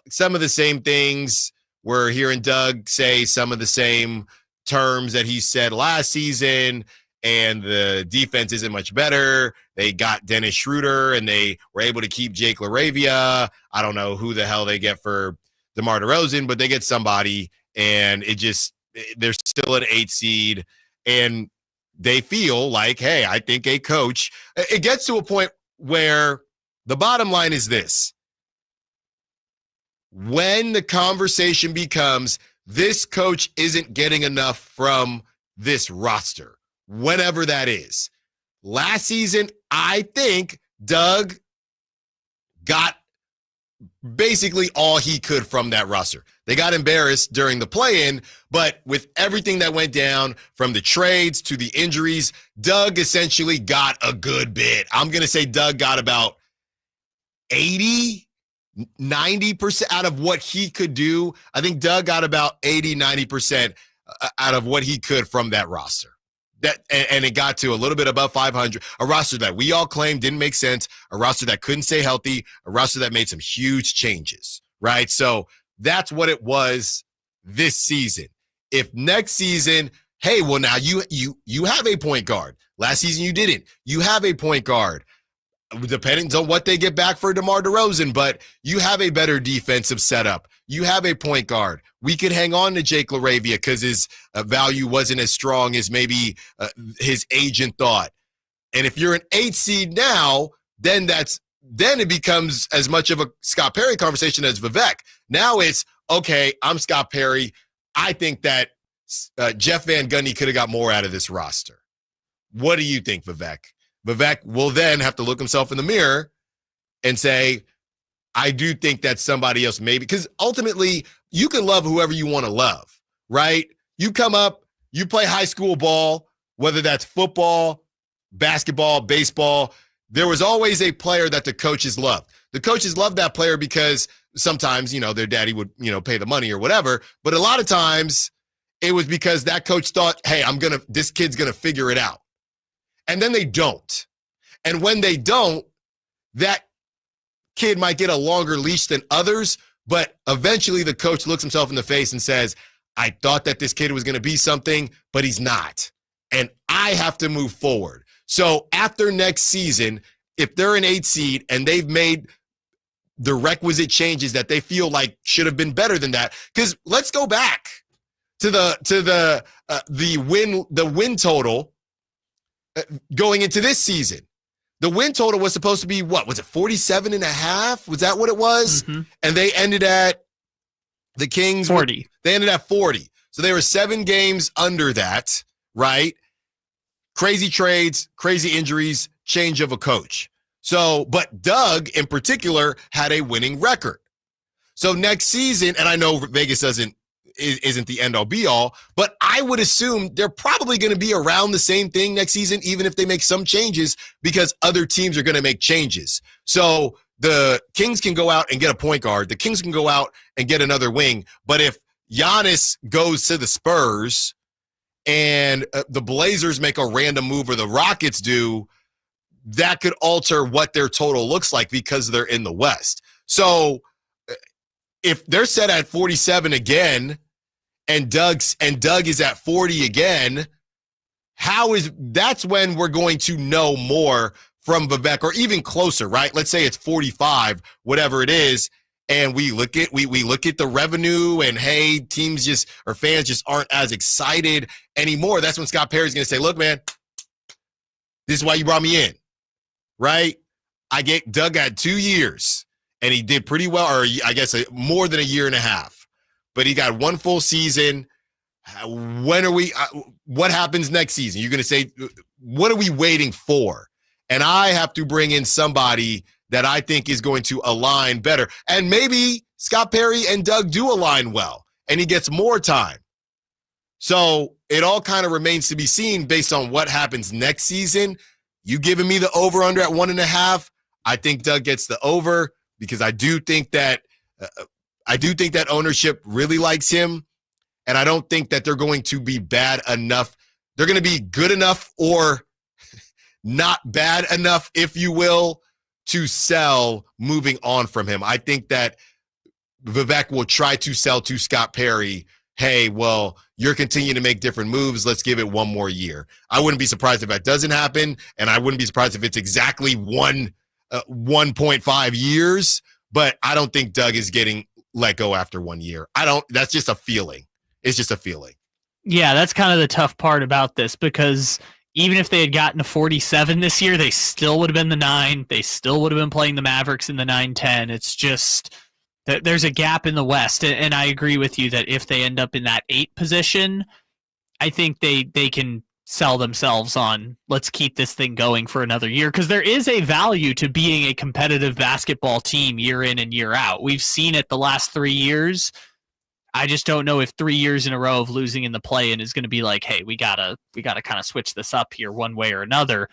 some of the same things we're hearing Doug say, some of the same terms that he said last season, and the defense isn't much better. They got Dennis Schroeder, and they were able to keep Jake LaRavia. I don't know who the hell they get for DeMar DeRozan, but they get somebody, and they're still an 8 seed. And they feel like, hey, I think a coach, it gets to a point where the bottom line is this. When the conversation becomes this coach isn't getting enough from this roster, whenever that is. Last season, I think Doug got basically all he could from that roster. They got embarrassed during the play-in, but with everything that went down from the trades to the injuries, Doug essentially got a good bit. I'm going to say Doug got about 80, 90% out of what he could do. I think Doug got about 80, 90% out of what he could from that roster. And it got to a little bit above 500, a roster that we all claimed didn't make sense, a roster that couldn't stay healthy, a roster that made some huge changes, right? So that's what it was this season. If next season, hey, well, now you have a point guard. Last season you didn't. You have a point guard. Depending on what they get back for DeMar DeRozan, but you have a better defensive setup. You have a point guard. We could hang on to Jake LaRavia because his value wasn't as strong as maybe his agent thought. And if you're an 8 seed now, then it becomes as much of a Scott Perry conversation as Vivek. Now it's, okay, I'm Scott Perry. I think that Jeff Van Gundy could have got more out of this roster. What do you think, Vivek? Vivek will then have to look himself in the mirror and say, I do think that somebody else maybe, because ultimately you can love whoever you want to love, right? You come up, you play high school ball, whether that's football, basketball, baseball. There was always a player that the coaches loved. The coaches loved that player because sometimes, their daddy would, pay the money or whatever. But a lot of times it was because that coach thought, hey, this kid's going to figure it out. And then they don't. And when they don't, that kid might get a longer leash than others, but eventually the coach looks himself in the face and says, I thought that this kid was going to be something, but he's not. And I have to move forward. So after next season, if they're an 8 seed and they've made the requisite changes that they feel like should have been better than that, because let's go back to the win total going into this season. The win total was supposed to be, what was it, 47.5? Was that what it was? Mm-hmm. And they ended at, the Kings 40. They ended at 40. So they were 7 games under that, right? Crazy trades, crazy injuries, change of a coach. So, but Doug in particular had a winning record. So next season, and I know Vegas isn't the end all be all, but I would assume they're probably going to be around the same thing next season, even if they make some changes, because other teams are going to make changes. So the Kings can go out and get a point guard. The Kings can go out and get another wing. But if Giannis goes to the Spurs and the Blazers make a random move or the Rockets do, that could alter what their total looks like because they're in the West. So if they're set at 47 again, and Doug is at 40 again, that's when we're going to know more from Vivek, or even closer, right? Let's say it's 45, whatever it is, and we look at the revenue, and hey, teams or fans just aren't as excited anymore. That's when Scott Perry's going to say, look, man, this is why you brought me in, right? Doug had 2 years. And he did pretty well, or I guess more than a year and a half. But he got 1 full season. What happens next season? You're going to say, what are we waiting for? And I have to bring in somebody that I think is going to align better. And maybe Scott Perry and Doug do align well, and he gets more time. So it all kind of remains to be seen based on what happens next season. You giving me the over-under at 1.5. I think Doug gets the over, because I do think that ownership really likes him, and I don't think that they're going to be bad enough. They're going to be good enough or not bad enough, if you will, to sell moving on from him. I think that Vivek will try to sell to Scott Perry, hey, well, you're continuing to make different moves. Let's give it 1 more year. I wouldn't be surprised if that doesn't happen, and I wouldn't be surprised if it's exactly 1.5 years, but I don't think Doug is getting let go after 1 year. That's just a feeling. It's just a feeling. Yeah, that's kind of the tough part about this, because even if they had gotten to 47 this year, they still would have been the 9. They still would have been playing the Mavericks in the 9-10. It's just that there's a gap in the West. And I agree with you that if they end up in that 8 position, I think they can sell themselves on, let's keep this thing going for another year, because there is a value to being a competitive basketball team year in and year out. We've seen it the last 3 years. I just don't know if 3 years in a row of losing in the play-in is going to be like, hey, we gotta kind of switch this up here one way or another.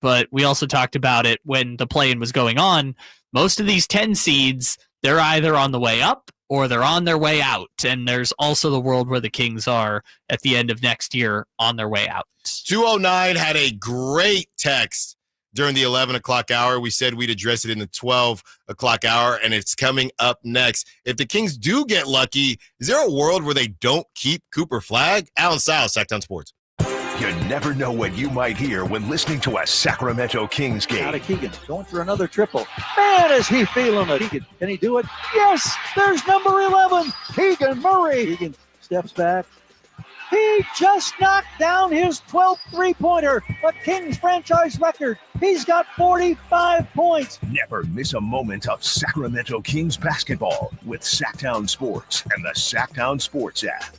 But we also talked about it when the play-in was going on. Most of these 10 seeds, they're either on the way up or they're on their way out. And there's also the world where the Kings are at the end of next year on their way out. 209 had a great text during the 11 o'clock hour. We said we'd address it in the 12 o'clock hour, and it's coming up next. If the Kings do get lucky, is there a world where they don't keep Cooper Flagg? Allen Stiles, Sacktown Sports. You never know what you might hear when listening to a Sacramento Kings game. Out of Keegan, going for another triple. Man, is he feeling it. Keegan, can he do it? Yes, there's number 11, Keegan Murray. Keegan steps back. He just knocked down his 12th three-pointer, a Kings franchise record. He's got 45 points. Never miss a moment of Sacramento Kings basketball with Sacktown Sports and the Sacktown Sports app.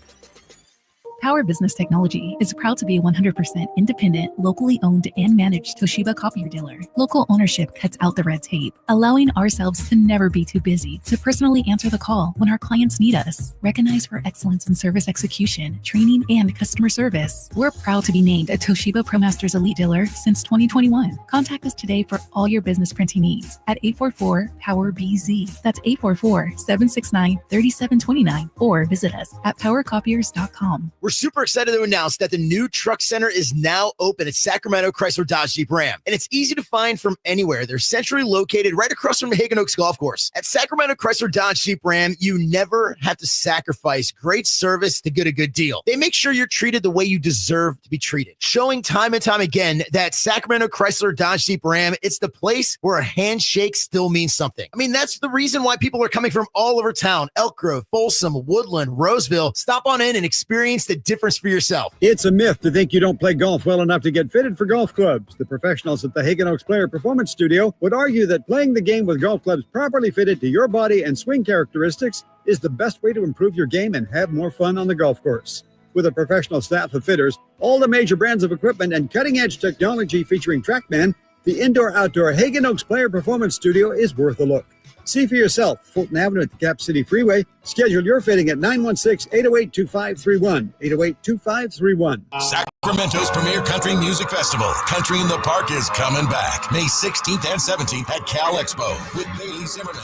Power Business Technology is proud to be a 100% independent, locally owned and managed Toshiba copier dealer. Local ownership cuts out the red tape, allowing ourselves to never be too busy to personally answer the call when our clients need us. Recognized for excellence in service execution, training, and customer service, we're proud to be named a Toshiba ProMasters Elite Dealer since 2021. Contact us today for all your business printing needs at 844-POWER-BZ. That's 844-769-3729, or visit us at powercopiers.com. We're super excited to announce that the new Truck Center is now open at Sacramento Chrysler Dodge Jeep Ram. And it's easy to find from anywhere. They're centrally located right across from Hagan Oaks Golf Course. At Sacramento Chrysler Dodge Jeep Ram, you never have to sacrifice great service to get a good deal. They make sure you're treated the way you deserve to be treated. Showing time and time again that Sacramento Chrysler Dodge Jeep Ram, it's the place where a handshake still means something. I mean, that's the reason why people are coming from all over town. Elk Grove, Folsom, Woodland, Roseville. Stop on in and experience the difference for yourself. It's a myth to think you don't play golf well enough to get fitted for golf clubs. The professionals at the Hagan Oaks Player Performance Studio would argue that playing the game with golf clubs properly fitted to your body and swing characteristics is the best way to improve your game and have more fun on the golf course. With a professional staff of fitters, all the major brands of equipment, and cutting-edge technology featuring TrackMan, the indoor-outdoor Hagan Oaks Player Performance Studio is worth a look. See for yourself, Fulton Avenue at the Cap City Freeway. Schedule your fitting at 916-808-2531, 808-2531. Sacramento's premier country music festival, Country in the Park, is coming back May 16th and 17th at Cal Expo with Bailey Zimmerman,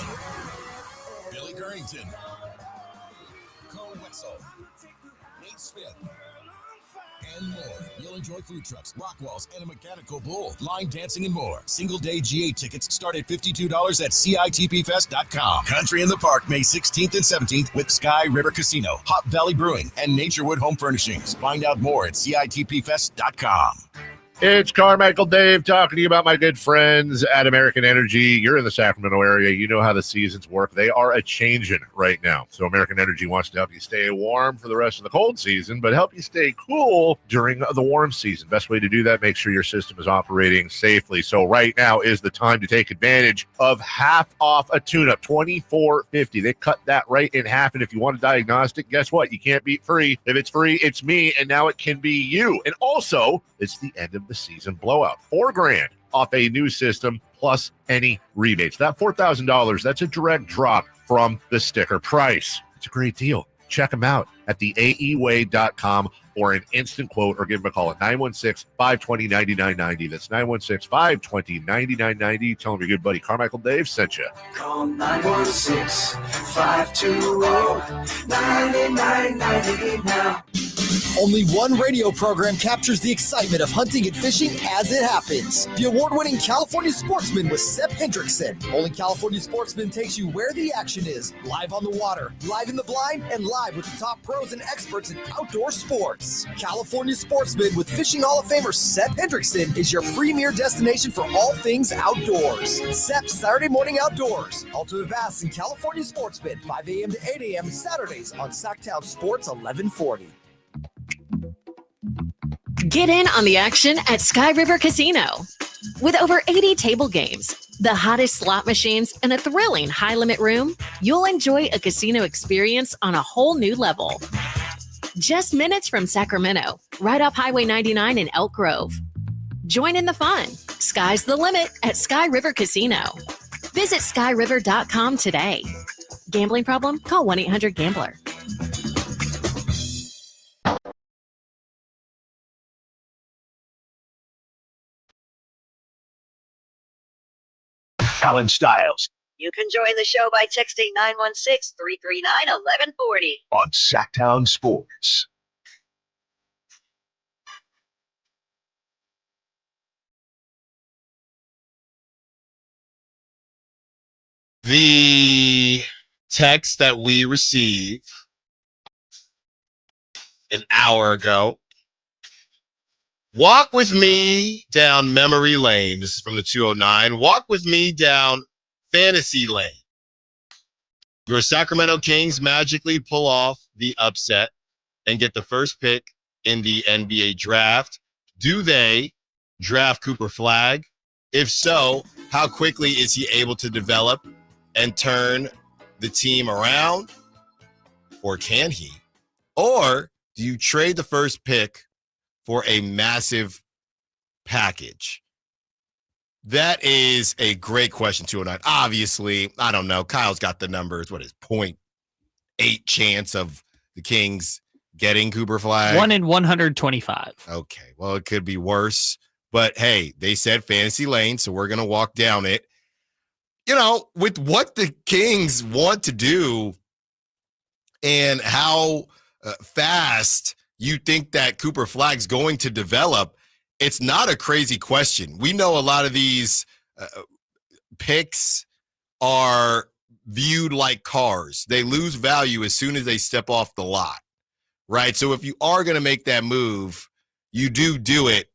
Billy Gurrington, Cole Wetzel, Nate Smith, and more. You'll enjoy food trucks, rock walls, and a mechanical bull, line dancing, and more. Single-day GA tickets start at $52 at CITPFest.com. Country in the Park, May 16th and 17th with Sky River Casino, Hop Valley Brewing, and Naturewood Home Furnishings. Find out more at CITPFest.com. It's Carmichael Dave talking to you about my good friends at American Energy. You're in the Sacramento area. You know how the seasons work. They are a-changing right now. So American Energy wants to help you stay warm for the rest of the cold season, but help you stay cool during the warm season. Best way to do that, make sure your system is operating safely. So right now is the time to take advantage of half off a tune-up, $24.50. They cut that right in half, and if you want a diagnostic, guess what? You can't beat free. If it's free, it's me, and now it can be you. And also, it's the end of the season blowout. $4,000 off a new system plus any rebates. That $4,000, that's a direct drop from the sticker price. It's a great deal. Check them out at theaeway.com or an instant quote, or give them a call at 916-520-9990. That's 916-520-9990. Tell them your good buddy Carmichael Dave sent you. Call 916-520-9990 now. Only one radio program captures the excitement of hunting and fishing as it happens. The award-winning California Sportsman with Sep Hendrickson. Only California Sportsman takes you where the action is. Live on the water, live in the blind, and live with the top pros and experts in outdoor sports. California Sportsman with Fishing Hall of Famer Sep Hendrickson is your premier destination for all things outdoors. Sep's Saturday Morning Outdoors. Ultimate Bass and California Sportsman, 5 a.m. to 8 a.m. Saturdays on Sacktown Sports 1140. Get in on the action at Sky River Casino. With over 80 table games, the hottest slot machines, and a thrilling high-limit room, you'll enjoy a casino experience on a whole new level. Just minutes from Sacramento, right off Highway 99 in Elk Grove. Join in the fun. Sky's the limit at Sky River Casino. Visit skyriver.com today. Gambling problem? Call 1-800-GAMBLER. Allen Stiles You can join the show by texting 916-339-1140. on Sacktown Sports. The text that we received an hour ago. Walk with me down memory lane. This is from the 209. Walk with me down fantasy lane. Your Sacramento Kings magically pull off the upset and get the first pick in the NBA draft. Do they draft Cooper Flagg? If so, how quickly is he able to develop and turn the team around? Or can he? Or do you trade the first pick for a massive package? That is a great question, 209. Obviously, I don't know. Kyle's got the numbers. What is 0.8 chance of the Kings getting Cooper Flagg? 1 in 125. Okay, well, it could be worse. But, hey, they said fantasy lane, so we're going to walk down it. You know, with what the Kings want to do and how fast you think that Cooper Flagg's going to develop, it's not a crazy question. We know a lot of these picks are viewed like cars. They lose value as soon as they step off the lot, right? So if you are going to make that move, you do it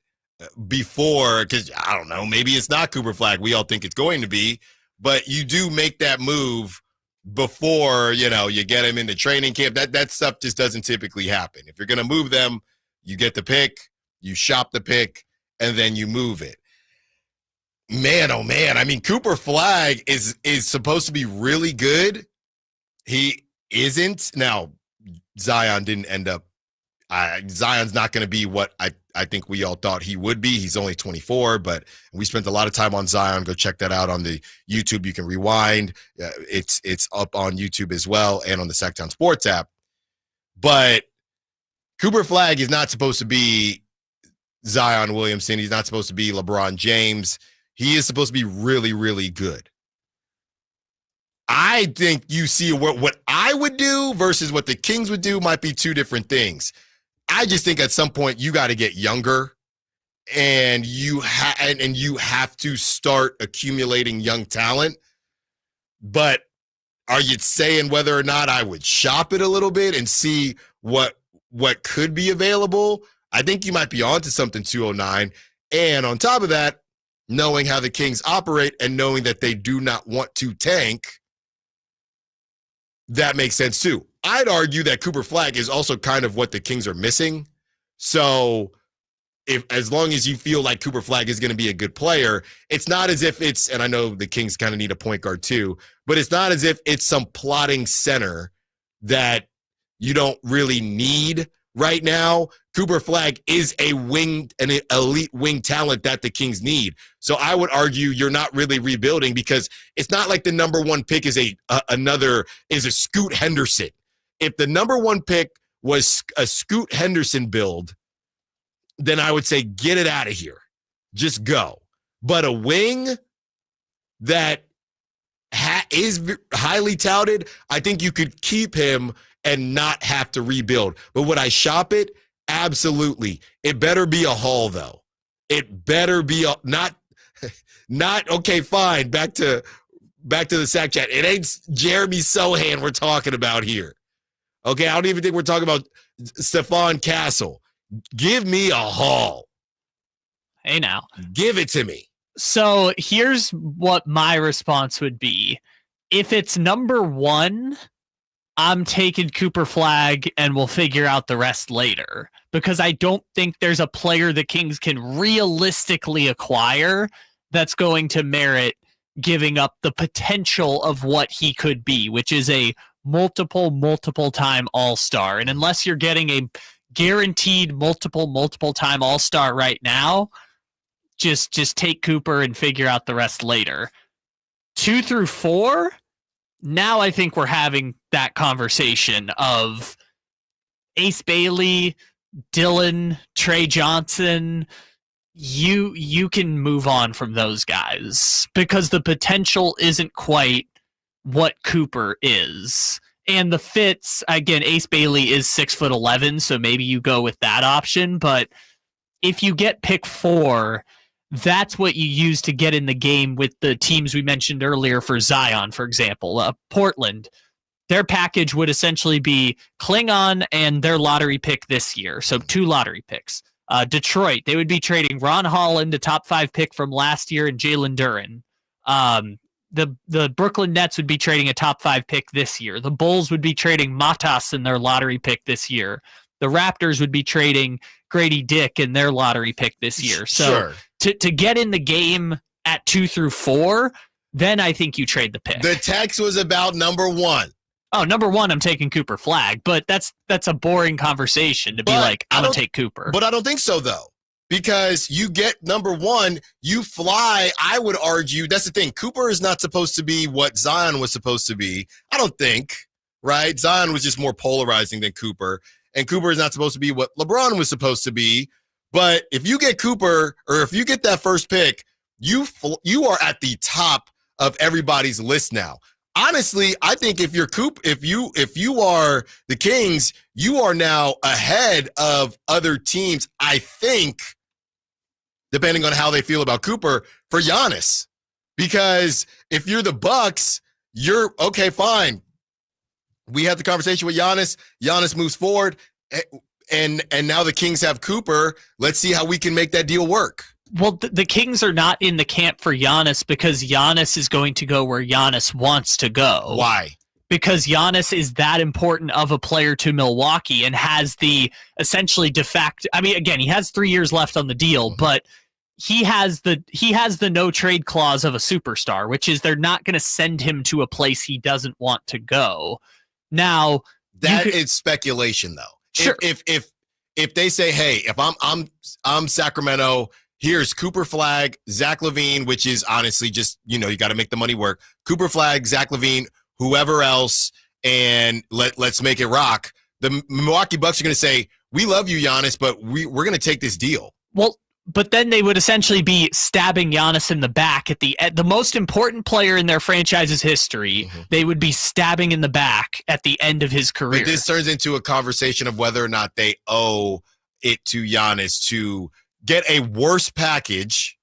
before, because, I don't know, maybe it's not Cooper Flagg. We all think it's going to be, but you do make that move before, you know, you get him into training camp. That stuff just doesn't typically happen. If you're going to move them, you get the pick, you shop the pick, and then you move it. Man, oh man. I mean, Cooper Flagg is supposed to be really good. He isn't. Now, Zion didn't end up. Zion's not going to be what I think we all thought he would be. He's only 24, but we spent a lot of time on Zion. Go check that out on the YouTube. You can rewind. It's up on YouTube as well and on the Sacktown Sports app. But Cooper Flagg is not supposed to be Zion Williamson. He's not supposed to be LeBron James. He is supposed to be really, really good. I think you see what I would do versus what the Kings would do might be two different things. I just think at some point you got to get younger, and you have to start accumulating young talent. But are you saying whether or not I would shop it a little bit and see what could be available? I think you might be onto something, 209. And on top of that, knowing how the Kings operate and knowing that they do not want to tank, that makes sense too. I'd argue that Cooper Flagg is also kind of what the Kings are missing. So as long as you feel like Cooper Flagg is going to be a good player, it's not as if it's, and I know the Kings kind of need a point guard too, but it's not as if it's some plotting center that you don't really need right now. Cooper Flagg is an elite wing talent that the Kings need. So I would argue you're not really rebuilding, because it's not like the number one pick is a Scoot Henderson. If the number one pick was a Scoot Henderson build, then I would say get it out of here. Just go. But a wing that is highly touted, I think you could keep him and not have to rebuild. But would I shop it? Absolutely. It better be a haul, though. It better be not okay, fine. Back to the Sack Chat. It ain't Jeremy Sohan we're talking about here. Okay, I don't even think we're talking about Stephon Castle. Give me a haul. Hey, now. Give it to me. So here's what my response would be. If it's number one, I'm taking Cooper Flagg and we'll figure out the rest later, because I don't think there's a player the Kings can realistically acquire that's going to merit giving up the potential of what he could be, which is a multiple time All-Star. And unless you're getting a guaranteed multiple time All-Star right now, just take Cooper and figure out the rest later. 2 through 4, now I think we're having that conversation of Ace Bailey, Dylan, Trey Johnson. You can move on from those guys because the potential isn't quite what Cooper is. And the fits, again, Ace Bailey is 6'11", so maybe you go with that option. But if you get pick 4, that's what you use to get in the game with the teams we mentioned earlier for Zion, for example. Portland, their package would essentially be Klingon and their lottery pick this year, so 2 lottery picks. Detroit, they would be trading Ron Holland, a top 5 pick from last year, and Jalen Duren. The Brooklyn Nets would be trading a top 5 pick this year. The Bulls would be trading Matas in their lottery pick this year. The Raptors would be trading Grady Dick in their lottery pick this year. So to get in the game at 2 through 4, then I think you trade the pick. The text was about number 1. Oh, number 1, I'm taking Cooper Flagg, but that's a boring conversation to be like, I'm going to take Cooper. But I don't think so, though, because you get number 1, you fly. I would argue that's the thing. Cooper is not supposed to be what Zion was supposed to be. I don't think, right? Zion was just more polarizing than Cooper, and Cooper is not supposed to be what LeBron was supposed to be. But if you get Cooper, or if you get that first pick, you are at the top of everybody's list now. Honestly, I think if you're if you are the Kings, you are now ahead of other teams, I think, depending on how they feel about Cooper, for Giannis. Because if you're the Bucks, you're okay, fine. We had the conversation with Giannis. Giannis moves forward, and now the Kings have Cooper. Let's see how we can make that deal work. Well, the Kings are not in the camp for Giannis because Giannis is going to go where Giannis wants to go. Why? Because Giannis is that important of a player to Milwaukee and has the essentially de facto. I mean, again, he has 3 years left on the deal, but he has the no trade clause of a superstar, which is they're not going to send him to a place he doesn't want to go. Now, that is speculation, though. Sure. If they say, hey, if I'm Sacramento. Here's Cooper Flagg, Zack Lavine, which is honestly just, you got to make the money work. Cooper Flagg, Zack Lavine, whoever else, and let's make it rock. The Milwaukee Bucks are going to say, we love you, Giannis, but we're going to take this deal. Well, but then they would essentially be stabbing Giannis in the back at the most important player in their franchise's history. Mm-hmm. They would be stabbing in the back at the end of his career. But this turns into a conversation of whether or not they owe it to Giannis to get a worse package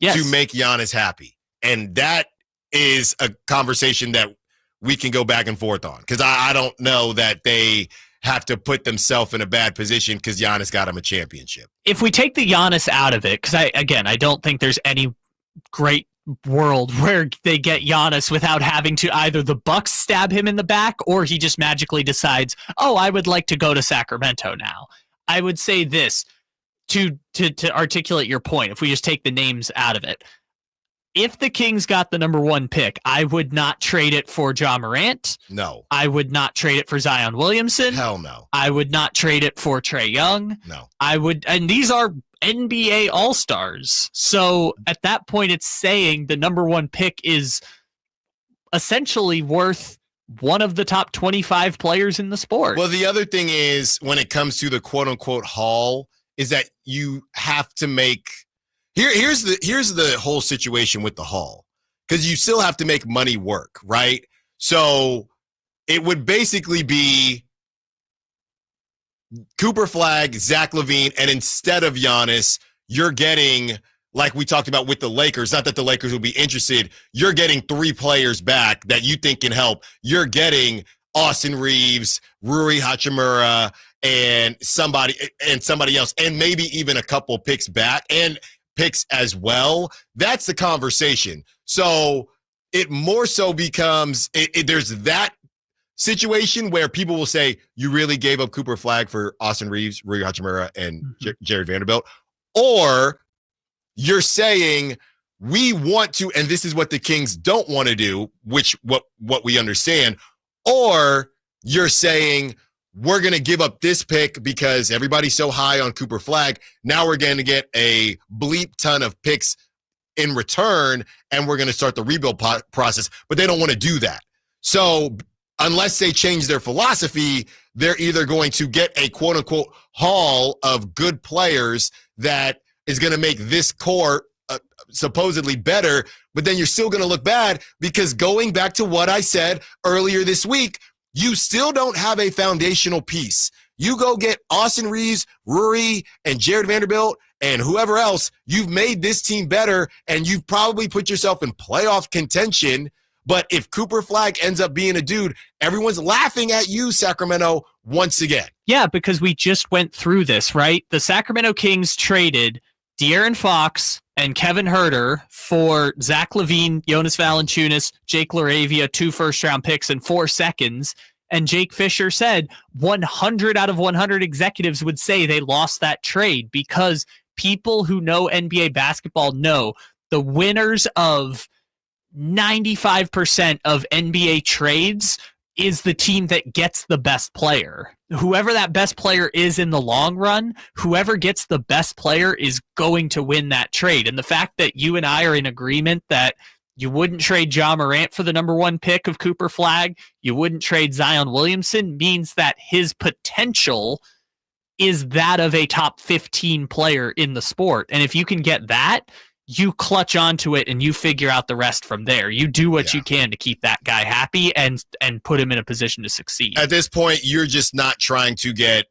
to make Giannis happy. And that is a conversation that we can go back and forth on, because I don't know that they have to put themselves in a bad position because Giannis got him a championship. If we take the Giannis out of it, because I don't think there's any great world where they get Giannis without having to either the Bucks stab him in the back or he just magically decides, oh, I would like to go to Sacramento now. I would say this. To articulate your point, if we just take the names out of it, if the Kings got the number 1 pick, I would not trade it for Ja Morant. No. I would not trade it for Zion Williamson. Hell no. I would not trade it for Trae Young. No. And these are NBA All-Stars. So at that point, it's saying the number 1 pick is essentially worth one of the top 25 players in the sport. Well, the other thing is, when it comes to the quote-unquote haul, is that you have to make here's the whole situation with the haul, because you still have to make money work, right? So it would basically be Cooper Flagg, Zack Lavine, and instead of Giannis, you're getting, like we talked about with the Lakers, not that the Lakers will be interested, you're getting 3 players back that you think can help. You're getting Austin Reeves, Rui Hachimura, and somebody else, and maybe even a couple picks back and picks as well. That's the conversation. So it more so becomes there's that situation where people will say, you really gave up Cooper Flagg for Austin Reeves, Rui Hachimura, and Jared Vanderbilt? Or you're saying, we want to, and this is what the Kings don't want to do, which what we understand, or you're saying we're going to give up this pick because everybody's so high on Cooper Flagg. Now we're going to get a bleep ton of picks in return, and we're going to start the rebuild process, but they don't want to do that. So unless they change their philosophy, they're either going to get a quote-unquote haul of good players that is going to make this core supposedly better, but then you're still going to look bad because going back to what I said earlier this week, you still don't have a foundational piece. You go get Austin Reeves, Rui, and Jared Vanderbilt, and whoever else, you've made this team better, and you've probably put yourself in playoff contention. But if Cooper Flagg ends up being a dude, everyone's laughing at you, Sacramento, once again. Yeah, because we just went through this, right? The Sacramento Kings traded De'Aaron Fox and Kevin Huerter for Zack Lavine, Jonas Valanciunas, Jake LaRavia, 2 first-round picks, and 4 seconds. And Jake Fisher said 100 out of 100 executives would say they lost that trade because people who know NBA basketball know the winners of 95% of NBA trades is the team that gets the best player. Whoever that best player is in the long run, whoever gets the best player is going to win that trade. And the fact that you and I are in agreement that you wouldn't trade Ja Morant for the number 1 pick of Cooper Flagg, you wouldn't trade Zion Williamson, means that his potential is that of a top 15 player in the sport. And if you can get that, you clutch onto it and you figure out the rest from there. You do what you can to keep that guy happy and put him in a position to succeed. At this point, you're just not trying to get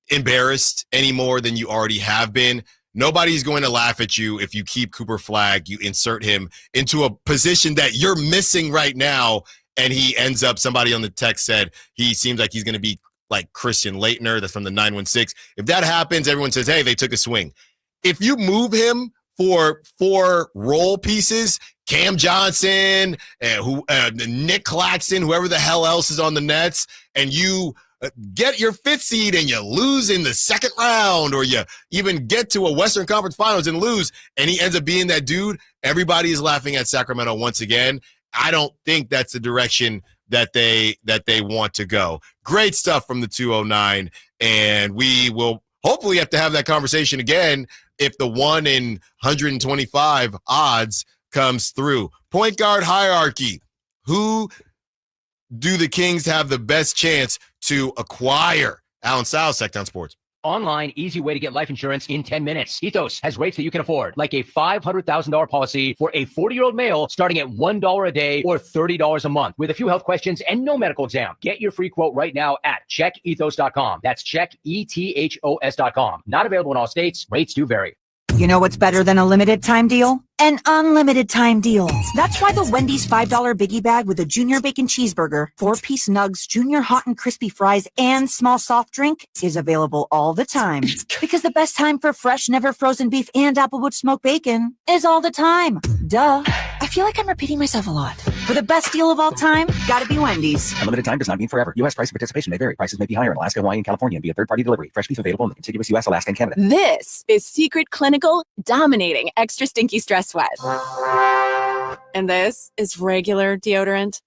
embarrassed any more than you already have been. Nobody's going to laugh at you if you keep Cooper Flagg, you insert him into a position that you're missing right now, and he ends up, somebody on the text said, he seems like he's going to be like Christian Laettner, that's from the 916. If that happens, everyone says, hey, they took a swing. If you move him for 4 role pieces, Cam Johnson, Nick Claxton, whoever the hell else is on the Nets, and you get your 5th seed and you lose in the 2nd round, or you even get to a Western Conference Finals and lose, and he ends up being that dude, everybody is laughing at Sacramento once again. I don't think that's the direction that they want to go. Great stuff from the 209, and we will hopefully have to have that conversation again if the 1 in 125 odds comes through. Point guard hierarchy. Who do the Kings have the best chance to acquire? Allen Stiles, Sacktown Sports. Online, easy way to get life insurance in 10 minutes. Ethos has rates that you can afford, like a $500,000 policy for a 40-year-old male starting at $1 a day or $30 a month with a few health questions and no medical exam. Get your free quote right now at checkethos.com. That's checkethos.com. Not available in all states. Rates do vary. You know what's better than a limited time deal? An unlimited time deal. That's why the Wendy's $5 biggie bag with a junior bacon cheeseburger, 4-piece nugs, junior hot and crispy fries, and small soft drink is available all the time. Because the best time for fresh, never frozen beef and Applewood smoked bacon is all the time. Duh. I feel like I'm repeating myself a lot. For the best deal of all time, gotta be Wendy's. Unlimited time does not mean forever. U.S. price and participation may vary. Prices may be higher in Alaska, Hawaii, and California and via third-party delivery. Fresh beef available in the contiguous U.S., Alaska, and Canada. This is Secret Clinical dominating extra stinky stress sweat. And this is regular deodorant.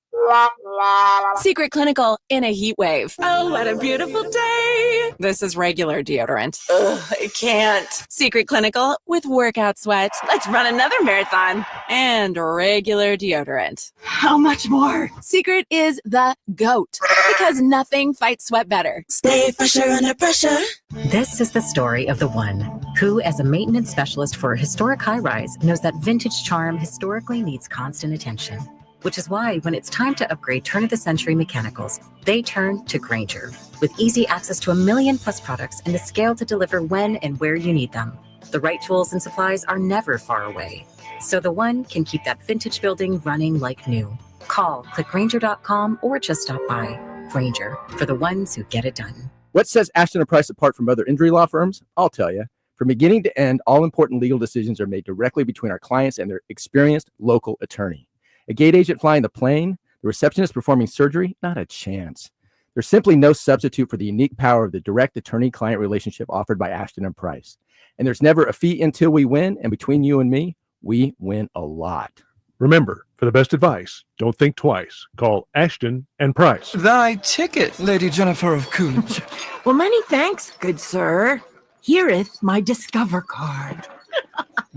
Secret Clinical in a heat wave. Oh, what a beautiful day. This is regular deodorant. Ugh, I can't. Secret Clinical with workout sweat. Let's run another marathon. And regular deodorant. How much more? Secret is the GOAT because nothing fights sweat better. Stay fresher under pressure. This is the story of the one who, as a maintenance specialist for a historic high-rise, knows that vintage charm historically needs constant attention. Which is why when it's time to upgrade turn-of-the-century mechanicals, they turn to Grainger. With easy access to 1 million+ products and the scale to deliver when and where you need them. The right tools and supplies are never far away. So the one can keep that vintage building running like new. Call, click Grainger.com, or just stop by. Grainger, for the ones who get it done. What sets Ashton & Price apart from other injury law firms? I'll tell you. From beginning to end, all important legal decisions are made directly between our clients and their experienced local attorney. A gate agent flying the plane, The receptionist performing surgery? Not a chance. There's simply no substitute for the unique power of the direct attorney-client relationship offered by Ashton & Price. And there's never a fee until we win, and between you and me, we win a lot. Remember, for the best advice, don't think twice. Call Ashton and Price. Thy ticket, Lady Jennifer of Coolidge. Well, many thanks, good sir. Hereeth my Discover card.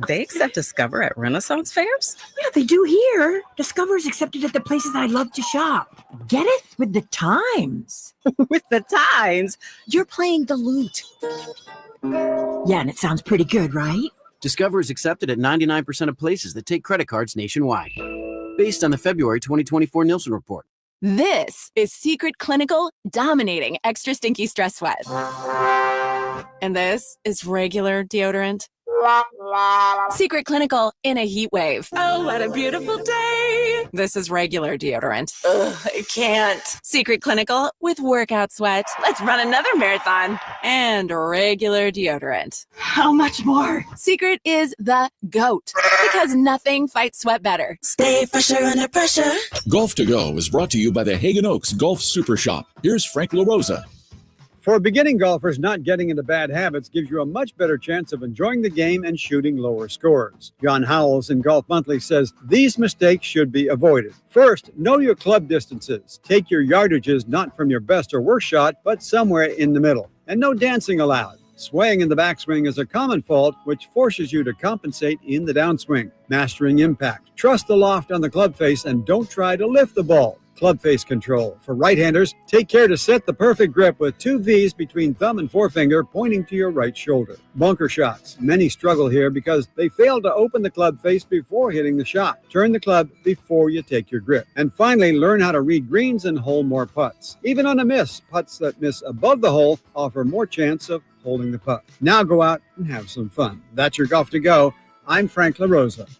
They accept Discover at Renaissance fairs? Yeah, they do here. Discover's accepted at the places I love to shop. Getteth with the times. With the times? You're playing the lute. Yeah, and it sounds pretty good, right? Discover is accepted at 99% of places that take credit cards nationwide. Based on the February 2024 Nielsen report. This is Secret Clinical Dominating Extra Stinky Stress Sweat. And this is regular deodorant. Secret Clinical in a heat wave. Oh, what a beautiful day. This is regular deodorant. Ugh, I can't. Secret Clinical with workout sweat. Let's run another marathon. And regular deodorant. How much more? Secret is the GOAT because nothing fights sweat better. Stay fresher under pressure. Golf to Go is brought to you by the Hagen Oaks Golf Super Shop. Here's Frank LaRosa. For beginning golfers, not getting into bad habits gives you a much better chance of enjoying the game and shooting lower scores. John Howells in Golf Monthly says these mistakes should be avoided. First, know your club distances. Take your yardages not from your best or worst shot, but somewhere in the middle. And no dancing allowed. Swaying in the backswing is a common fault, which forces you to compensate in the downswing. Mastering impact. Trust the loft on the club face and don't try to lift the ball. Club face control. For right-handers, take care to set the perfect grip with 2 V's between thumb and forefinger pointing to your right shoulder. Bunker shots. Many struggle here because they fail to open the club face before hitting the shot. Turn the club before you take your grip. And finally, learn how to read greens and hole more putts. Even on a miss, putts that miss above the hole offer more chance of holding the putt. Now go out and have some fun. That's your Golf to Go. I'm Frank LaRosa.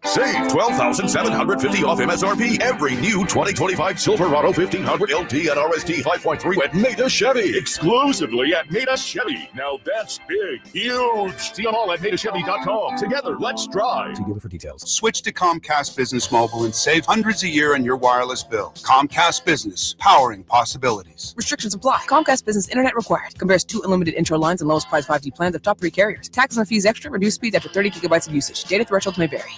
Save $12,750 off MSRP every new 2025 Silverado 1500 LT and RST 5.3 at Maida Chevy. Exclusively at Maida Chevy. Now that's big, huge. See them all at MaidaChevy.com. Together, let's drive. See dealer for details. Switch to Comcast Business Mobile and save hundreds a year on your wireless bill. Comcast Business, powering possibilities. Restrictions apply. Comcast Business Internet required. Compares 2 unlimited intro lines and lowest price 5G plans of top 3 carriers. Taxes and fees extra. Reduced speeds after 30 gigabytes of usage. Data thresholds may vary.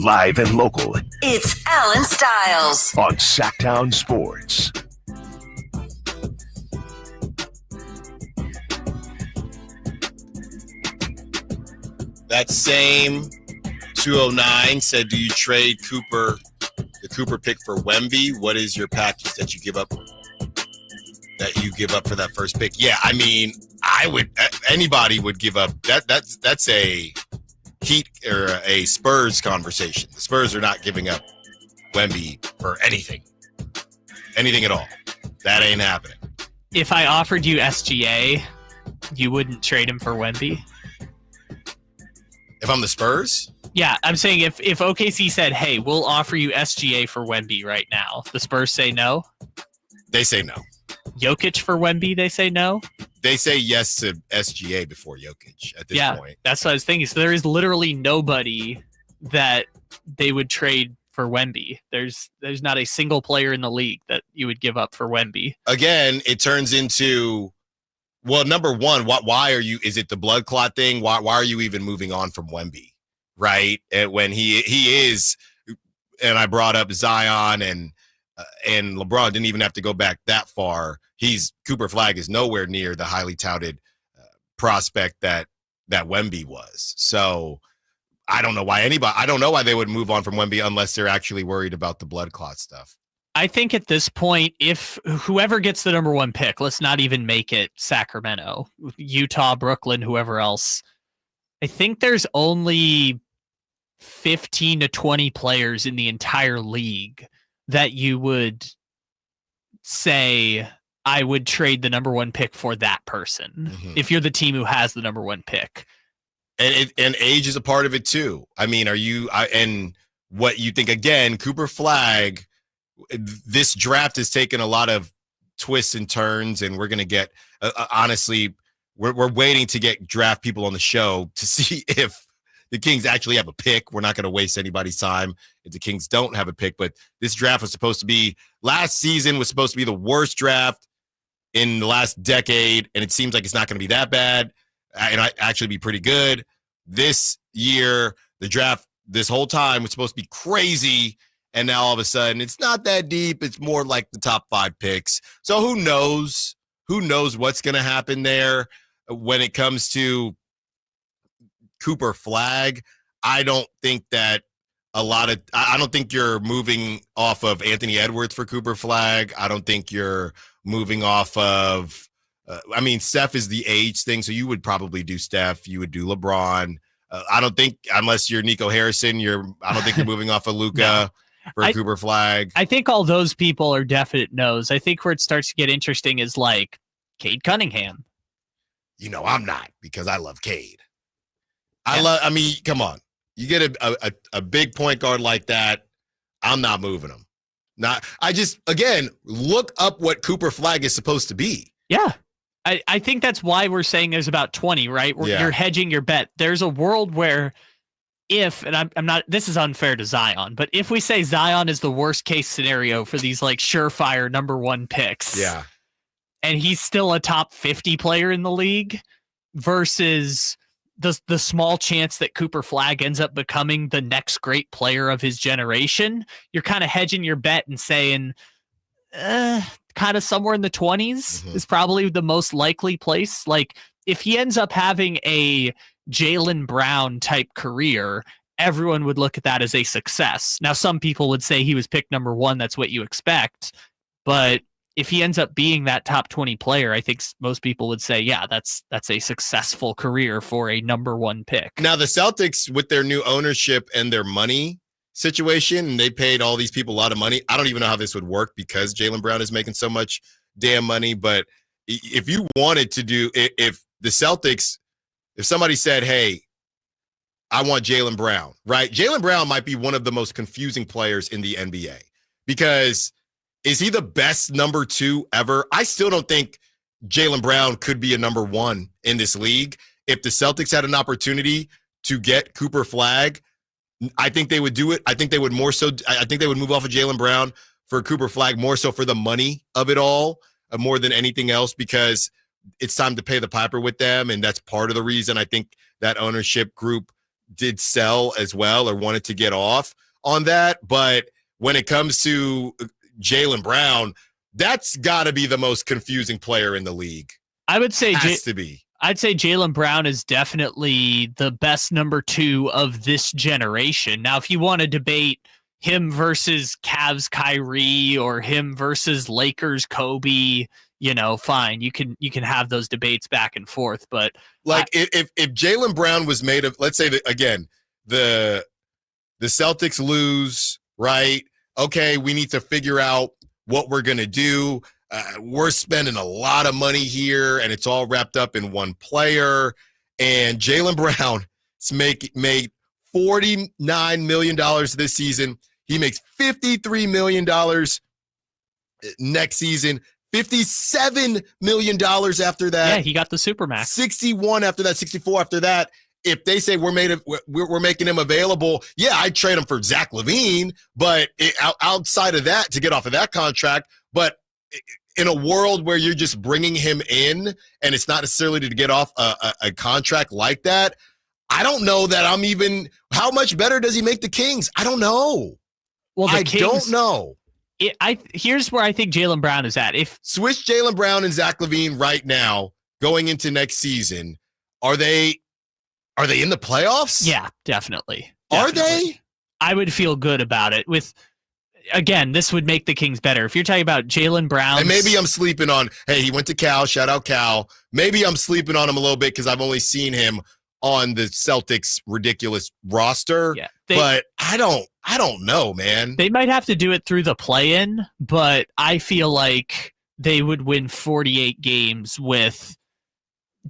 Live and local. It's Allen Stiles on Sacktown Sports. That same 209 said, do you trade the Cooper pick for Wemby? What is your package that you give up for that first pick? Yeah, I mean, anybody would give up that's a Heat or a Spurs conversation. The Spurs are not giving up Wemby for anything at all. That ain't happening. If I offered you SGA, you wouldn't trade him for Wemby? If I'm the Spurs? Yeah, I'm saying if OKC said, hey, we'll offer you SGA for Wemby right now, the Spurs say no? They say no. Jokic for Wemby, they say no? They say yes to SGA before Jokic at this point. That's what I was thinking. So there is literally nobody that they would trade for Wemby. There's not a single player in the league that you would give up for Wemby. Again, it turns into, well, number one, why are you? Is it the blood clot thing? Why are you even moving on from Wemby? Right? And when he is, and I brought up Zion and LeBron didn't even have to go back that far. Cooper Flag is nowhere near the highly touted prospect that Wemby was. So I don't know why they would move on from Wemby unless they're actually worried about the blood clot stuff. I think at this point, if whoever gets the number 1 pick, let's not even make it Sacramento, Utah, Brooklyn, whoever else. I think there's only 15 to 20 players in the entire league that you would say, I would trade the number 1 pick for that person. Mm-hmm. If you're the team who has the number 1 pick. And age is a part of it too. I mean, and what you think, again, Cooper Flag, this draft has taken a lot of twists and turns, and we're going to get, honestly, we're waiting to get draft people on the show to see if the Kings actually have a pick. We're not going to waste anybody's time if the Kings don't have a pick. But this draft was supposed to be last season was supposed to be the worst draft in the last decade, and it seems like it's not going to be that bad, and I actually be pretty good. This year, the draft this whole time was supposed to be crazy, and now all of a sudden it's not that deep. It's more like the top 5 picks. So who knows? Who knows what's going to happen there when it comes to Cooper Flag? I don't think that I don't think you're moving off of Anthony Edwards for Cooper Flag. I don't think you're moving off of, Steph is the age thing. So you would probably do Steph. You would do LeBron. I don't think, unless you're Nico Harrison, I don't think you're moving off of Luka for Cooper Flag. I think all those people are definite no's. I think where it starts to get interesting is like Cade Cunningham. I'm not, because I love Cade. Come on. You get a big point guard like that, I'm not moving him. Look up what Cooper Flag is supposed to be. Yeah. I think that's why we're saying there's about 20, right? You're hedging your bet. There's a world where this is unfair to Zion, but if we say Zion is the worst case scenario for these like surefire number 1 picks. Yeah. And he's still a top 50 player in the league versus the small chance that Cooper Flag ends up becoming the next great player of his generation, you're kind of hedging your bet and saying, kind of somewhere in the 20s is probably the most likely place. Like if he ends up having a Jaylen Brown type career, everyone would look at that as a success. Now, some people would say he was picked number 1. That's what you expect. But if he ends up being that top 20 player, I think most people would say, yeah, that's a successful career for a number 1 pick. Now, the Celtics, with their new ownership and their money situation, and they paid all these people a lot of money. I don't even know how this would work because Jaylen Brown is making so much damn money. But if you wanted to do, if the Celtics, if somebody said, hey, I want Jaylen Brown, right? Jaylen Brown might be one of the most confusing players in the NBA because is he the best number 2 ever? I still don't think Jaylen Brown could be a number 1 in this league. If the Celtics had an opportunity to get Cooper Flag, I think they would do it. I think they would move off of Jaylen Brown for Cooper Flag more so for the money of it all, more than anything else, because it's time to pay the piper with them. And that's part of the reason I think that ownership group did sell as well or wanted to get off on that. But when it comes to Jaylen Brown, that's got to be the most confusing player in the league. I would say I'd say Jaylen Brown is definitely the best number 2 of this generation. Now, if you want to debate him versus Cavs Kyrie or him versus Lakers Kobe, fine. You can have those debates back and forth. But if Jaylen Brown was made of, let's say that again, the Celtics lose, right? Okay, we need to figure out what we're going to do. We're spending a lot of money here, and it's all wrapped up in one player. And Jaylen Brown made $49 million this season. He makes $53 million next season, $57 million after that. Yeah, he got the Supermax. 61 after that, 64 after that. If they say we're making him available, yeah, I'd trade him for Zack Lavine, but outside of that, to get off of that contract, but in a world where you're just bringing him in and it's not necessarily to get off a contract like that, I don't know that how much better does he make the Kings? I don't know. Well, I don't know. Here's where I think Jaylen Brown is at. If switch Jaylen Brown and Zack Lavine right now going into next season, are they in the playoffs? Yeah, definitely. Are they? I would feel good about it. Again, this would make the Kings better. If you're talking about Jaylen Brown. And maybe I'm sleeping on, hey, he went to Cal. Shout out Cal. Maybe I'm sleeping on him a little bit because I've only seen him on the Celtics' ridiculous roster. Yeah, but I don't know, man. They might have to do it through the play-in, but I feel like they would win 48 games with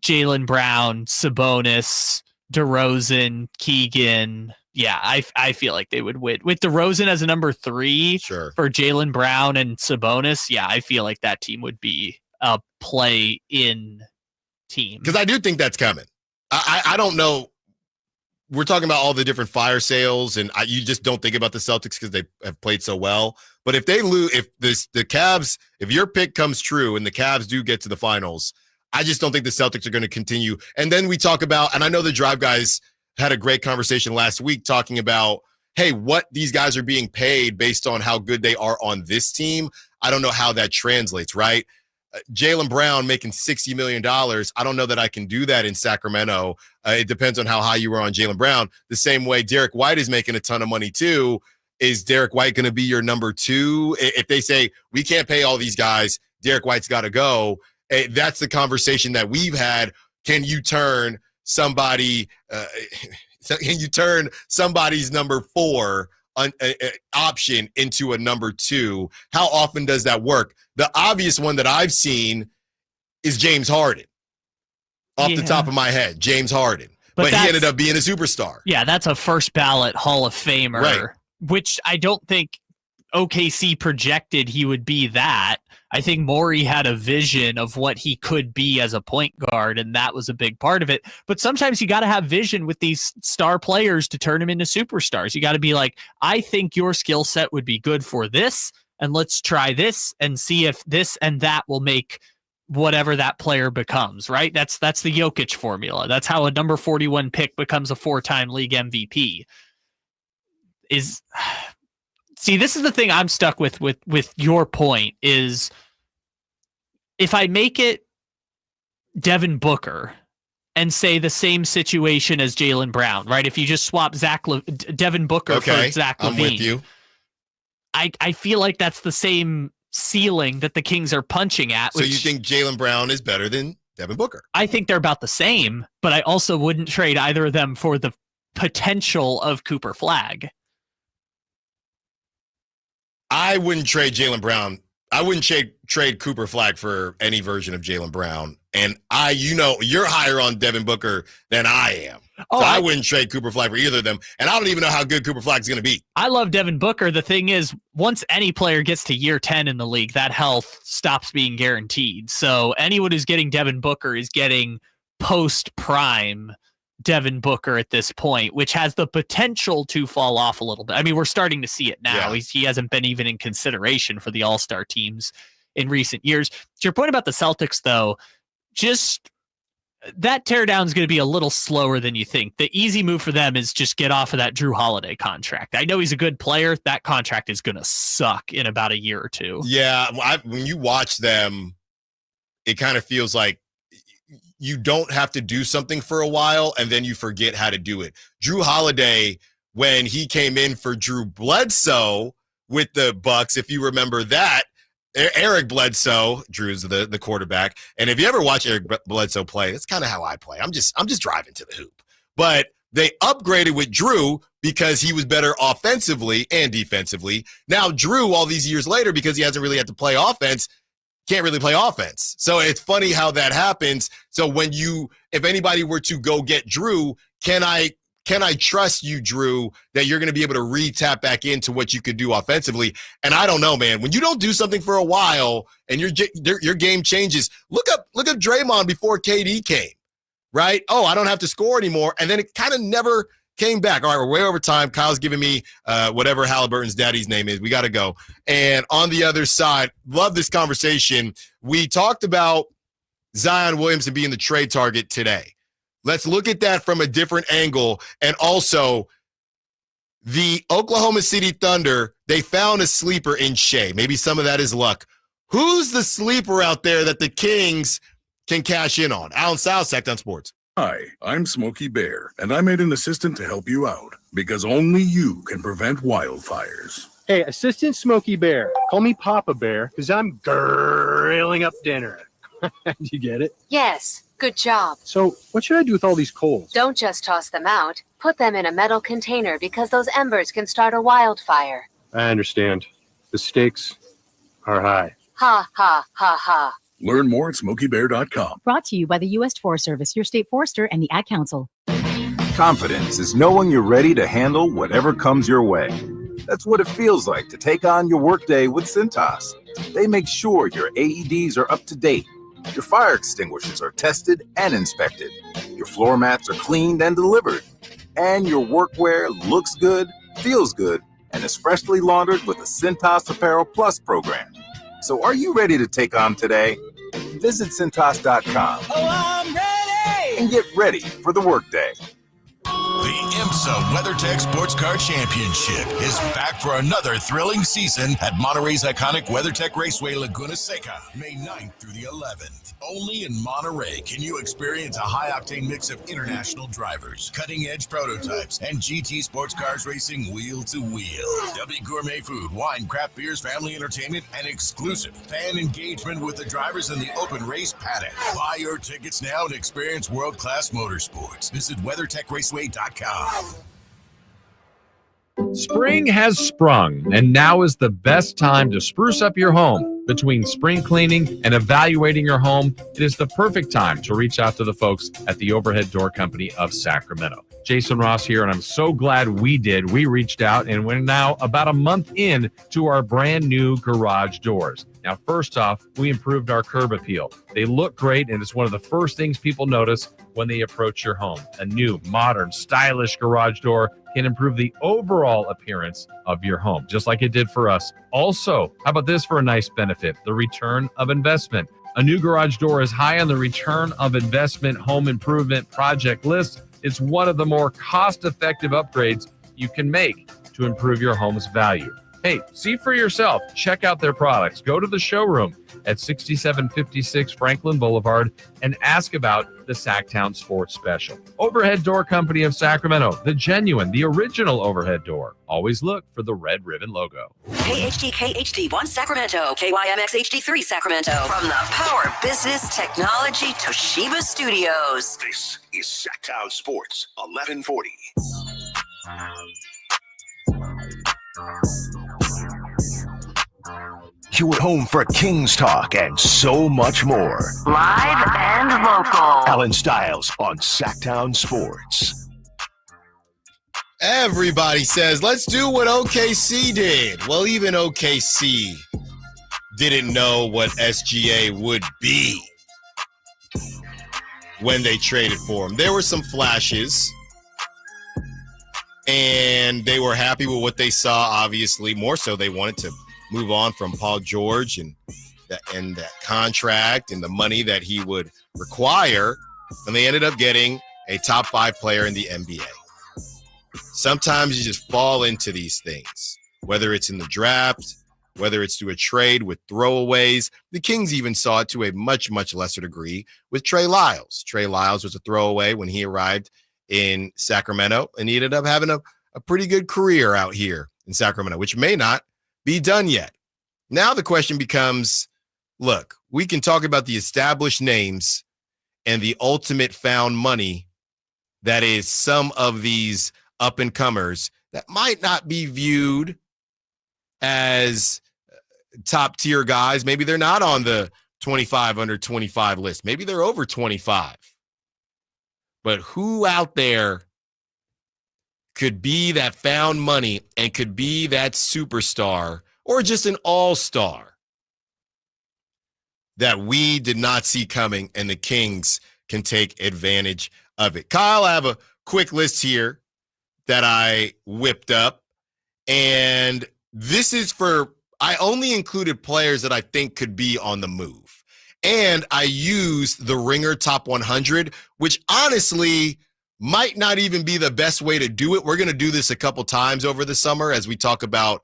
Jaylen Brown, Sabonis, DeRozan, Keegan. Yeah, I feel like they would win. With DeRozan as a number 3 for Jaylen Brown and Sabonis, yeah, I feel like that team would be a play-in team. Because I do think that's coming. I don't know. We're talking about all the different fire sales, and you just don't think about the Celtics because they have played so well. But if they lose, if the Cavs, if your pick comes true and the Cavs do get to the finals, I just don't think the Celtics are going to continue. And then we talk about, and I know the Drive guys had a great conversation last week talking about, hey, what these guys are being paid based on how good they are on this team. I don't know how that translates, right? Jaylen Brown making $60 million. I don't know that I can do that in Sacramento. It depends on how high you are on Jaylen Brown. The same way Derek White is making a ton of money too. Is Derek White going to be your number two? If they say, we can't pay all these guys, Derek White's got to go. That's the conversation that we've had. Can you turn somebody, can you turn somebody's number four option into a number two? How often does that work? The obvious one that I've seen is James Harden. Off the top of my head, James Harden. But he ended up being a superstar. Yeah, that's a first ballot Hall of Famer, right, which I don't think OKC projected he would be that. I think Morey had a vision of what he could be as a point guard, and that was a big part of it. But sometimes you got to have vision with these star players to turn them into superstars. You got to be like, I think your skill set would be good for this, and let's try this and see if this and that will make whatever that player becomes, right? That's the Jokic formula. That's how a number 41 pick becomes a 4-time league MVP. See, this is the thing I'm stuck with your point is if I make it Devin Booker and say the same situation as Jaylen Brown, right? If you just swap Devin Booker for Zack Lavine. I'm with you. I feel like that's the same ceiling that the Kings are punching at. So you think Jaylen Brown is better than Devin Booker? I think they're about the same, but I also wouldn't trade either of them for the potential of Cooper Flagg. I wouldn't trade Jaylen Brown. I wouldn't trade Cooper Flagg for any version of Jaylen Brown. And you're higher on Devin Booker than I am. So I wouldn't trade Cooper Flagg for either of them. And I don't even know how good Cooper Flagg is going to be. I love Devin Booker. The thing is, once any player gets to year 10 in the league, that health stops being guaranteed. So anyone who's getting Devin Booker is getting post-prime Devin Booker at this point, which has the potential to fall off a little bit. I mean, we're starting to see it now. Yeah. He hasn't been even in consideration for the All-Star teams in recent years. To your point about the Celtics, though, just that teardown is going to be a little slower than you think. The easy move for them is just get off of that Drew Holiday contract. I know he's a good player. That contract is going to suck in about a year or two. Yeah, when you watch them, it kind of feels like you don't have to do something for a while and then you forget how to do it. Drew Holiday, when he came in for Drew Bledsoe with the Bucks, if you remember that, Eric Bledsoe, Drew's the quarterback. And if you ever watch Eric Bledsoe play, that's kind of how I play. I'm just driving to the hoop. But they upgraded with Drew because he was better offensively and defensively. Now Drew, all these years later, because he hasn't really had to play offense, can't really play offense. So it's funny how that happens. So if anybody were to go get Drew, can I trust you, Drew, that you're going to be able to tap back into what you could do offensively? And I don't know, man. When you don't do something for a while and your game changes, look up Draymond before KD came, right? Oh, I don't have to score anymore. And then it kind of never came back. All right, we're way over time. Kyle's giving me whatever Halliburton's daddy's name is. We got to go. And on the other side, love this conversation. We talked about Zion Williamson being the trade target today. Let's look at that from a different angle. And also, the Oklahoma City Thunder, they found a sleeper in Shea. Maybe some of that is luck. Who's the sleeper out there that the Kings can cash in on? Allen Stiles, Sacktown Sports. Hi, I'm Smokey Bear, and I made an assistant to help you out because only you can prevent wildfires. Hey, Assistant Smokey Bear, call me Papa Bear because I'm grilling up dinner. Do you get it? Yes, good job. So what should I do with all these coals? Don't just toss them out. Put them in a metal container because those embers can start a wildfire. I understand. The stakes are high. Ha, ha, ha, ha. Learn more at SmokeyBear.com. Brought to you by the U.S. Forest Service, your state forester, and the Ad Council. Confidence is knowing you're ready to handle whatever comes your way. That's what it feels like to take on your workday with Cintas. They make sure your AEDs are up to date, Your fire extinguishers are tested and inspected. Your floor mats are cleaned and delivered. And your workwear looks good, feels good, and is freshly laundered with the Cintas Apparel Plus program. So are you ready to take on today? Visit Cintas.com. Oh, I'm ready! And get ready for the workday. The IMSA WeatherTech Sports Car Championship is back for another thrilling season at Monterey's iconic WeatherTech Raceway, Laguna Seca, May 9th through the 11th. Only in Monterey can you experience a high-octane mix of international drivers, cutting-edge prototypes, and GT sports cars racing wheel-to-wheel. There'll be gourmet food, wine, craft beers, family entertainment, and exclusive fan engagement with the drivers in the open race paddock. Buy your tickets now and experience world-class motorsports. Visit WeatherTechRaceway.com. Spring has sprung, and now is the best time to spruce up your home. Between spring cleaning and evaluating your home, it is the perfect time to reach out to the folks at the Overhead Door Company of Sacramento. Jason Ross here, and I'm so glad we did. We reached out, and we're now about a month in to our brand new garage doors. Now, first off, we improved our curb appeal. They look great, and it's one of the first things people notice when they approach your home. A new, modern, stylish garage door can improve the overall appearance of your home, just like it did for us. Also, how about this for a nice benefit? The return of investment. A new garage door is high on the return of investment home improvement project list. It's one of the more cost-effective upgrades you can make to improve your home's value. Hey, see for yourself. Check out their products. Go to the showroom at 6756 Franklin Boulevard and ask about the Sacktown Sports Special. Overhead Door Company of Sacramento, the genuine, the original overhead door. Always look for the red ribbon logo. KHD1 Sacramento, KYMX HD3 Sacramento. From the Power Business Technology Toshiba Studios. This is Sacktown Sports 1140. You're home for Kings Talk and so much more. Live and local. Allen Stiles on Sacktown Sports. Everybody says, let's do what OKC did. Well, even OKC didn't know what SGA would be when they traded for him. There were some flashes, and they were happy with what they saw, obviously. More so, they wanted to move on from Paul George and that contract and the money that he would require, and they ended up getting a top 5 player in the NBA. Sometimes you just fall into these things, whether it's in the draft, whether it's through a trade with throwaways. The Kings even saw it to a much, much lesser degree with Trey Lyles. Trey Lyles was a throwaway when he arrived in Sacramento, and he ended up having a pretty good career out here in Sacramento, which may not be done yet. Now the question becomes, look, we can talk about the established names and the ultimate found money that is some of these up-and-comers that might not be viewed as top-tier guys. Maybe they're not on the 25 under 25 list. Maybe they're over 25. But who out there could be that found money and could be that superstar or just an all-star that we did not see coming, and the Kings can take advantage of it? Kyle, I have a quick list here that I whipped up, and this is I only included players that I think could be on the move. And I used the Ringer Top 100, which honestly might not even be the best way to do it. We're going to do this a couple times over the summer as we talk about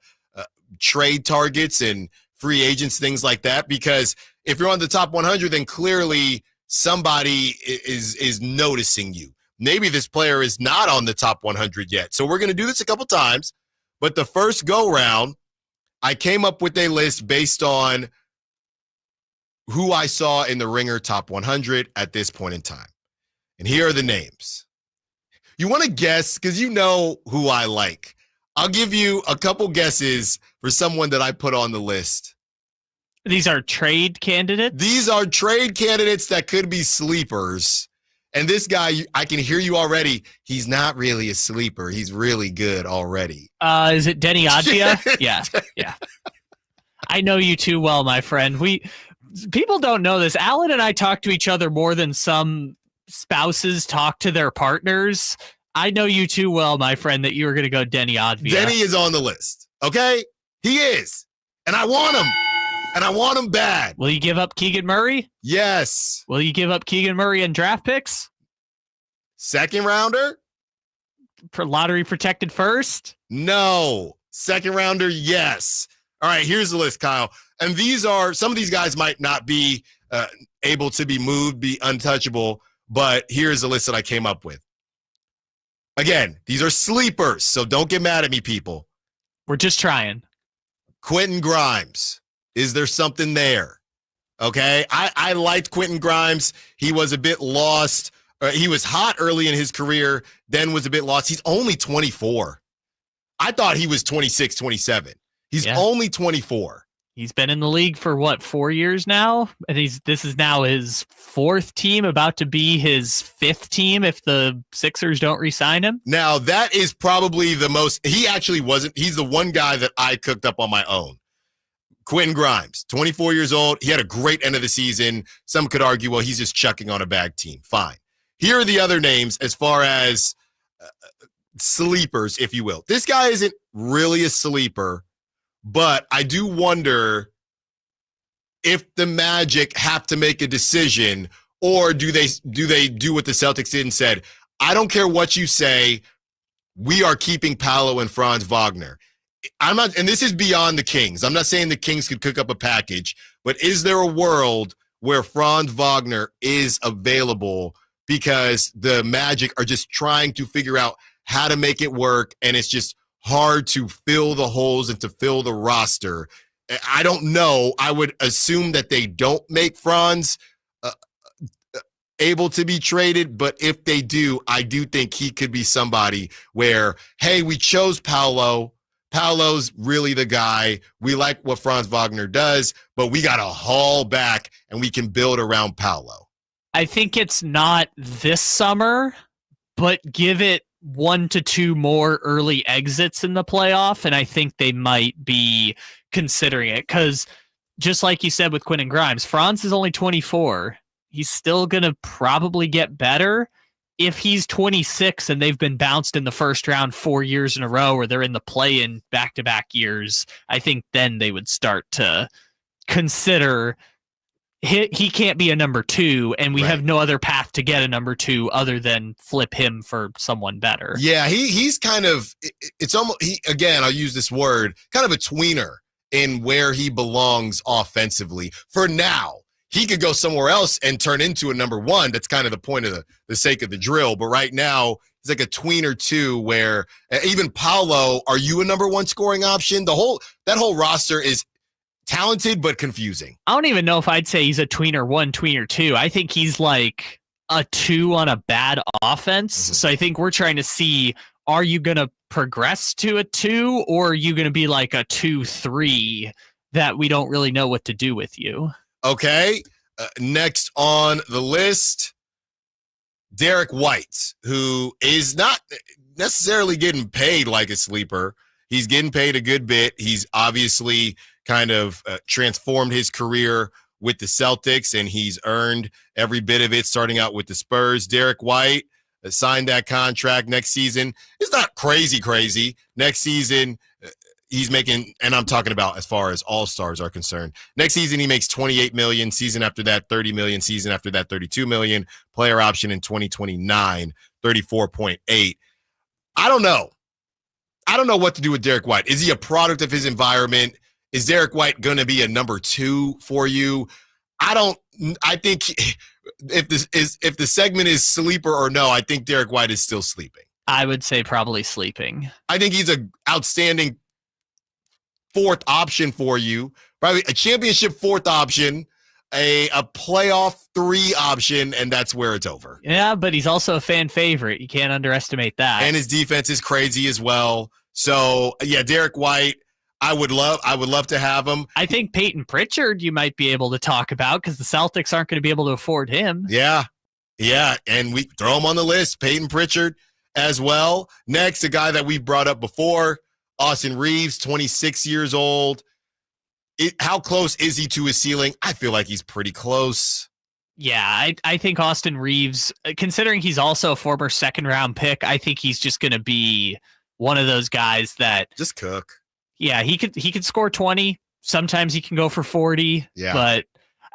trade targets and free agents, things like that, because if you're on the top 100, then clearly somebody is noticing you. Maybe this player is not on the top 100 yet. So we're going to do this a couple times. But the first go round, I came up with a list based on who I saw in the Ringer Top 100 at this point in time. And here are the names. You want to guess, because you know who I like. I'll give you a couple guesses for someone that I put on the list. These are trade candidates? These are trade candidates that could be sleepers. And this guy, I can hear you already. He's not really a sleeper. He's really good already. Is it Denny Adjia? Yeah. I know you too well, my friend. People don't know this. Alan and I talk to each other more than some spouses talk to their partners. I know you too well, my friend, that you were going to go Denny Advia. Denny is on the list. Okay? He is. And I want him. And I want him bad. Will you give up Keegan Murray? Yes. Will you give up Keegan Murray and draft picks? Second rounder? For lottery protected first? No. Second rounder, yes. All right, here's the list, Kyle. And some of these guys might not be able to be moved, be untouchable, but here's the list that I came up with. Again, these are sleepers, so don't get mad at me, people. We're just trying. Quentin Grimes. Is there something there? Okay, I liked Quentin Grimes. He was a bit lost. He was hot early in his career, then was a bit lost. He's only 24. I thought he was 26, 27. He's only 24. He's been in the league for 4 years now? And this is now his fourth team, about to be his fifth team if the Sixers don't re-sign him. Now, that is probably the most, he actually wasn't, he's the one guy that I cooked up on my own. Quentin Grimes, 24 years old. He had a great end of the season. Some could argue, well, he's just chucking on a bad team. Fine. Here are the other names as far as sleepers, if you will. This guy isn't really a sleeper, but I do wonder if the Magic have to make a decision, or do they do what the Celtics did and said, I don't care what you say, we are keeping Paolo and Franz Wagner. I'm not, and this is beyond the Kings. I'm not saying the Kings could cook up a package, but is there a world where Franz Wagner is available because the Magic are just trying to figure out how to make it work, and it's just hard to fill the holes and to fill the roster? I don't know. I would assume that they don't make Franz able to be traded, but if they do, I do think he could be somebody where, hey, we chose Paolo. Paolo's really the guy. We like what Franz Wagner does, but we got to haul back and we can build around Paolo. I think it's not this summer, but give it 1 to 2 more early exits in the playoff, and I think they might be considering it. Because just like you said with Quentin Grimes, Franz is only 24. He's still going to probably get better. If he's 26 and they've been bounced in the first round 4 years in a row, or they're in the play-in back-to-back years, I think then they would start to consider he can't be a number 2, and we have no other path to get a number 2 other than flip him for someone better. Yeah, he's kind of, it's almost, again, I'll use this word, kind of a tweener in where he belongs offensively. For now, he could go somewhere else and turn into a number 1. That's kind of the point of the sake of the drill. But right now, he's like a tweener too, where even Paolo, are you a number 1 scoring option? That whole roster is talented but confusing. I don't even know if I'd say he's a tweener 1, tweener 2. I think he's like a 2 on a bad offense. Mm-hmm. So I think we're trying to see, are you going to progress to a 2, or are you going to be like a 2-3 that we don't really know what to do with you? Okay. Next on the list, Derek White, who is not necessarily getting paid like a sleeper. He's getting paid a good bit. He's obviously kind of transformed his career with the Celtics, and he's earned every bit of it, starting out with the Spurs. Derek White signed that contract next season. It's not crazy. Next season, he's making, and I'm talking about as far as all-stars are concerned, next season he makes $28 million, season after that $30 million, season after that $32 million, player option in 2029, 34.8. I don't know what to do with Derek White. Is he a product of his environment? Is Derek White going to be a number 2 for you? I think if the segment is sleeper or no, I think Derek White is still sleeping. I would say probably sleeping. I think he's an outstanding 4th option for you, probably a championship 4th option, a playoff 3 option, and that's where it's over. Yeah, but he's also a fan favorite. You can't underestimate that. And his defense is crazy as well. So yeah, Derek White, I would love to have him. I think Peyton Pritchard you might be able to talk about, because the Celtics aren't going to be able to afford him. Yeah, and we throw him on the list, Peyton Pritchard as well. Next, a guy that we've brought up before, Austin Reeves, 26 years old. how close is he to his ceiling? I feel like he's pretty close. Yeah, I think Austin Reeves, considering he's also a former second-round pick, I think he's just going to be one of those guys that just cook. Yeah, he could score 20. Sometimes he can go for 40. Yeah. But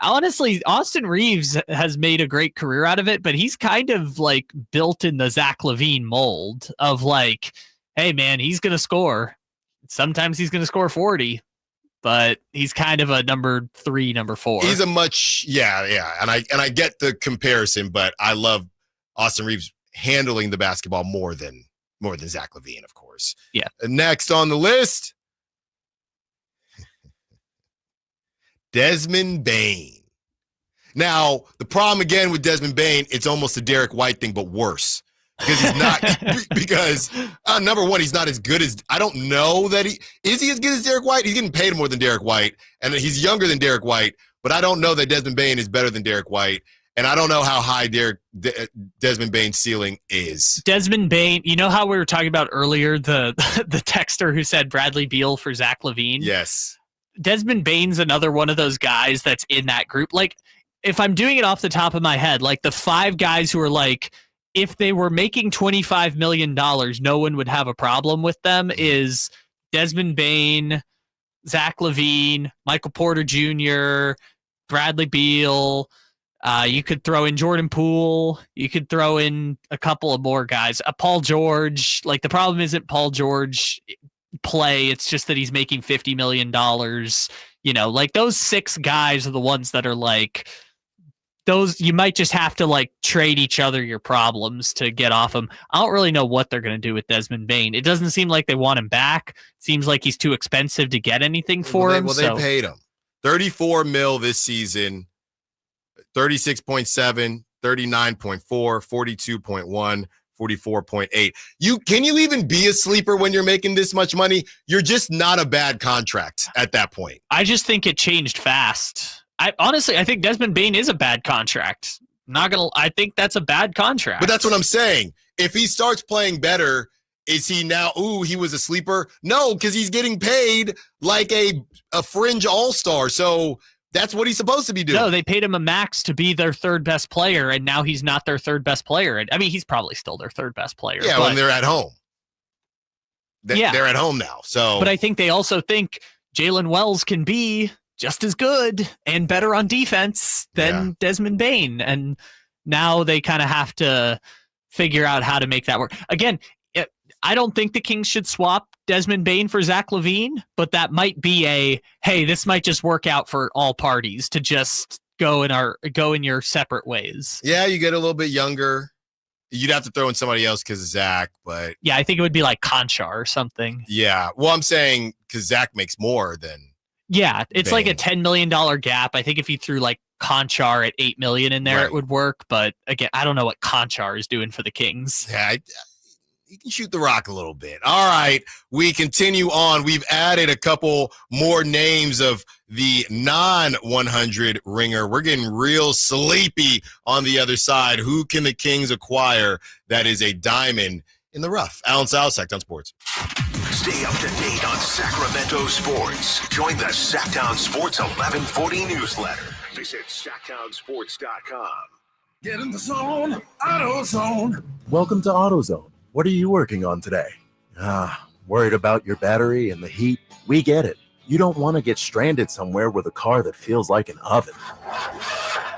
honestly, Austin Reeves has made a great career out of it, but he's kind of like built in the Zack Lavine mold of like, hey man, he's going to score. Sometimes he's going to score 40. But he's kind of a number 3, number 4. He's a much, yeah. And I get the comparison, but I love Austin Reeves handling the basketball more than Zack Lavine, of course. Yeah. Next on the list, Desmond Bane. Now, the problem again with Desmond Bane, it's almost a Derek White thing, but worse. Because he's not, because number one, he's not as good as, I don't know that is he as good as Derek White? He's getting paid more than Derek White, and he's younger than Derek White, but I don't know that Desmond Bane is better than Derek White, and I don't know how high Desmond Bane's ceiling is. Desmond Bane, you know how we were talking about earlier, the texter who said Bradley Beal for Zack Lavine? Yes. Desmond Bane's another one of those guys that's in that group. Like, if I'm doing it off the top of my head, like the 5 guys who are like, if they were making $25 million, no one would have a problem with them, is Desmond Bane, Zack Lavine, Michael Porter Jr., Bradley Beal. You could throw in Jordan Poole. You could throw in a couple of more guys. Paul George. Like, the problem isn't Paul George play. It's just that he's making $50 million. You know, like those 6 guys are the ones that are like, those you might just have to like trade each other your problems to get off him. I don't really know what they're going to do with Desmond Bane. It doesn't seem like they want him back. It seems like he's too expensive to get anything for him. They paid him $34 million this season, 36.7, 39.4, 42.1, 44.8. Can you even be a sleeper when you're making this much money? You're just not a bad contract at that point. I just think it changed fast. I think Desmond Bane is a bad contract. I think that's a bad contract. But that's what I'm saying. If he starts playing better, is he now, he was a sleeper? No, because he's getting paid like a fringe all-star. So that's what he's supposed to be doing. No, they paid him a max to be their 3rd best player, and now he's not their 3rd best player. I mean, he's probably still their 3rd best player. Yeah, when they're at home. They're at home now. So, but I think they also think Jalen Wells can be just as good and better on defense than Desmond Bane. And now they kind of have to figure out how to make that work. Again, I don't think the Kings should swap Desmond Bane for Zack Lavine, but that might be hey, this might just work out for all parties to just go in your separate ways. Yeah, you get a little bit younger. You'd have to throw in somebody else because of Zach, but yeah, I think it would be like Conchar or something. Yeah. Well, I'm saying because Zach makes more than. Yeah, it's Bane. like a $10 million gap. I think if you threw like Conchar at $8 million in there, It would work. But again, I don't know what Conchar is doing for the Kings. Yeah, he can shoot the rock a little bit. All right, we continue on. We've added a couple more names of the non-100 ringer. We're getting real sleepy on the other side. Who can the Kings acquire that is a diamond in the rough? Allen Stiles, Sacktown Sports. Stay up to date on Sacramento sports. Join the Sacktown Sports 1140 newsletter. Visit SacktownSports.com. Get in the zone, AutoZone. Welcome to AutoZone. What are you working on today? Worried about your battery and the heat? We get it. You don't want to get stranded somewhere with a car that feels like an oven.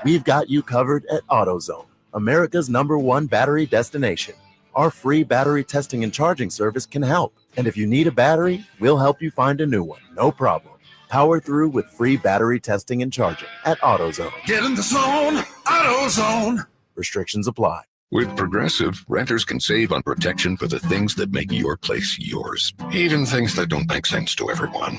We've got you covered at AutoZone, America's #1 battery destination. Our free battery testing and charging service can help. And if you need a battery, we'll help you find a new one. No problem. Power through with free battery testing and charging at AutoZone. Get in the zone, AutoZone. Restrictions apply. With Progressive, renters can save on protection for the things that make your place yours, even things that don't make sense to everyone.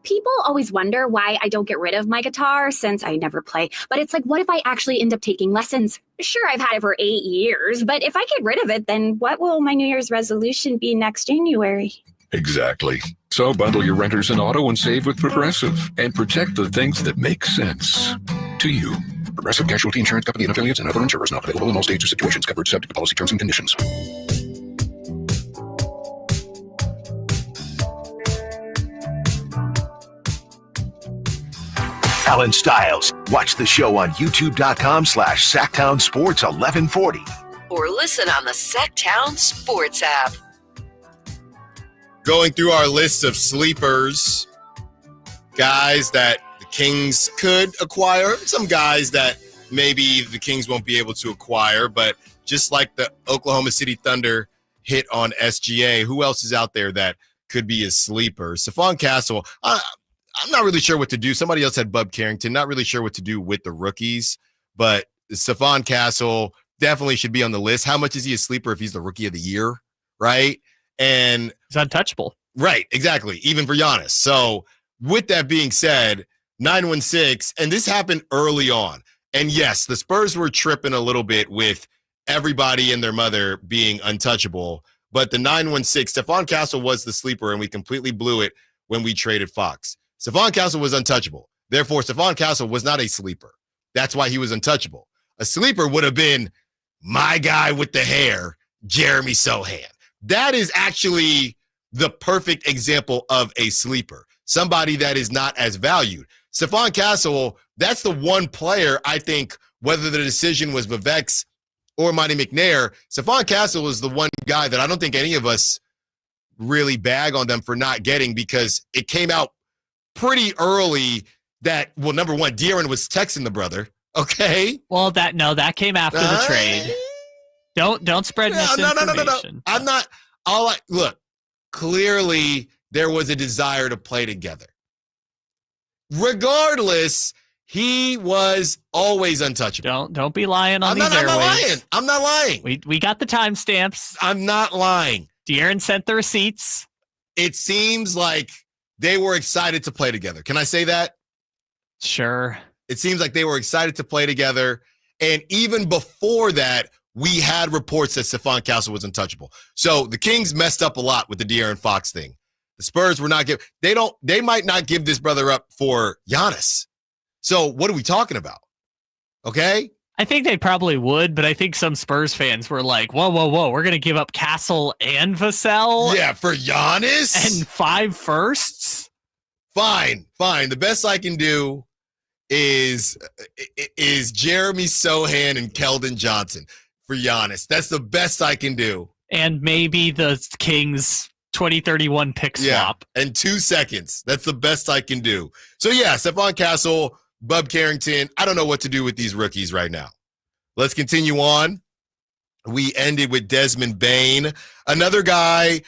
People always wonder why I don't get rid of my guitar since I never play. But it's like, what if I actually end up taking lessons? Sure, I've had it for 8 years, but if I get rid of it, then what will my New Year's resolution be next January? Exactly. So bundle your renters and auto and save with Progressive and protect the things that make sense to you. Progressive Casualty Insurance Company and affiliates and other insurers not available in all states or situations. Covered subject to policy terms and conditions. Allen Stiles. Watch the show on youtube.com/SacktownSports1140. Or listen on the Sacktown Sports app. Going through our list of sleepers, guys that the Kings could acquire, some guys that maybe the Kings won't be able to acquire, but just like the Oklahoma City Thunder hit on SGA, who else is out there that could be a sleeper? Stephon Castle, I'm not really sure what to do. Somebody else had Bub Carrington, not really sure what to do with the rookies, but Stephon Castle definitely should be on the list. How much is he a sleeper if he's the rookie of the year, right? And he's untouchable. Right, exactly, even for Giannis. So with that being said, 916, and this happened early on. And yes, the Spurs were tripping a little bit with everybody and their mother being untouchable. But the 916, Stephon Castle was the sleeper, and we completely blew it when we traded Fox. Stephon Castle was untouchable. Therefore, Stephon Castle was not a sleeper. That's why he was untouchable. A sleeper would have been my guy with the hair, Jeremy Sohan. That is actually the perfect example of a sleeper, somebody that is not as valued. Stephon Castle, that's the one player, I think, whether the decision was Vivek's or Monty McNair, Stephon Castle is the one guy that I don't think any of us really bag on them for not getting, because it came out pretty early that, well, number one, De'Aaron was texting the brother, okay? Well, that came after the trade. Don't spread misinformation. No. I'm not. Look, clearly there was a desire to play together. Regardless, he was always untouchable. Don't be lying on these airwaves. I'm not lying. We got the timestamps. I'm not lying. De'Aaron sent the receipts. It seems like they were excited to play together. Can I say that? Sure. It seems like they were excited to play together. And even before that, we had reports that Stephon Castle was untouchable. So the Kings messed up a lot with the De'Aaron Fox thing. The Spurs were not they might not give this brother up for Giannis. So what are we talking about? Okay? I think they probably would, but I think some Spurs fans were like, whoa, we're going to give up Castle and Vassell? Yeah, for Giannis? And 5 firsts? Fine. The best I can do is Jeremy Sohan and Keldon Johnson for Giannis. That's the best I can do. And maybe the Kings 2031 pick swap. And 2 seconds. That's the best I can do. So yeah, Stephon Castle, Bub Carrington. I don't know what to do with these rookies right now. Let's continue on. We ended with Desmond Bane, another guy,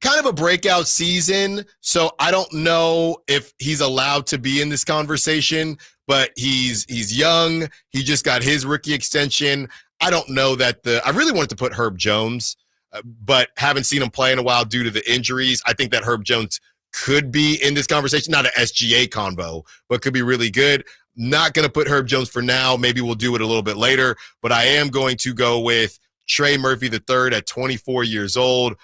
kind of a breakout season. So I don't know if he's allowed to be in this conversation, but he's young. He just got his rookie extension. I don't know that I really wanted to put Herb Jones, but haven't seen him play in a while due to the injuries. I think that Herb Jones could be in this conversation, not an SGA convo, but could be really good. Not going to put Herb Jones for now. Maybe we'll do it a little bit later, but I am going to go with Trey Murphy III at 24 years old.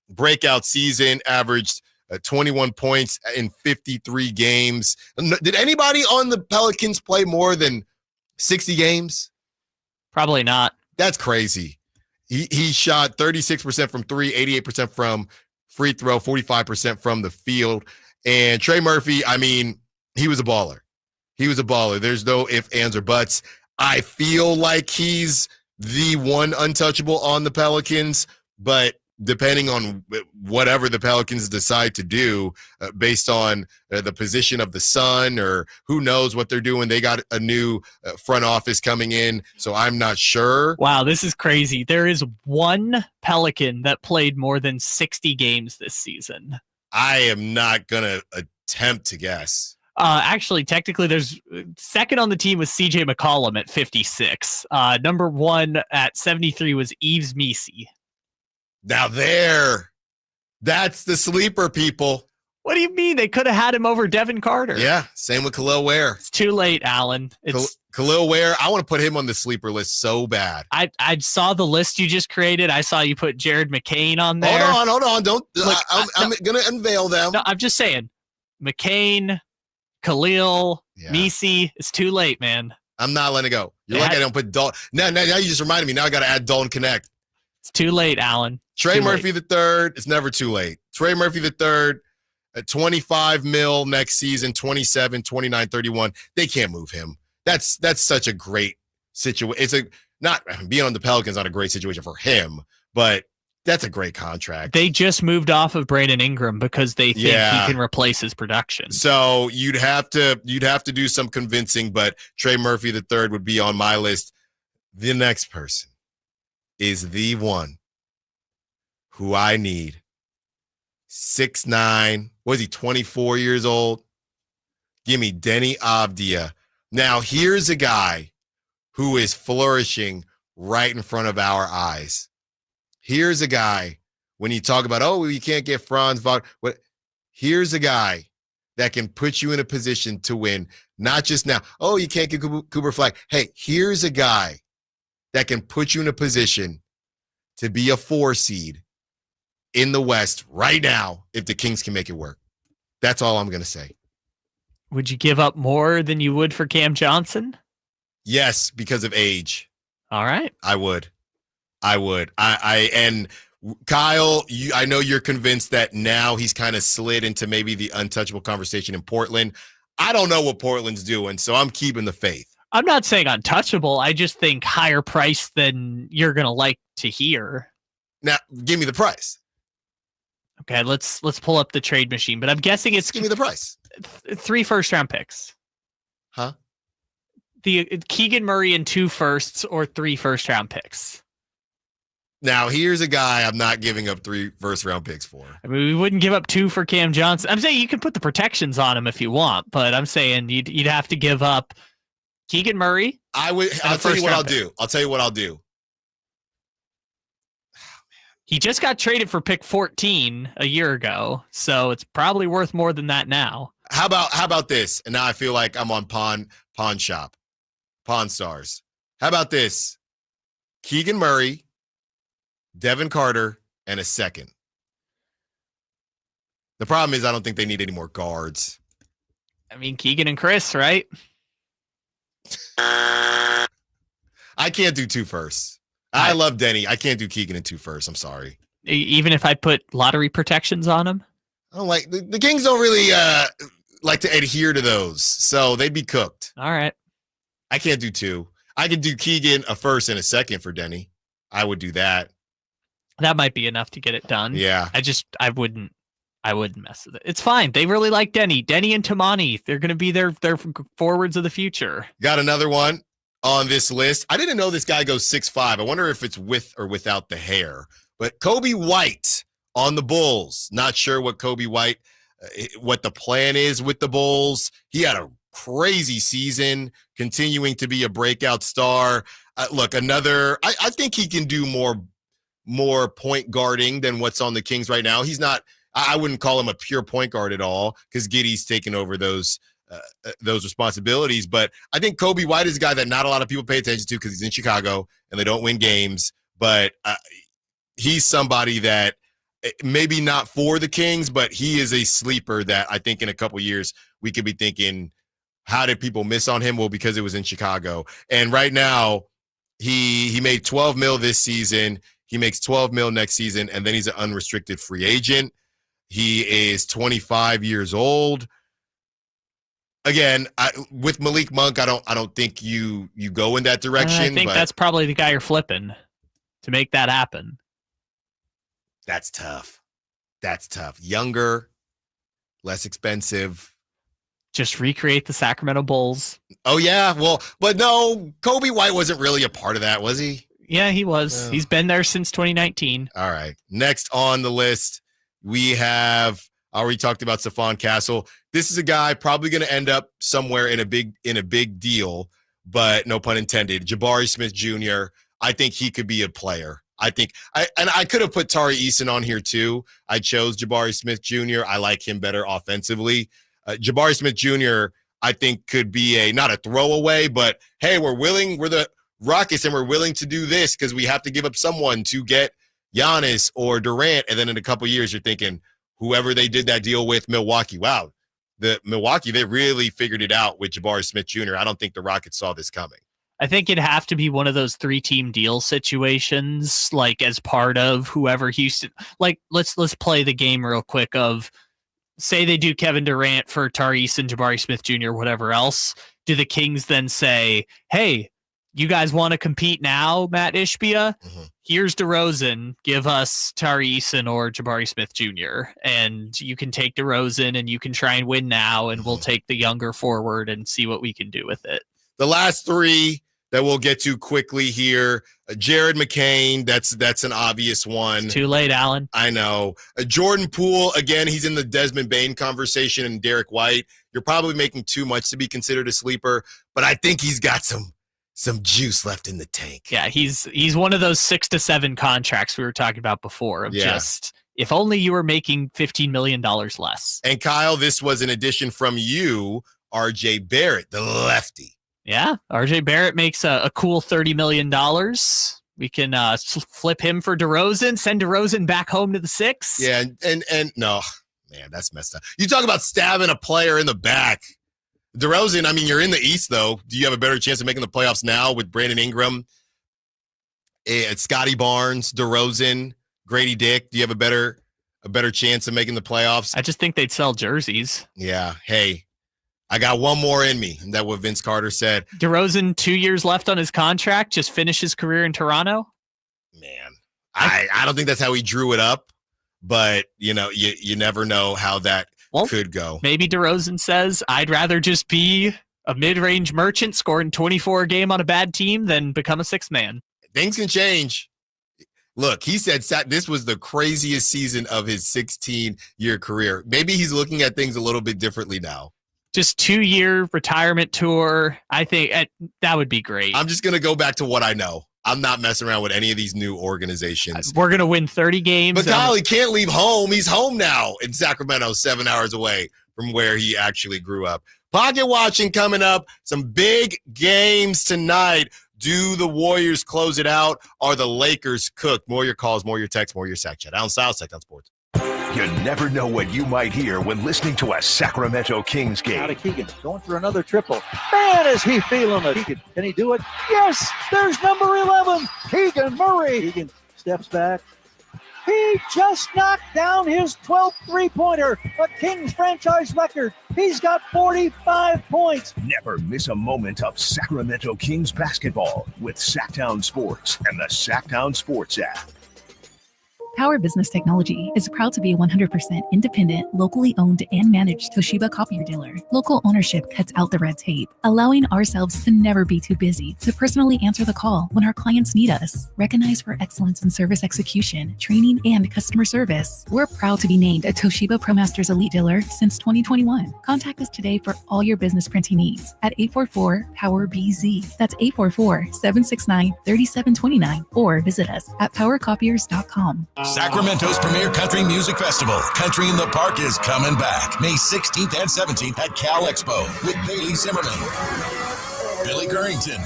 Breakout season, averaged 21 points in 53 games. Did anybody on the Pelicans play more than 60 games? Probably not. That's crazy. He shot 36% from 3, 88% from free throw, 45% from the field. And Trey Murphy, I mean, he was a baller. There's no ifs, ands, or buts. I feel like he's the one untouchable on the Pelicans, but depending on whatever the Pelicans decide to do based on the position of the sun, or who knows what they're doing. They got a new front office coming in, so I'm not sure. Wow, this is crazy. There is one Pelican that played more than 60 games this season. I am not going to attempt to guess. Actually, technically, there's second on the team was CJ McCollum at 56. Number 1 at 73 was Yves Missi. Now that's the sleeper, people. What do you mean? They could have had him over Devin Carter. Yeah, same with Khalil Ware. It's too late, Allen. Khalil Ware, I want to put him on the sleeper list so bad. I saw the list you just created. I saw you put Jared McCain on there. Hold on. Don't. Look, I'm going to unveil them. No, I'm just saying. McCain, Khalil, Missi. It's too late, man. I'm not letting it go. You're lucky I don't put Dalton. Now you just reminded me. Now I got to add Dalton Connect. It's too late, Allen. Trey Murphy III. It's never too late. Trey Murphy III, At 25 mil next season, 27, 29, 31. They can't move him. That's such a great situation. It's not being on the Pelicans, not a great situation for him, but that's a great contract. They just moved off of Brandon Ingram because they think he can replace his production. So you'd have to do some convincing, but Trey Murphy III would be on my list. The next person is the one who I need. 6'9", was he 24 years old? Give me Deni Avdija. Now, here's a guy who is flourishing right in front of our eyes. Here's a guy, when you talk about, oh, you can't get Franz Wagner. Here's a guy that can put you in a position to win, not just now. Oh, you can't get Cooper Flag. Hey, here's a guy that can put you in a position to be a 4 seed in the West right now if the Kings can make it work. That's all I'm going to say. Would you give up more than you would for Cam Johnson? Yes, because of age. All right. I would. And Kyle, I know you're convinced that now he's kind of slid into maybe the untouchable conversation in Portland. I don't know what Portland's doing, so I'm keeping the faith. I'm not saying untouchable. I just think higher price than you're going to like to hear. Now, give me the price. Okay, let's pull up the trade machine, but I'm guessing it's... Give me the price. 3 first-round picks. Huh? The Keegan Murray and 2 firsts or 3 first-round picks. Now, here's a guy I'm not giving up 3 first-round picks for. I mean, we wouldn't give up 2 for Cam Johnson. I'm saying you can put the protections on him if you want, but I'm saying you'd have to give up Keegan Murray. I'll tell you what I'll do. I'll tell you what I'll do. He just got traded for pick 14 a year ago, so it's probably worth more than that now. How about this? And now I feel like I'm on Pawn Stars. How about this? Keegan Murray, Devin Carter, and a second. The problem is I don't think they need any more guards. I mean, Keegan and Chris, right? I can't do 2 firsts. I love Deni. I can't do Keegan and 2 firsts. I'm sorry. Even if I put lottery protections on him? I don't like the Kings don't really like to adhere to those, so they'd be cooked. All right. I can't do 2. I could do Keegan a first and a second for Deni. I would do that. That might be enough to get it done. Yeah. I wouldn't mess with it. It's fine. They really like Deni. Deni and Tamani. They're going to be their forwards of the future. Got another one on this list. I didn't know this guy goes 6'5". I wonder if it's with or without the hair. But Kobe White on the Bulls. Not sure what Kobe White, what the plan is with the Bulls. He had a crazy season, continuing to be a breakout star. Look, I think he can do more point guarding than what's on the Kings right now. He's not, I wouldn't call him a pure point guard at all because Giddey's taken over those responsibilities. But I think Kobe White is a guy that not a lot of people pay attention to because he's in Chicago and they don't win games. But he's somebody that maybe not for the Kings, but he is a sleeper that I think in a couple years we could be thinking, how did people miss on him? Well, because it was in Chicago. And right now he made $12 million this season. He makes $12 million next season, and then he's an unrestricted free agent. He is 25 years old. Again, with Malik Monk, I don't think you go in that direction. I think that's probably the guy you're flipping to make that happen. That's tough. Younger, less expensive. Just recreate the Sacramento Bulls. Oh, yeah. Well, but no, Kobe White wasn't really a part of that, was he? Yeah, he was. Yeah. He's been there since 2019. All right. Next on the list, we have already talked about Stephon Castle. This is a guy probably going to end up somewhere in a big deal, but no pun intended. Jabari Smith Jr. I think he could be a player. I could have put Tari Eason on here too. I chose Jabari Smith Jr. I like him better offensively. Jabari Smith Jr. I think could be not a throwaway, but hey, we're the Rockets and we're willing to do this because we have to give up someone to get Giannis or Durant. And then in a couple of years, you're thinking whoever they did that deal with, Milwaukee. Wow, Milwaukee, they really figured it out with Jabari Smith Jr. I don't think the Rockets saw this coming. I think it'd have to be one of those 3-team deal situations, like as part of whoever Houston. Like let's play the game real quick of say they do Kevin Durant for Tari Eason, Jabari Smith Jr., whatever else. Do the Kings then say, hey, you guys want to compete now, Matt Ishbia? Here's DeRozan. Give us Tari Eason or Jabari Smith Jr. And you can take DeRozan and you can try and win now, and we'll take the younger forward and see what we can do with it. The last three that we'll get to quickly here. Jared McCain, that's an obvious one. It's too late, Allen. I know. Jordan Poole, again, he's in the Desmond Bane conversation, and Derek White. You're probably making too much to be considered a sleeper, but I think he's got some juice left in the tank. Yeah, he's one of those 6 to 7 contracts we were talking about before of just, if only you were making $15 million less. And Kyle, this was an addition from you, RJ Barrett, the lefty. Yeah, RJ Barrett makes a cool $30 million. We can flip him for DeRozan, send DeRozan back home to the 6. Yeah, and no, man, that's messed up. You talk about stabbing a player in the back. DeRozan, I mean, you're in the East, though. Do you have a better chance of making the playoffs now with Brandon Ingram, Scotty Barnes, DeRozan, Grady Dick? Do you have a better chance of making the playoffs? I just think they'd sell jerseys. Yeah. Hey, I got one more in me. And that's what Vince Carter said. DeRozan, 2 years left on his contract, just finish his career in Toronto? Man, I don't think that's how he drew it up, but, you never know how that could go. Maybe DeRozan says, I'd rather just be a mid-range merchant scoring 24 a game on a bad team than become a 6th man. Things can change. Look, he said this was the craziest season of his 16-year career. Maybe he's looking at things a little bit differently now. Just 2-year retirement tour. I think that would be great. I'm just going to go back to what I know. I'm not messing around with any of these new organizations. We're going to win 30 games. But Kyle, he can't leave home. He's home now in Sacramento, 7 hours away from where he actually grew up. Pocket watching coming up. Some big games tonight. Do the Warriors close it out? Are the Lakers cooked? More your calls, more your texts, more your sack chat. Allen Stiles, Sack Town Sports. You never know what you might hear when listening to a Sacramento Kings game. Out of Keegan, going for another triple. Man, is he feeling it. Keegan, can he do it? Yes, there's number 11, Keegan Murray. Keegan steps back. He just knocked down his 12th three-pointer, a Kings franchise record. He's got 45 points. Never miss a moment of Sacramento Kings basketball with Sacktown Sports and the Sacktown Sports app. Power Business Technology is proud to be a 100% independent, locally owned and managed Toshiba copier dealer. Local ownership cuts out the red tape, allowing ourselves to never be too busy to personally answer the call when our clients need us. Recognized for excellence in service execution, training, and customer service, we're proud to be named a Toshiba ProMasters Elite Dealer since 2021. Contact us today for all your business printing needs at 844-POWER-BZ. That's 844-769-3729, or visit us at powercopiers.com. Sacramento's premier country music festival, Country in the Park, is coming back May 16th and 17th at Cal Expo with Bailey Zimmerman, Billy Gurrington,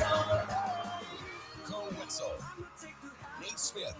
Cole Wetzel, Nate Smith,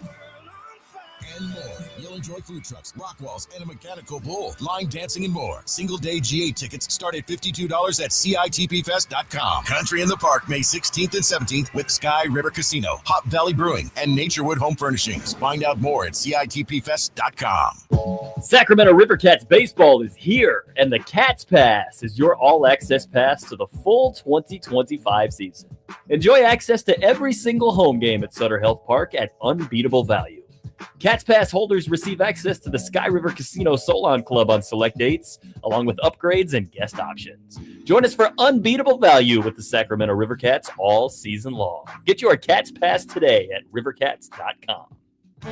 and more. You'll enjoy food trucks, rock walls, and a mechanical bull, line dancing, and more. Single-day GA tickets start at $52 at CITPFest.com. Country in the Park, May 16th and 17th with Sky River Casino, Hop Valley Brewing, and Naturewood Home Furnishings. Find out more at CITPFest.com. Sacramento Rivercats baseball is here, and the Cats Pass is your all-access pass to the full 2025 season. Enjoy access to every single home game at Sutter Health Park at unbeatable value. Cats Pass holders receive access to the Sky River Casino Solon Club on select dates, along with upgrades and guest options. Join us for unbeatable value with the Sacramento Rivercats all season long. Get your Cats Pass today at rivercats.com.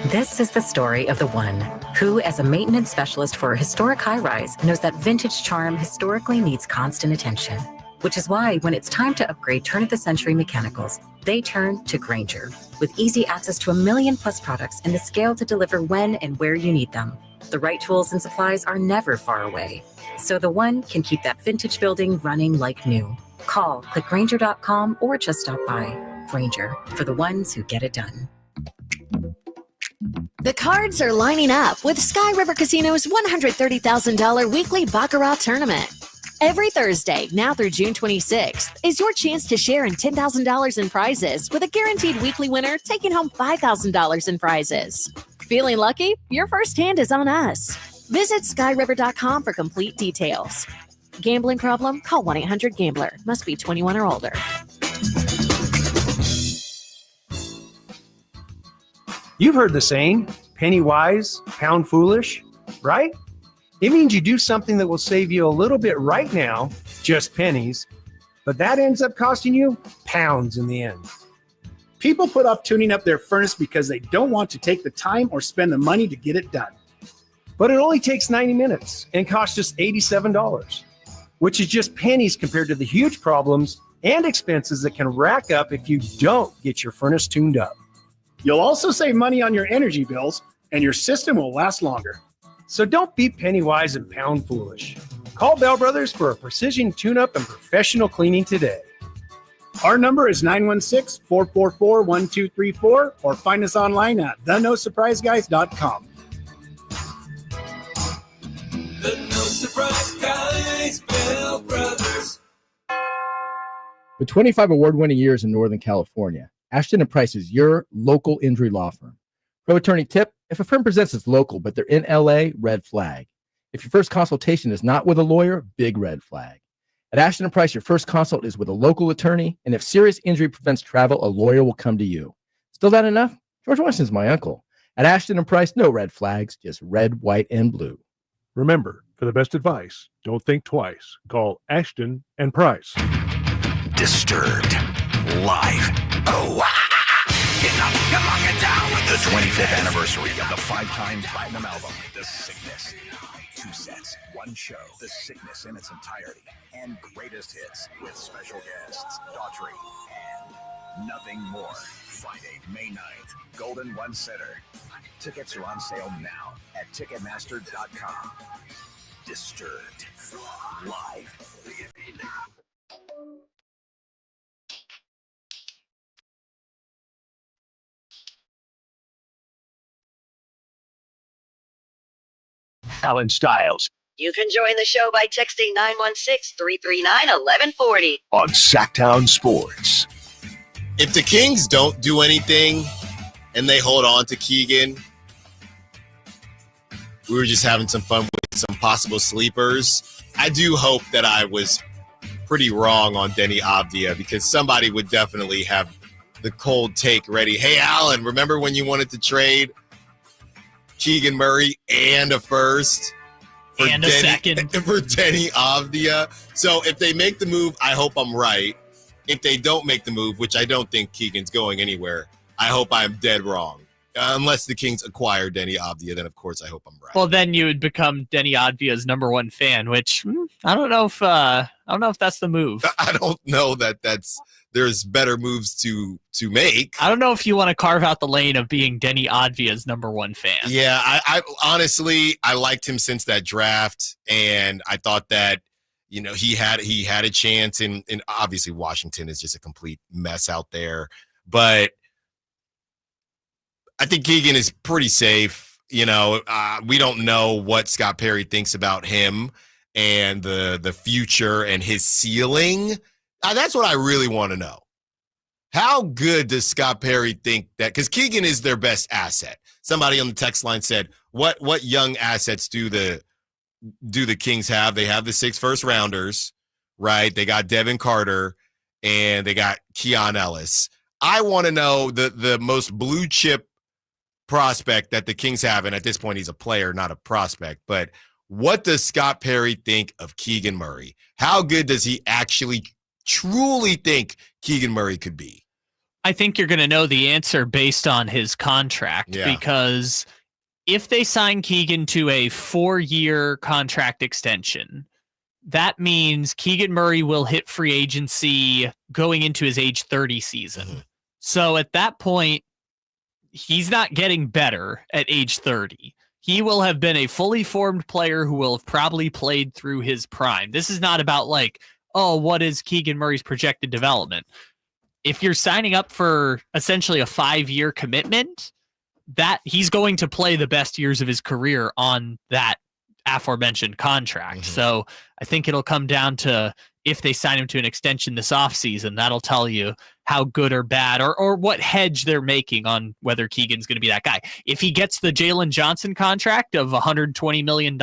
This is the story of the one who, as a maintenance specialist for a historic high-rise, knows that vintage charm historically needs constant attention. Which is why when it's time to upgrade turn-of-the-century mechanicals, they turn to Grainger. With easy access to 1 million+ products and the scale to deliver when and where you need them. The right tools and supplies are never far away. So the one can keep that vintage building running like new. Call, click Grainger.com, or just stop by. Grainger, for the ones who get it done. The cards are lining up with Sky River Casino's $130,000 weekly Baccarat tournament. Every Thursday, now through June 26th, is your chance to share in $10,000 in prizes with a guaranteed weekly winner taking home $5,000 in prizes. Feeling lucky? Your first hand is on us. Visit skyriver.com for complete details. Gambling problem? Call 1-800-GAMBLER. Must be 21 or older. You've heard the saying, penny wise, pound foolish, right? It means you do something that will save you a little bit right now, just pennies, but that ends up costing you pounds in the end. People put off tuning up their furnace because they don't want to take the time or spend the money to get it done. But it only takes 90 minutes and costs just $87, which is just pennies compared to the huge problems and expenses that can rack up if you don't get your furnace tuned up. You'll also save money on your energy bills, and your system will last longer. So don't be penny wise and pound foolish. Call Bell Brothers for a precision tune-up and professional cleaning today. Our number is 916-444-1234, or find us online at thenosurpriseguys.com. The No Surprise Guys, Bell Brothers. With 25 award-winning years in Northern California, Ashton & Price is your local injury law firm. Pro attorney tip: if a firm presents as local, but they're in LA, red flag. If your first consultation is not with a lawyer, big red flag. At Ashton & Price, your first consult is with a local attorney, and if serious injury prevents travel, a lawyer will come to you. Still not enough? George Washington's my uncle. At Ashton & Price, no red flags, just red, white, and blue. Remember, for the best advice, don't think twice. Call Ashton & Price. Disturbed. Live. Oh, come on, get down with the 25th anniversary of the 5-time platinum album, The Sickness. 2 sets, 1 show, The Sickness in its entirety, and greatest hits with special guests, Daughtry, and nothing more. Friday, May 9th, Golden One Center. Tickets are on sale now at Ticketmaster.com. Disturbed. Live. Allen Stiles You can join the show by texting 916-339-1140. On Sacktown Sports. If the Kings don't do anything and they hold on to Keegan, we were just having some fun with some possible sleepers. I do hope that I was pretty wrong on Denny Avdia, because somebody would definitely have the cold take ready. Hey, Allen, remember when you wanted to trade Keegan Murray and a first and a second for Denny Avdia? So if they make the move, I hope I'm right. If they don't make the move, which I don't think Keegan's going anywhere, I hope I'm dead wrong. Unless the Kings acquire Denny Avdia, then of course I hope I'm right. Well, then you would become Denny Avdia's #1 fan, which I don't know if that's the move. I don't know that there's better moves to make. I don't know if you want to carve out the lane of being Denny Avdia's #1 fan. Yeah, I honestly, I liked him since that draft, and I thought that, you know, he had a chance, and obviously Washington is just a complete mess out there. But I think Keegan is pretty safe. You know, we don't know what Scott Perry thinks about him and the future and his ceiling. That's what I really want to know. How good does Scott Perry think that? Because Keegan is their best asset. Somebody on the text line said, "What young assets do the Kings have?" They have the 6 first-rounders, right? They got Devin Carter, and they got Keon Ellis. I want to know the most blue chip prospect that the Kings have, and at this point he's a player, not a prospect, but what does Scott Perry think of Keegan Murray? How good does he actually truly think Keegan Murray could be? I think you're going to know the answer based on his contract, because if they sign Keegan to a 4-year contract extension, that means Keegan Murray will hit free agency going into his age 30 season. Mm-hmm. So at that point, he's not getting better at age 30. He will have been a fully formed player who will have probably played through his prime. This is not about like, oh, what is Keegan Murray's projected development? If you're signing up for essentially a 5-year commitment, that he's going to play the best years of his career on that aforementioned contract. Mm-hmm. So I think it'll come down to if they sign him to an extension this offseason, that'll tell you how good or bad or what hedge they're making on whether Keegan's going to be that guy. If he gets the Jalen Johnson contract of $120 million,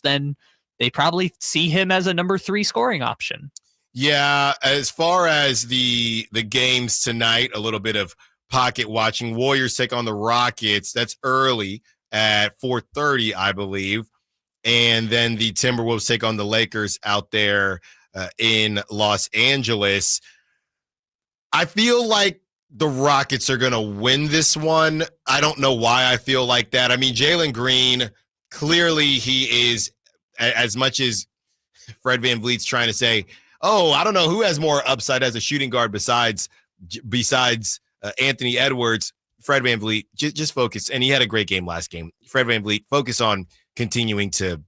then they probably see him as a number 3 scoring option. Yeah, as far as the games tonight, a little bit of pocket watching. Warriors take on the Rockets. That's early at 4:30, I believe. And then the Timberwolves take on the Lakers out there in Los Angeles. I feel like the Rockets are going to win this one. I don't know why I feel like that. I mean, Jalen Green, clearly he is, as much as Fred VanVleet's trying to say, oh, I don't know who has more upside as a shooting guard besides Anthony Edwards. Fred VanVleet, just focus. And he had a great game last game. Fred VanVleet, focus on continuing to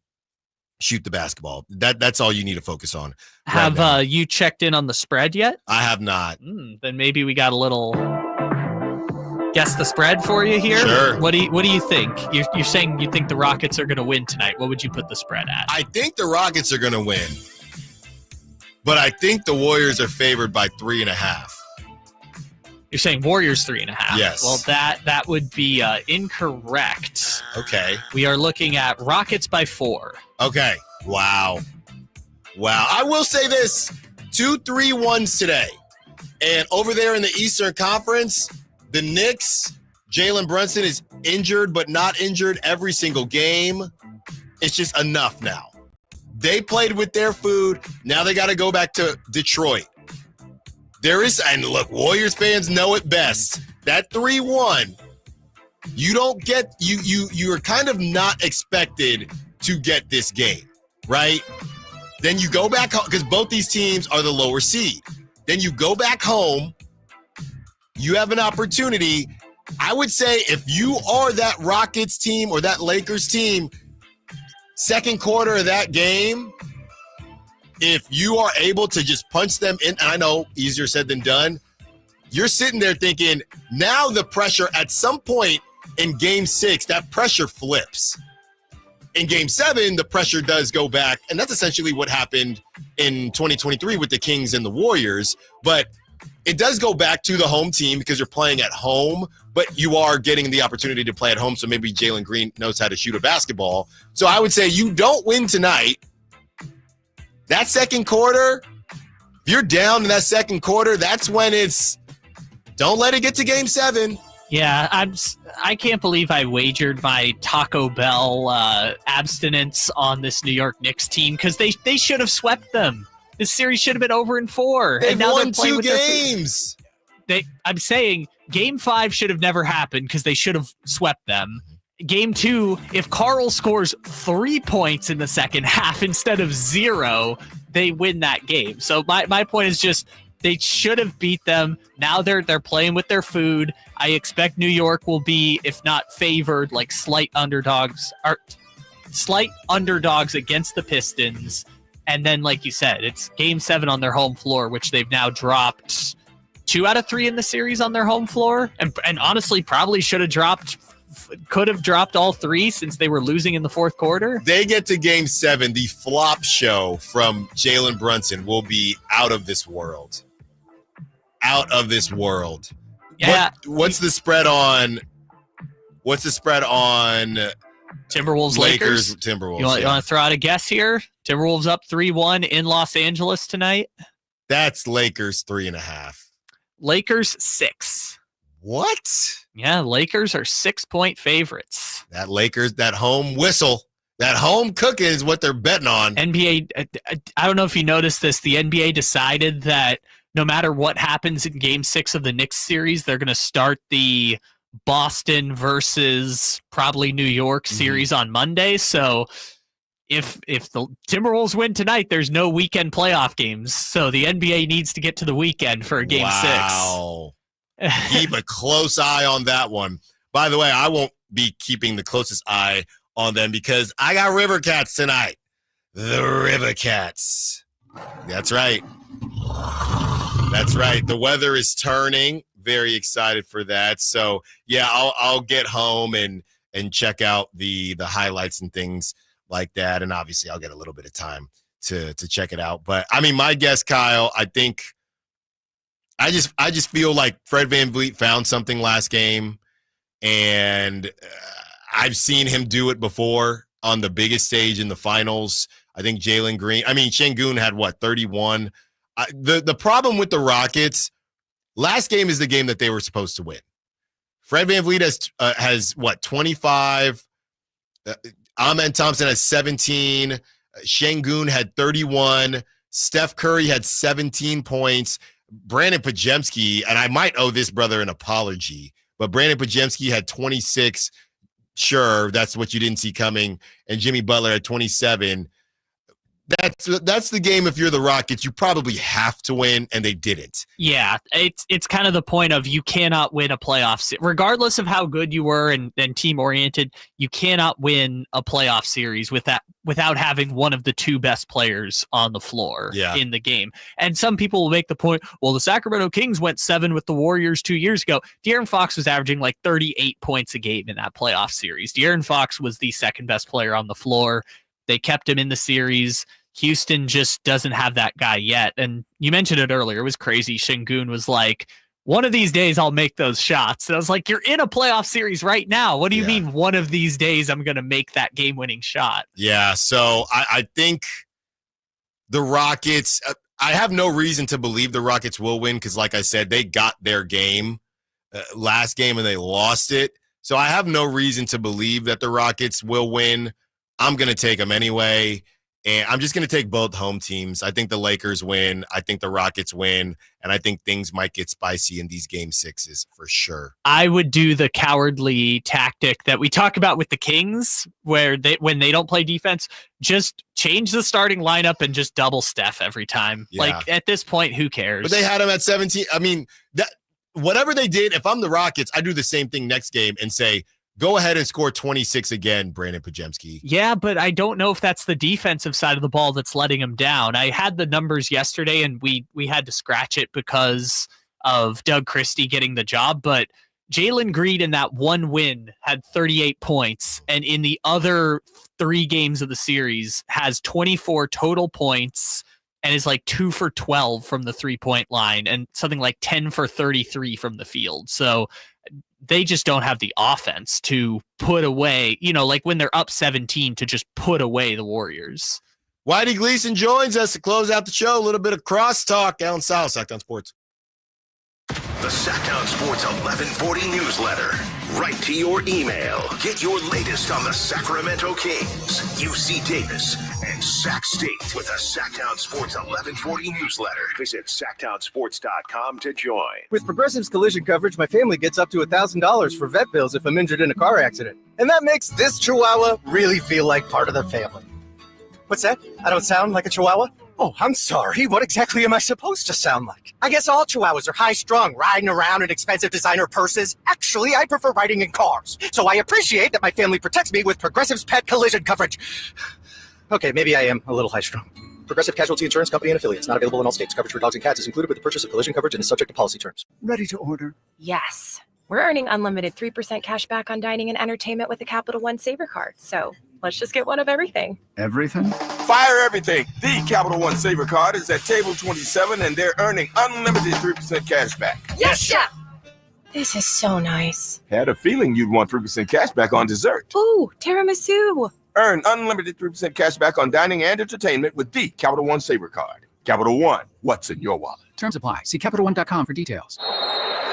shoot the basketball. That's all you need to focus on. Have you checked in on the spread yet? I have not. Then maybe we got a little guess the spread for you here. Sure. What do you think? You're saying you think the Rockets are going to win tonight. What would you put the spread at? I think the Rockets are going to win, but I think the Warriors are favored by 3.5. You're saying Warriors 3.5. Yes. Well, that would be incorrect. Okay. We are looking at Rockets by 4. Okay. Wow. I will say this: 2-3-1s today, and over there in the Eastern Conference, the Knicks. Jalen Brunson is injured, but not injured every single game. It's just enough now. They played with their food. Now they got to go back to Detroit. And look, Warriors fans know it best. That 3-1, you don't get, you're kind of not expected to get this game, right? Then you go back home, because both these teams are the lower seed. Then you go back home, you have an opportunity. I would say if you are that Rockets team or that Lakers team, second quarter of that game, if you are able to just punch them in, and I know easier said than done, you're sitting there thinking, now the pressure at some point in game 6, that pressure flips. In game 7, the pressure does go back, and that's essentially what happened in 2023 with the Kings and the Warriors. But it does go back to the home team because you're playing at home, but you are getting the opportunity to play at home, so maybe Jalen Green knows how to shoot a basketball. So I would say you don't win tonight. That second quarter, if you're down in that second quarter, that's when don't let it get to game 7. Yeah, I can't believe I wagered my Taco Bell abstinence on this New York Knicks team because they should have swept them. This series should have been over in 4. They've and now won they're playing 2 with games. I'm saying game 5 should have never happened because they should have swept them. Game 2, if Carl scores 3 points in the second half instead of 0, they win that game. So my point is just they should have beat them. Now they're playing with their food. I expect New York will be, if not favored, like slight underdogs against the Pistons. And then, like you said, it's game 7 on their home floor, which they've now dropped 2 out of 3 in the series on their home floor. And honestly, probably could have dropped all 3 since they were losing in the fourth quarter. They get to game 7. The flop show from Jalen Brunson will be out of this world. Out of this world. Yeah. What's the spread on Timberwolves Lakers? Timberwolves. You want to throw out a guess here? Timberwolves up 3-1 in Los Angeles tonight. That's Lakers 3.5. Lakers 6. What? Yeah, Lakers are 6-point favorites. That home whistle, that home cooking is what they're betting on. NBA, I don't know if you noticed this. The NBA decided that no matter what happens in Game 6 of the Knicks series, they're going to start the Boston versus probably New York series on Monday. So if the Timberwolves win tonight, there's no weekend playoff games. So the NBA needs to get to the weekend for Game 6. Wow. Keep a close eye on that one. By the way, I won't be keeping the closest eye on them because I got River Cats tonight. The River Cats. That's right. That's right. The weather is turning. Very excited for that. So, yeah, I'll get home and check out the highlights and things like that. And obviously, I'll get a little bit of time to check it out. But I mean, my guess, Kyle, I think I just feel like Fred VanVleet found something last game, and I've seen him do it before on the biggest stage in the finals. I think Jalen Green. I mean, Şengün had 31. The problem with the Rockets, last game is the game that they were supposed to win. Fred VanVleet has 25. Amen Thompson has 17. Şengün had 31. Steph Curry had 17 points. Brandon Podziemski, and I might owe this brother an apology, but Brandon Podziemski had 26. Sure, that's what you didn't see coming. And Jimmy Butler had 27. That's the game. If you're the Rockets, you probably have to win, and they didn't. Yeah, it's kind of the point of you cannot win a playoff regardless of how good you were and team oriented. You cannot win a playoff series without having one of the two best players on the floor in the game. And some people will make the point, well, the Sacramento Kings went 7 with the Warriors 2 years ago. De'Aaron Fox was averaging like 38 points a game in that playoff series. De'Aaron Fox was the second best player on the floor. They kept him in the series. Houston just doesn't have that guy yet. And you mentioned it earlier. It was crazy. Şengün was like, one of these days I'll make those shots. And I was like, you're in a playoff series right now. What do you mean one of these days I'm going to make that game-winning shot? Yeah, so I think the Rockets, I have no reason to believe the Rockets will win because, like I said, they got their game last game and they lost it. So I have no reason to believe that the Rockets will win. I'm going to take them anyway. And I'm just going to take both home teams. I think the Lakers win. I think the Rockets win. And I think things might get spicy in these game sixes for sure. I would do the cowardly tactic that we talk about with the Kings, where when they don't play defense, just change the starting lineup and just double Steph every time. Yeah. Like at this point, who cares? But they had him at 17. I mean, whatever they did, if I'm the Rockets, I do the same thing next game and say, go ahead and score 26 again, Brandon Podziemski. Yeah, but I don't know if that's the defensive side of the ball that's letting him down. I had the numbers yesterday, and we had to scratch it because of Doug Christie getting the job. But Jalen Green in that one win had 38 points, and in the other 3 games of the series has 24 total points and is like 2 for 12 from the 3-point line and something like 10 for 33 from the field. So they just don't have the offense to put away, like when they're up 17 to just put away the Warriors. Whitey Gleason joins us to close out the show. A little bit of crosstalk. Allen Stiles, Sacktown Sports. The Sacktown Sports 1140 newsletter. Right to your email. Get your latest on the Sacramento Kings, UC Davis, and Sac State with the Sacktown Sports 1140 newsletter. Visit SacktownSports.com to join. With Progressive's collision coverage, my family gets up to $1,000 for vet bills if I'm injured in a car accident. And that makes this Chihuahua really feel like part of the family. What's that? I don't sound like a Chihuahua? Oh, I'm sorry. What exactly am I supposed to sound like? I guess all Chihuahuas are high-strung, riding around in expensive designer purses. Actually, I prefer riding in cars. So I appreciate that my family protects me with Progressive's pet collision coverage. Okay, maybe I am a little high-strung. Progressive Casualty Insurance Company and affiliates. Not available in all states. Coverage for dogs and cats is included with the purchase of collision coverage and is subject to policy terms. Ready to order? Yes. We're earning unlimited 3% cash back on dining and entertainment with the Capital One Saver Card. So let's just get one of everything. Everything? Fire everything. The Capital One Saver Card is at table 27, and they're earning unlimited 3% cash back. Yes, Chef! This is so nice. Had a feeling you'd want 3% cash back on dessert. Ooh, tiramisu. Earn unlimited 3% cash back on dining and entertainment with the Capital One Saver Card. Capital One, what's in your wallet? Terms apply. See CapitalOne.com for details.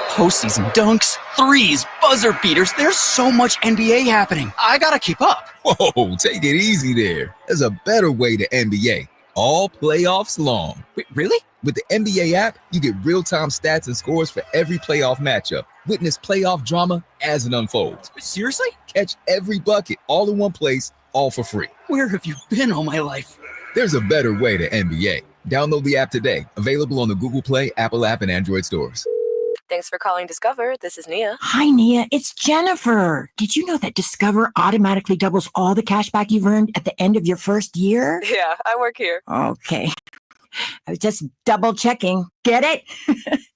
Postseason dunks, threes, buzzer beaters. There's so much NBA happening. I gotta keep up. Whoa, take it easy there. There's a better way to NBA. All playoffs long. Wait, really? With the NBA app, you get real-time stats and scores for every playoff matchup. Witness playoff drama as it unfolds. Seriously? Catch every bucket all in one place, all for free. Where have you been all my life? There's a better way to NBA. Download the app today. Available on the Google Play, Apple app, and Android stores. Thanks for calling Discover. This is Nia. Hi, Nia. It's Jennifer. Did you know that Discover automatically doubles all the cash back you've earned at the end of your first year? Yeah, I work here. Okay. I was just double checking. Get it?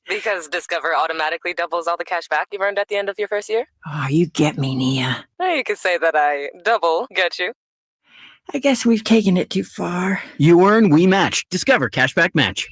Because Discover automatically doubles all the cash back you've earned at the end of your first year? Oh, you get me, Nia. You could say that I double get you. I guess we've taken it too far. You earn, we match. Discover Cashback Match.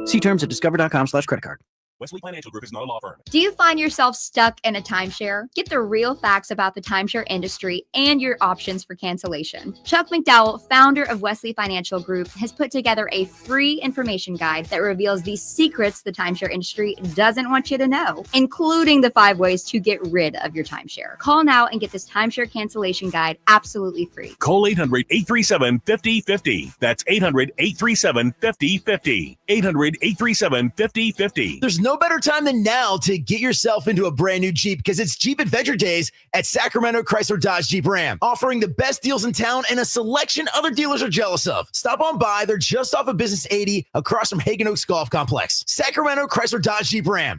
See terms at discover.com/credit card. Wesley Financial Group is not a law firm. Do you find yourself stuck in a timeshare? Get the real facts about the timeshare industry and your options for cancellation. Chuck McDowell, founder of Wesley Financial Group, has put together a free information guide that reveals the secrets the timeshare industry doesn't want you to know, including the 5 ways to get rid of your timeshare. Call now and get this timeshare cancellation guide absolutely free. Call 800-837-5050. That's 800-837-5050. 800-837-5050. There's no better time than now to get yourself into a brand new Jeep because it's Jeep Adventure Days at Sacramento Chrysler Dodge Jeep Ram, offering the best deals in town and a selection other dealers are jealous of. Stop on by. They're just off of Business 80 across from Hagen Oaks Golf Complex. Sacramento Chrysler Dodge Jeep Ram.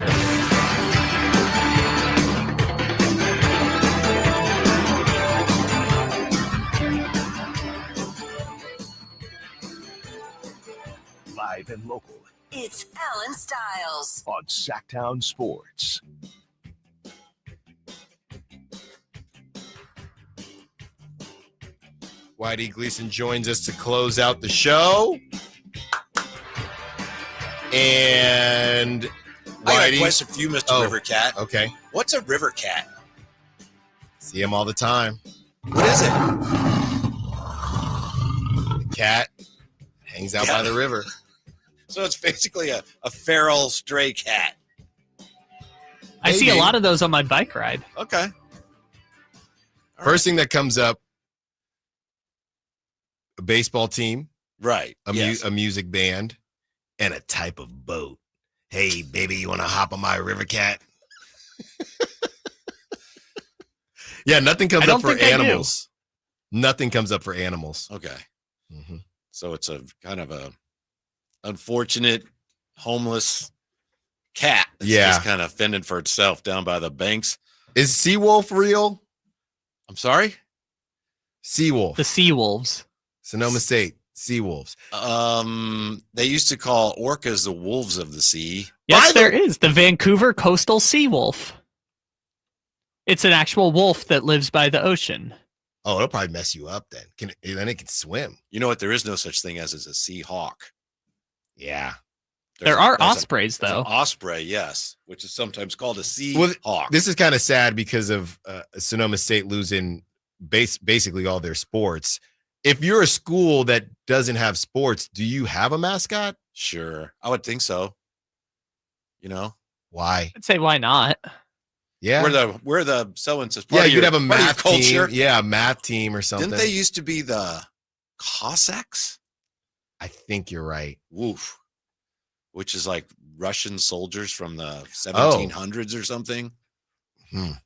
Live and local. It's Allen Stiles on Sacktown Sports. Whitey Gleason joins us to close out the show. And Whitey, I got a question for you, Mr. River Cat. Okay. What's a river cat? See him all the time. What is it? The cat hangs out by the river. So it's basically a feral stray cat. I see a lot of those on my bike ride. Okay. First thing that comes up, a baseball team. Right. A music band and a type of boat. Hey, baby, you want to hop on my river cat? Yeah, nothing comes up for animals. Nothing comes up for animals. Okay. Mm-hmm. So it's a kind of a unfortunate homeless cat that's just kind of fending for itself down by the banks. Is Seawolf real? I'm sorry? Seawolf. The Seawolves. Sonoma State. Seawolves. They used to call orcas the wolves of the sea. Yes, there is. The Vancouver Coastal Seawolf. It's an actual wolf that lives by the ocean. Oh, it'll probably mess you up then. Then it can swim. You know what? There is no such thing as a sea hawk. Yeah. There are ospreys, though. An osprey, yes, which is sometimes called a sea hawk. This is kind of sad because of Sonoma State losing basically all their sports. If you're a school that doesn't have sports, do you have a mascot? Sure. I would think so. You know? Why? I'd say why not? Yeah. We're the so-and-so. You'd have a math culture. team. Yeah, a math team or something. Didn't they used to be the Cossacks? I think you're right. Woof. Which is like Russian soldiers from the 1700s or something.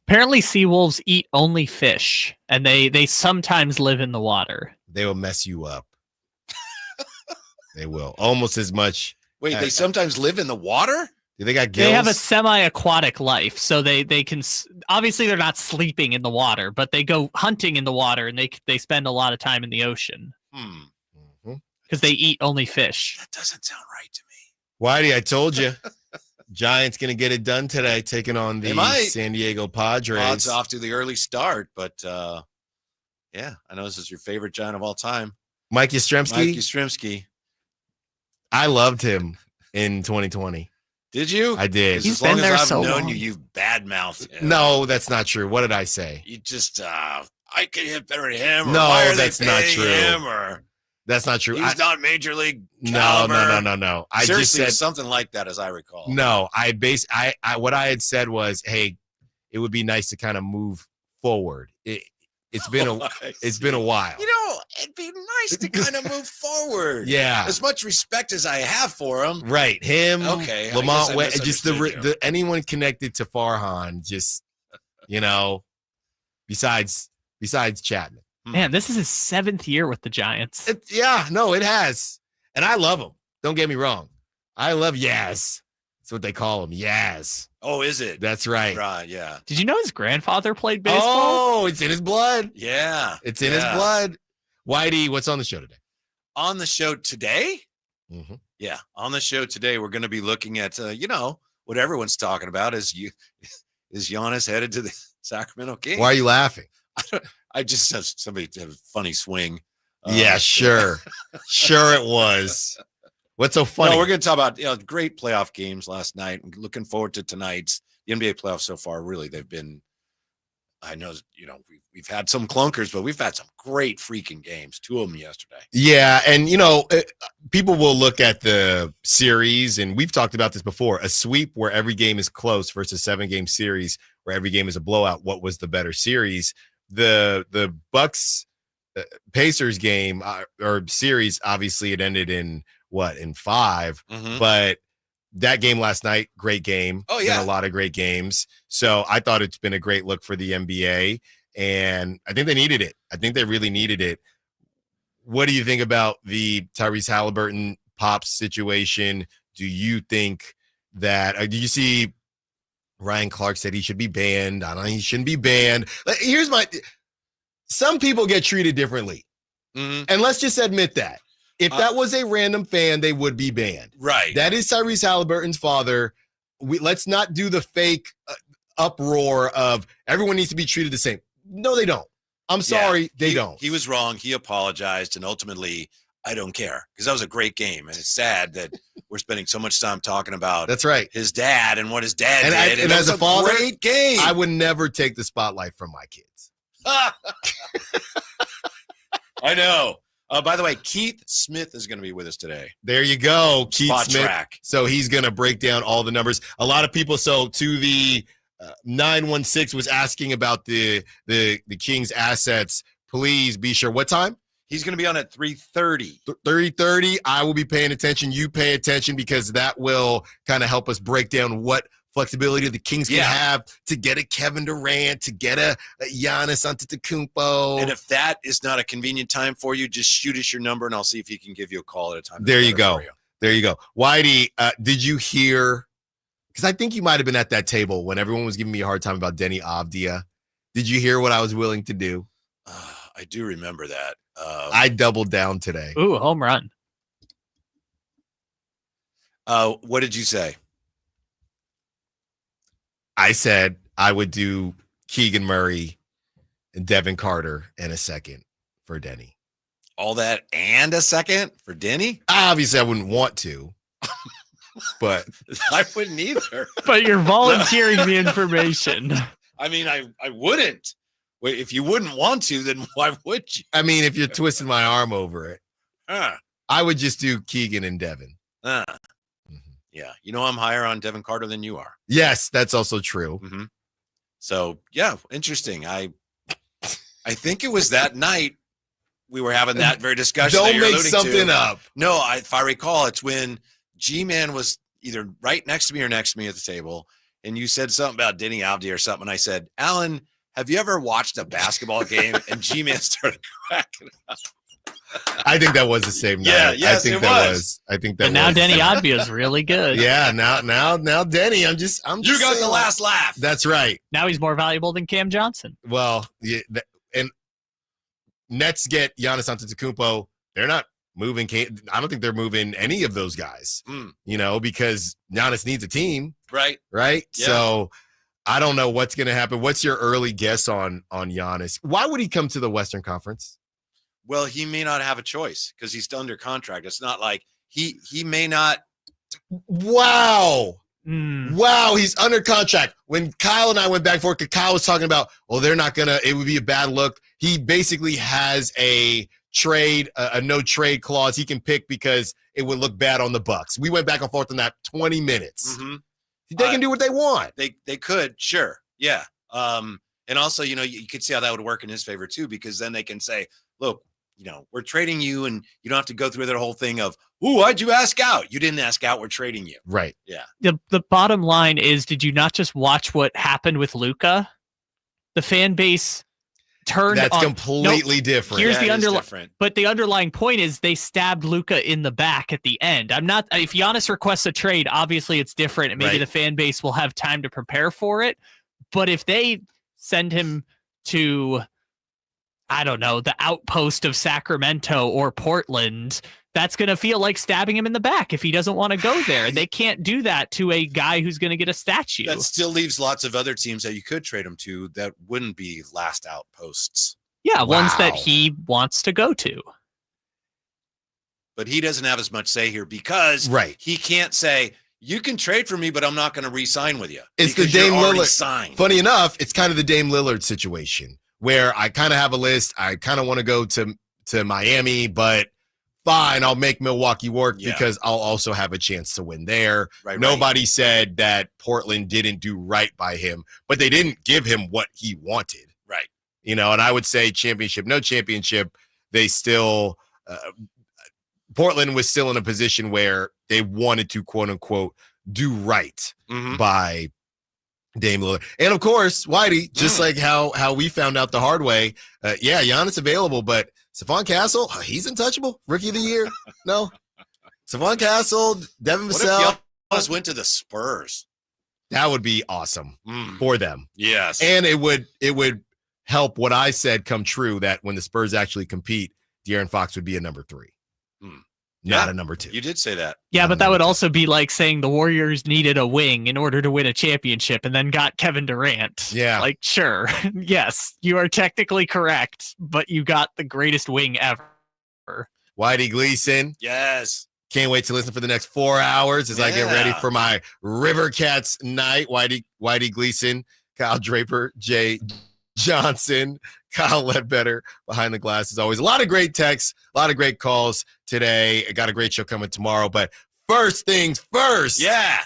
Apparently, seawolves eat only fish, and they sometimes live in the water. They will mess you up. They will. Almost as much. Wait, they sometimes live in the water? They got gills? They have a semi-aquatic life, so they can obviously they're not sleeping in the water, but they go hunting in the water, and they spend a lot of time in the ocean because they eat only fish. That doesn't sound right to me. Whitey, I told you, Giants gonna get it done today, taking on the San Diego Padres. Odds off to the early start, but yeah, I know this is your favorite Giant of all time, Mike Yastrzemski. Mike Yastrzemski. I loved him in 2020. Did you? I did. As long as I've known you, you've badmouthed him. No, that's not true. What did I say? You just, I could hit better than him. Or no, why are that's they not paying true. Him, or that's not true. He's not major league caliber. No. I Seriously, just said something like that, as I recall. No, what I had said was, hey, it would be nice to kind of move forward. It's been a while. You know, it'd be nice to kind of move forward. Yeah. As much respect as I have for him. Right. Him. Okay. Lamont, just the anyone connected to Farhan, just, besides Chapman. Man, this is his 7th year with the Giants. It has. And I love him. Don't get me wrong. I love Yaz. That's what they call him. Yaz. Oh, is it? That's right. Right, yeah. Did you know his grandfather played baseball? Oh, it's in his blood. Yeah. It's in his blood. Whitey, what's on the show today? On the show today? Mm-hmm. Yeah. On the show today, we're going to be looking at, what everyone's talking about is Giannis headed to the Sacramento Kings. Why are you laughing? I just have somebody have a funny swing. Yeah, sure. Sure it was. What's so funny? No, we're going to talk about great playoff games last night. I'm looking forward to tonight's. The NBA playoffs so far, really, they've been, I know, we've had some clunkers, but we've had some great freaking games. 2 of them yesterday. Yeah, and, people will look at the series, and we've talked about this before, a sweep where every game is close versus 7-game series where every game is a blowout. What was the better series? The Bucks Pacers game or series, obviously it ended in 5, but that game last night, great game. Oh yeah, been a lot of great games. So I thought it's been a great look for the NBA, and I think they needed it. I think they really needed it. What do you think about the Tyrese Halliburton Pops situation? Do you think that do you see Ryan Clark said he should be banned? I don't think he shouldn't be banned. Some people get treated differently. And let's just admit that. If that was a random fan, they would be banned. Right. That is Tyrese Halliburton's father. Let's not do the fake uproar of everyone needs to be treated the same. No, they don't. I'm sorry, they don't. He was wrong. He apologized, and ultimately, I don't care because that was a great game, and it's sad that we're spending so much time talking about. That's right. His dad and what his dad did. And as a father, great game. I would never take the spotlight from my kids. I know. By the way, Keith Smith is going to be with us today. There you go, Keith Spot Smith. Track. So he's going to break down all the numbers. A lot of people. So to the 916 was asking about the Kings assets. Please be sure. What time? He's going to be on at 3:30. 3:30. I will be paying attention. You pay attention because that will kind of help us break down what flexibility the Kings can have to get a Kevin Durant, to get a Giannis Antetokounmpo. And if that is not a convenient time for you, just shoot us your number, and I'll see if he can give you a call at a time. There you go. There you go. Whitey, did you hear? Because I think you might have been at that table when everyone was giving me a hard time about Denny Avdia. Did you hear what I was willing to do? I do remember that. I doubled down today. Ooh, home run. What did you say? I said I would do Keegan Murray and Devin Carter in a second for Denny. All that and a second for Denny? Obviously, I wouldn't want to, but I wouldn't either. But you're volunteering the information. I mean, I wouldn't. Wait, if you wouldn't want to, then why would you? I mean, if you're twisting my arm over it, I would just do Keegan and Devin. Yeah, I'm higher on Devin Carter than you are. Yes, that's also true. So yeah, interesting. I think it was that night we were having that very discussion. Don't make something up. No, if I recall, it's when G-Man was either right next to me or next to me at the table, and you said something about Denny Avdia or something. And I said, Alan, have you ever watched a basketball game? And G-Man started cracking up. I think that was the same night. Yes, I think it that was. I think that. But now was. Denny Avdia is really good. Yeah, now Denny. I'm just. You got the last laugh. That's right. Now he's more valuable than Cam Johnson. Well, yeah, and Nets get Giannis Antetokounmpo. They're not moving. I don't think they're moving any of those guys. Because Giannis needs a team. Right. Right. Yeah. So I don't know what's going to happen. What's your early guess on Giannis? Why would he come to the Western Conference? Well, he may not have a choice because he's still under contract. It's not like he may not. Wow. Wow, he's under contract. When Kyle and I went back and forth, Kyle was talking about, they're not going to, it would be a bad look. He basically has a trade, a no trade clause he can pick because it would look bad on the Bucks. We went back and forth on that 20 minutes. They can do what they want. They could, sure. Yeah. And also, you could see how that would work in his favor too, because then they can say, look, we're trading you and you don't have to go through that whole thing of, why'd you ask out? You didn't ask out. We're trading you. Right. Yeah. The bottom line is, did you not just watch what happened with Luka? The fan base turned That's on. completely different. Here's the underlying, but the underlying point is they stabbed Luka in the back at the end. If Giannis requests a trade, obviously it's different and maybe the fan base will have time to prepare for it. But if they send him to, I don't know, the outpost of Sacramento or Portland, that's going to feel like stabbing him in the back if he doesn't want to go there. They can't do that to a guy who's going to get a statue. That still leaves lots of other teams that you could trade him to that wouldn't be last outposts. Yeah, ones that he wants to go to. but he doesn't have as much say here because he can't say, you can trade for me, but I'm not going to re-sign with you. It's the Dame Lillard. Signed. Funny enough, it's kind of the Dame Lillard situation where I kind of have a list. I kind of want to go to Miami, but fine, I'll make Milwaukee work because I'll also have a chance to win there. Nobody said that Portland didn't do right by him, but they didn't give him what he wanted. Right. You know, and I would say championship, no championship, they still Portland was still in a position where they wanted to, quote unquote, do right by Dame Lillard. And of course, Whitey, just like how we found out the hard way, Giannis available, but Stephon Castle, he's untouchable. Rookie of the year? No. Stephon Castle, Devin Vassell. What if Giannis went to the Spurs? That would be awesome for them. Yes. And it would help what I said come true, that when the Spurs actually compete, De'Aaron Fox would be a number 3. Not a number 2. You did say that. Yeah, but that would also be like saying the Warriors needed a wing in order to win a championship and then got Kevin Durant. Yeah. Like, sure. Yes, you are technically correct, but you got the greatest wing ever. Whitey Gleason. Yes. Can't wait to listen for the next 4 hours as I get ready for my River Cats night. Whitey Gleason, Kyle Draper, Jay Johnson, Kyle Ledbetter behind the glass as always. A lot of great texts, a lot of great calls today. I got a great show coming tomorrow, but first things first. Yeah.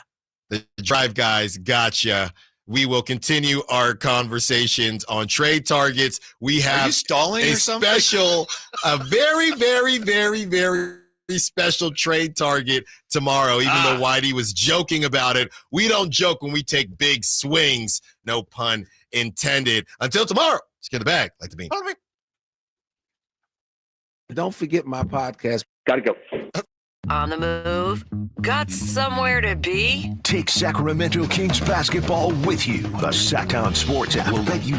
The Drive Guys gotcha. We will continue our conversations on trade targets. We have Are you stalling a or something? a very, very, very, very special trade target tomorrow, even though Whitey was joking about it. We don't joke when we take big swings. No pun intended. Until tomorrow, let's get the bag like the bean. Don't forget my podcast. Gotta go. On the move? Got somewhere to be? Take Sacramento Kings basketball with you. The Sacktown Sports app will let you